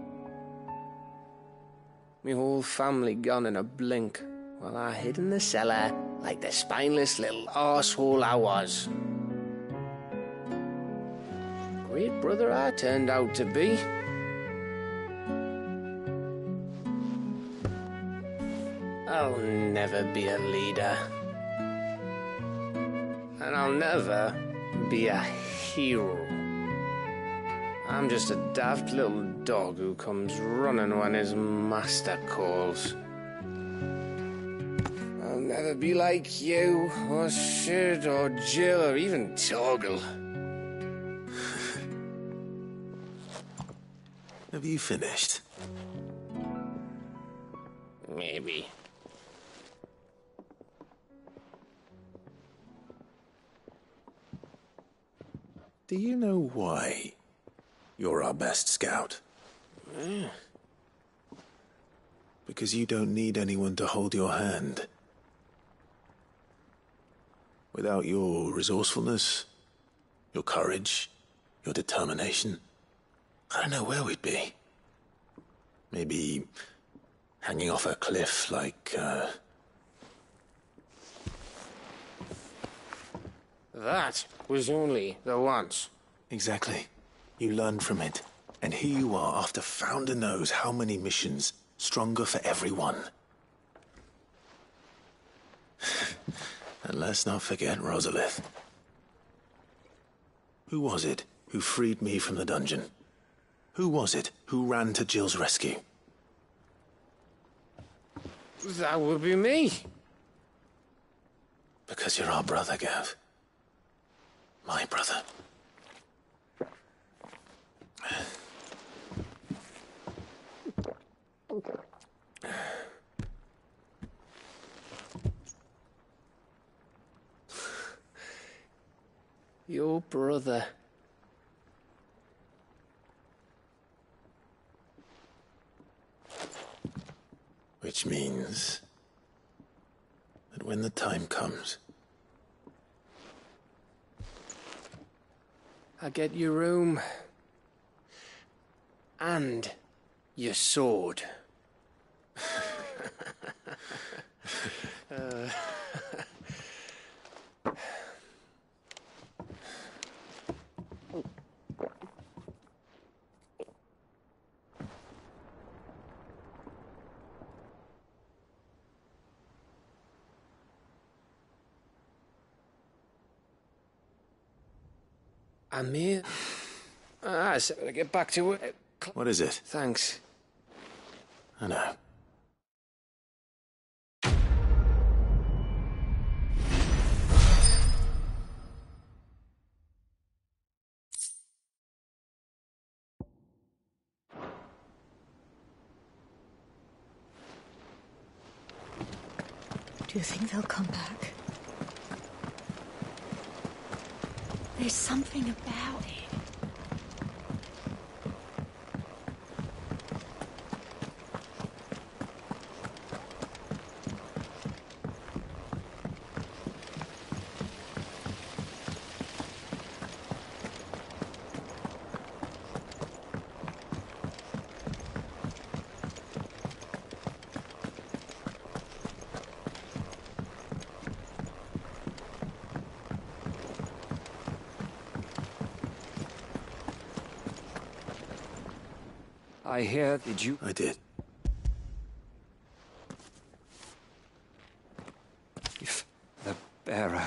Me whole family gone in a blink, while I hid in the cellar like the spineless little arsehole I was. Great brother I turned out to be. I'll never be a leader. And I'll never be a hero. I'm just a daft little dog who comes running when his master calls. I'll never be like you, or Sid, or Jill, or even Torgal. Have you finished? Maybe. Do you know why you're our best scout? Because you don't need anyone to hold your hand. Without your resourcefulness, your courage, your determination, I don't know where we'd be. Maybe hanging off a cliff like, That was only the once. Exactly. You learned from it. And here you are, after Founder knows how many missions, stronger for everyone. And let's not forget Rosalith. Who was it who freed me from the dungeon? Who was it who ran to Jill's rescue? That would be me. Because you're our brother, Gav. My brother. Your brother. Which means that when the time comes, I get your room. And your sword. Amir? So I get back to it. What is it? Thanks. I know. Do you think they'll come back? There's something about it. I hear, did you? I did. If the bearer...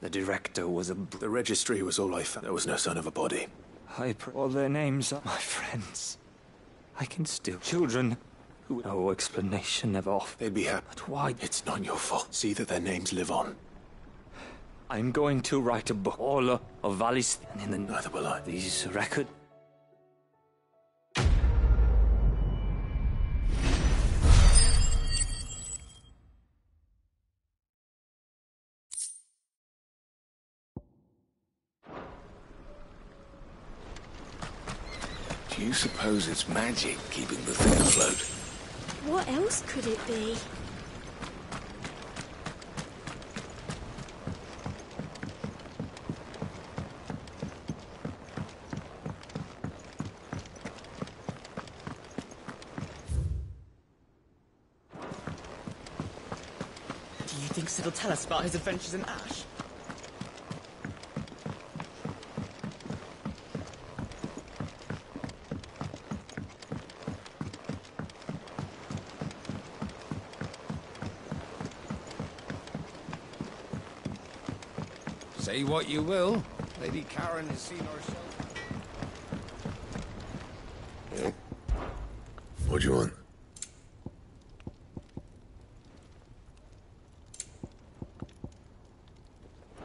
The director was a... The registry was all I found. There was no sign of a body. All their names are my friends. I can still... Children who... No explanation, never off. They'd be happy. But why? It's not your fault. See that their names live on. I'm going to write a book, all of Valis, and in the... Neither will I. These record... Do you suppose it's magic keeping the thing afloat? What else could it be? Do you think Sid will tell us about his adventures in Ash? Say what you will, Lady Karen has seen herself. Yeah. What do you want?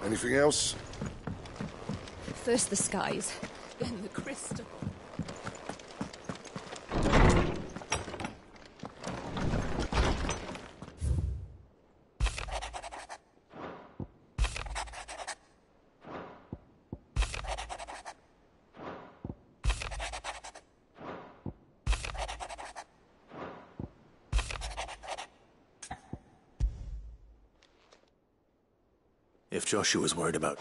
Anything else? First the skies, then the crystal. If Joshua's worried about...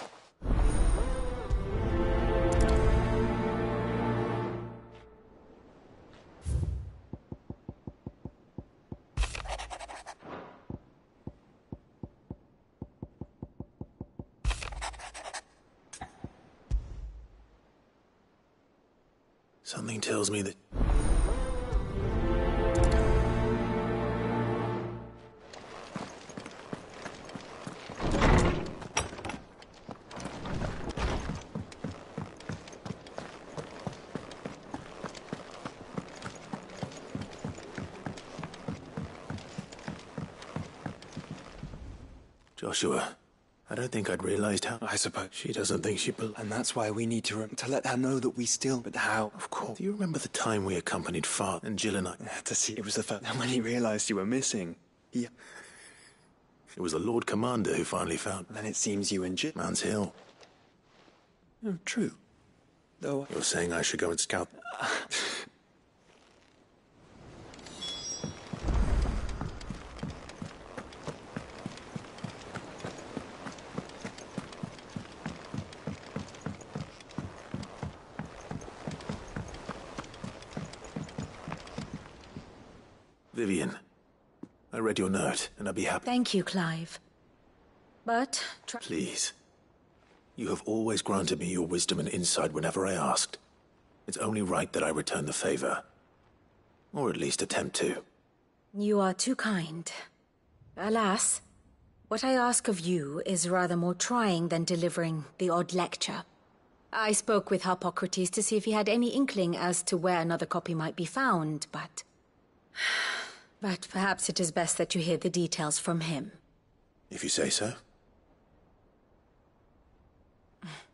Something tells me that... Joshua, I don't think I'd realized how... I suppose. She doesn't think she... And that's why we need to let her know that we still... But how? Of course. Do you remember the time we accompanied Father and Jill and I... To see, it was the first... And when he realized you were missing, he... It was the Lord Commander who finally found... And then it seems you and Jill... Man's Hill. Oh, true. Though... You're saying I should go and scout... Vivian, I read your note, and I'd be happy... Thank you, Clive. But... Please. You have always granted me your wisdom and insight whenever I asked. It's only right that I return the favor. Or at least attempt to. You are too kind. Alas, what I ask of you is rather more trying than delivering the odd lecture. I spoke with Harpocrates to see if he had any inkling as to where another copy might be found, but... But perhaps it is best that you hear the details from him. If you say so.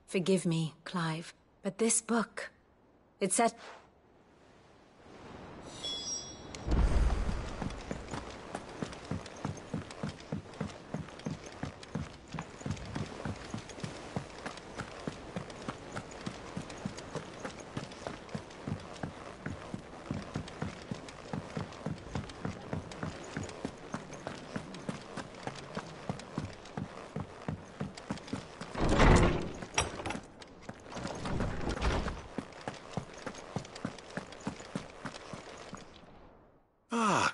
Forgive me, Clive, but this book... It said...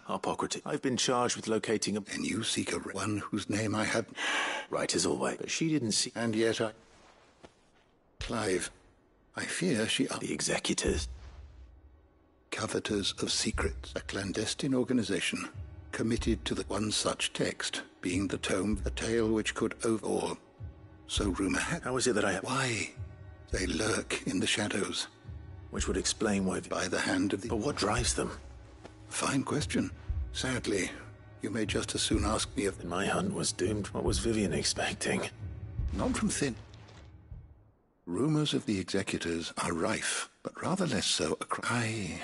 Harpocrates. I've been charged with locating a... And you seek one whose name I have... Right as always. But she didn't see... And yet I... Clive, I fear she... The Executors. Coveters of Secrets, a clandestine organization committed to the one such text, being the tome, a tale which could overawe. So rumor had... How is it that I have... Why? They lurk in the shadows. Which would explain why... By the hand of the... But what drives them? Fine question. Sadly, you may just as soon ask me if... Then my hunt was doomed. What was Vivian expecting? Not from thin. Rumors of the Executors are rife, but rather less so across... I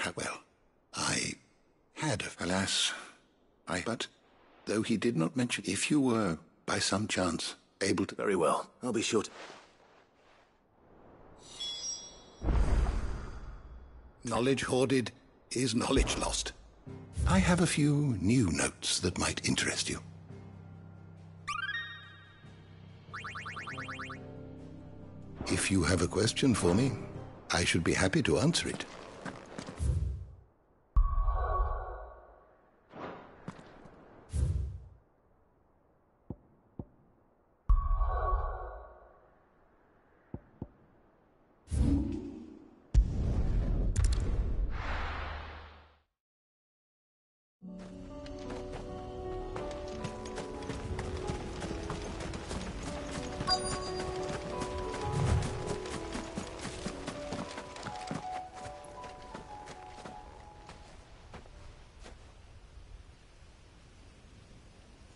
had, alas, but, though he did not mention, if you were, by some chance, able to... Very well. I'll be sure to... Knowledge hoarded is knowledge lost. I have a few new notes that might interest you. If you have a question for me, I should be happy to answer it.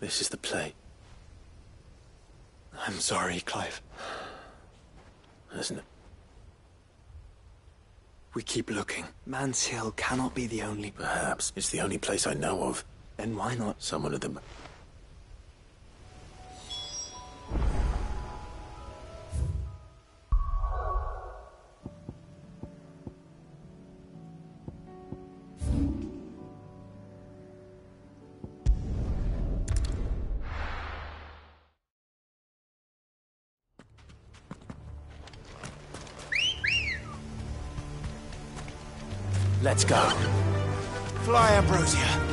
This is the play. I'm sorry, Clive. Isn't it? We keep looking. Man's Hill cannot be the only... Perhaps. It's the only place I know of. Then why not? Someone at the... Let's go. Fly, Ambrosia.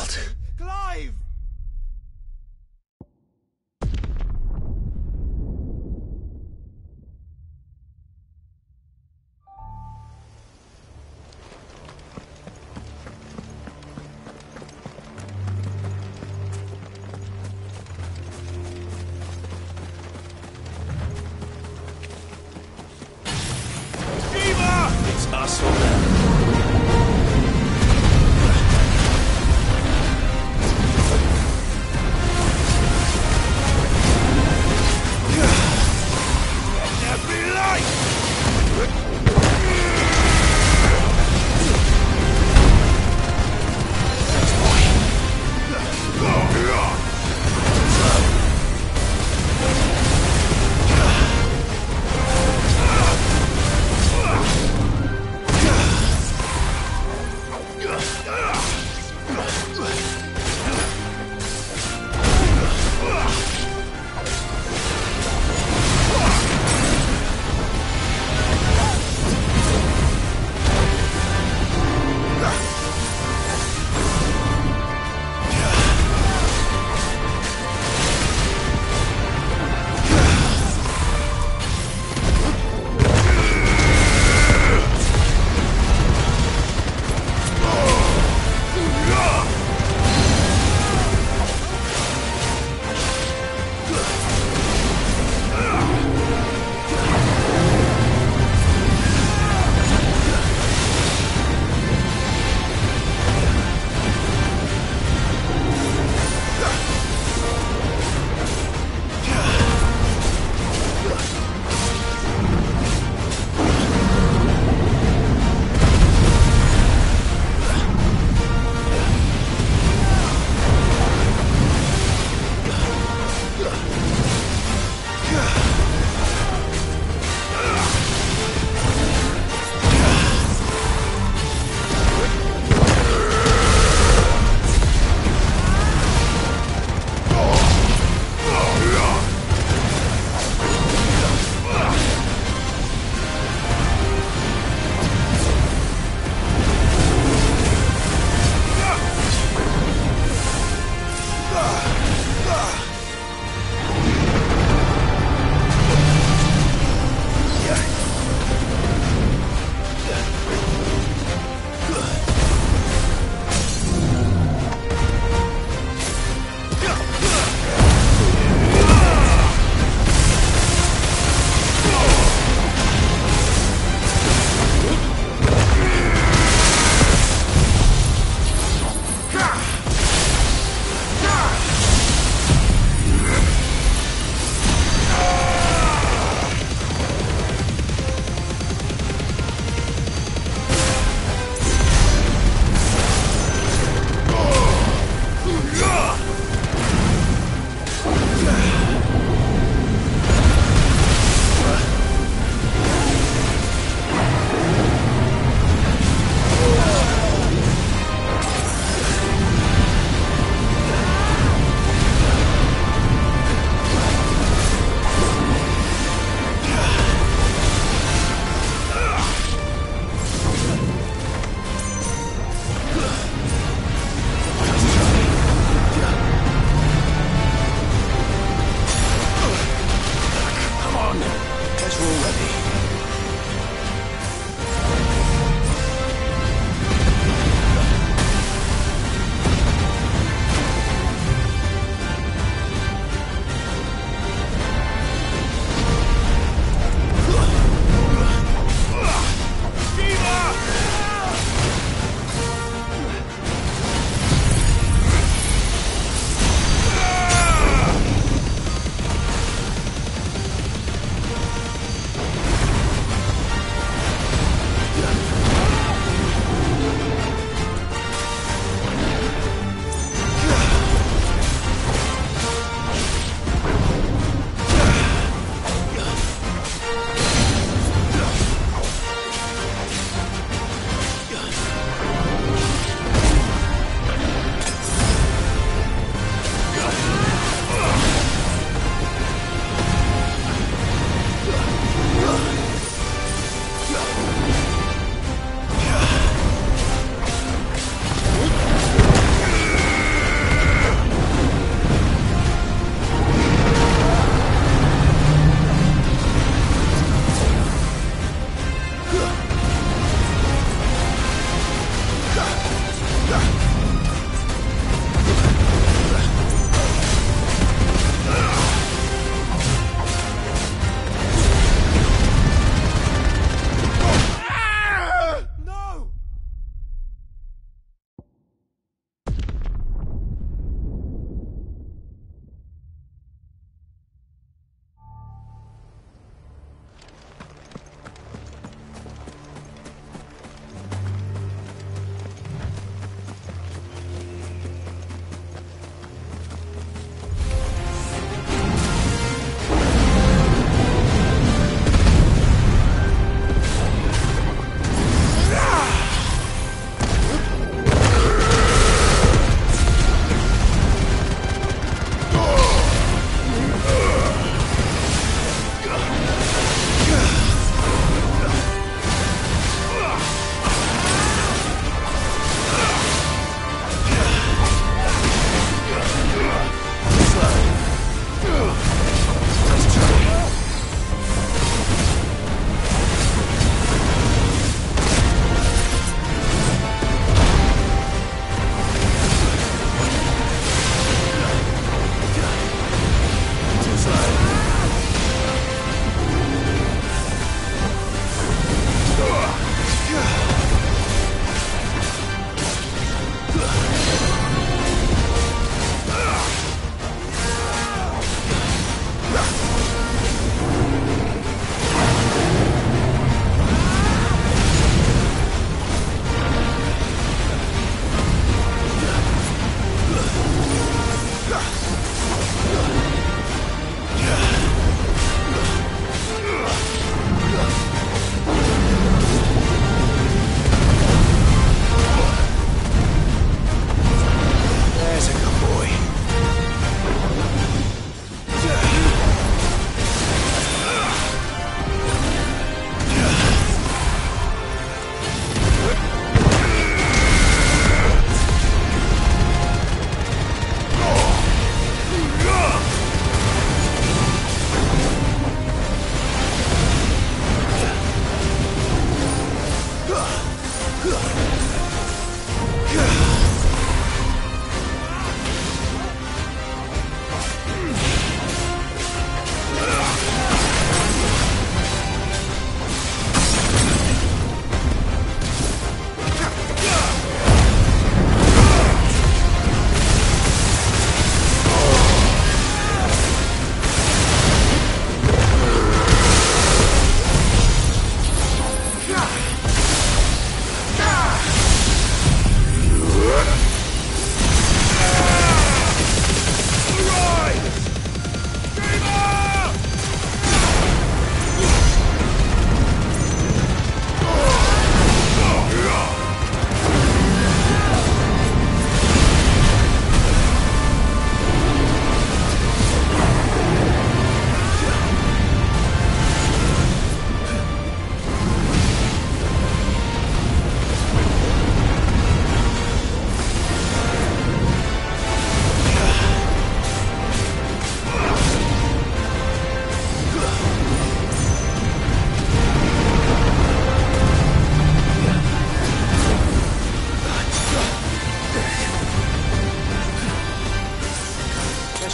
not. Clive! It's us or them.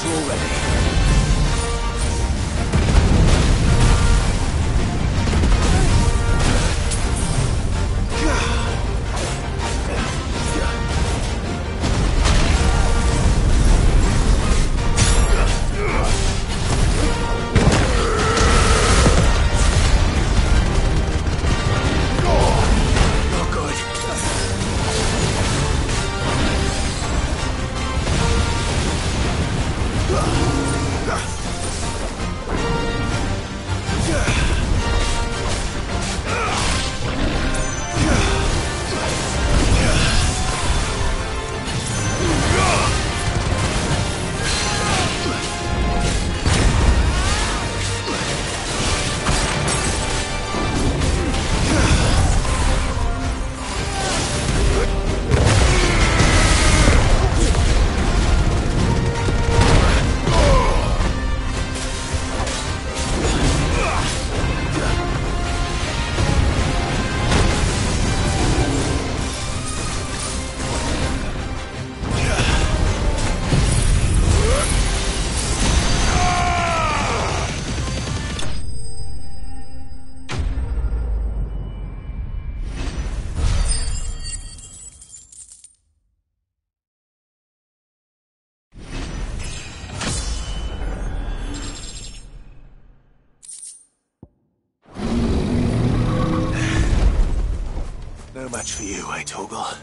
closer already. No match for you, eh, Torgal?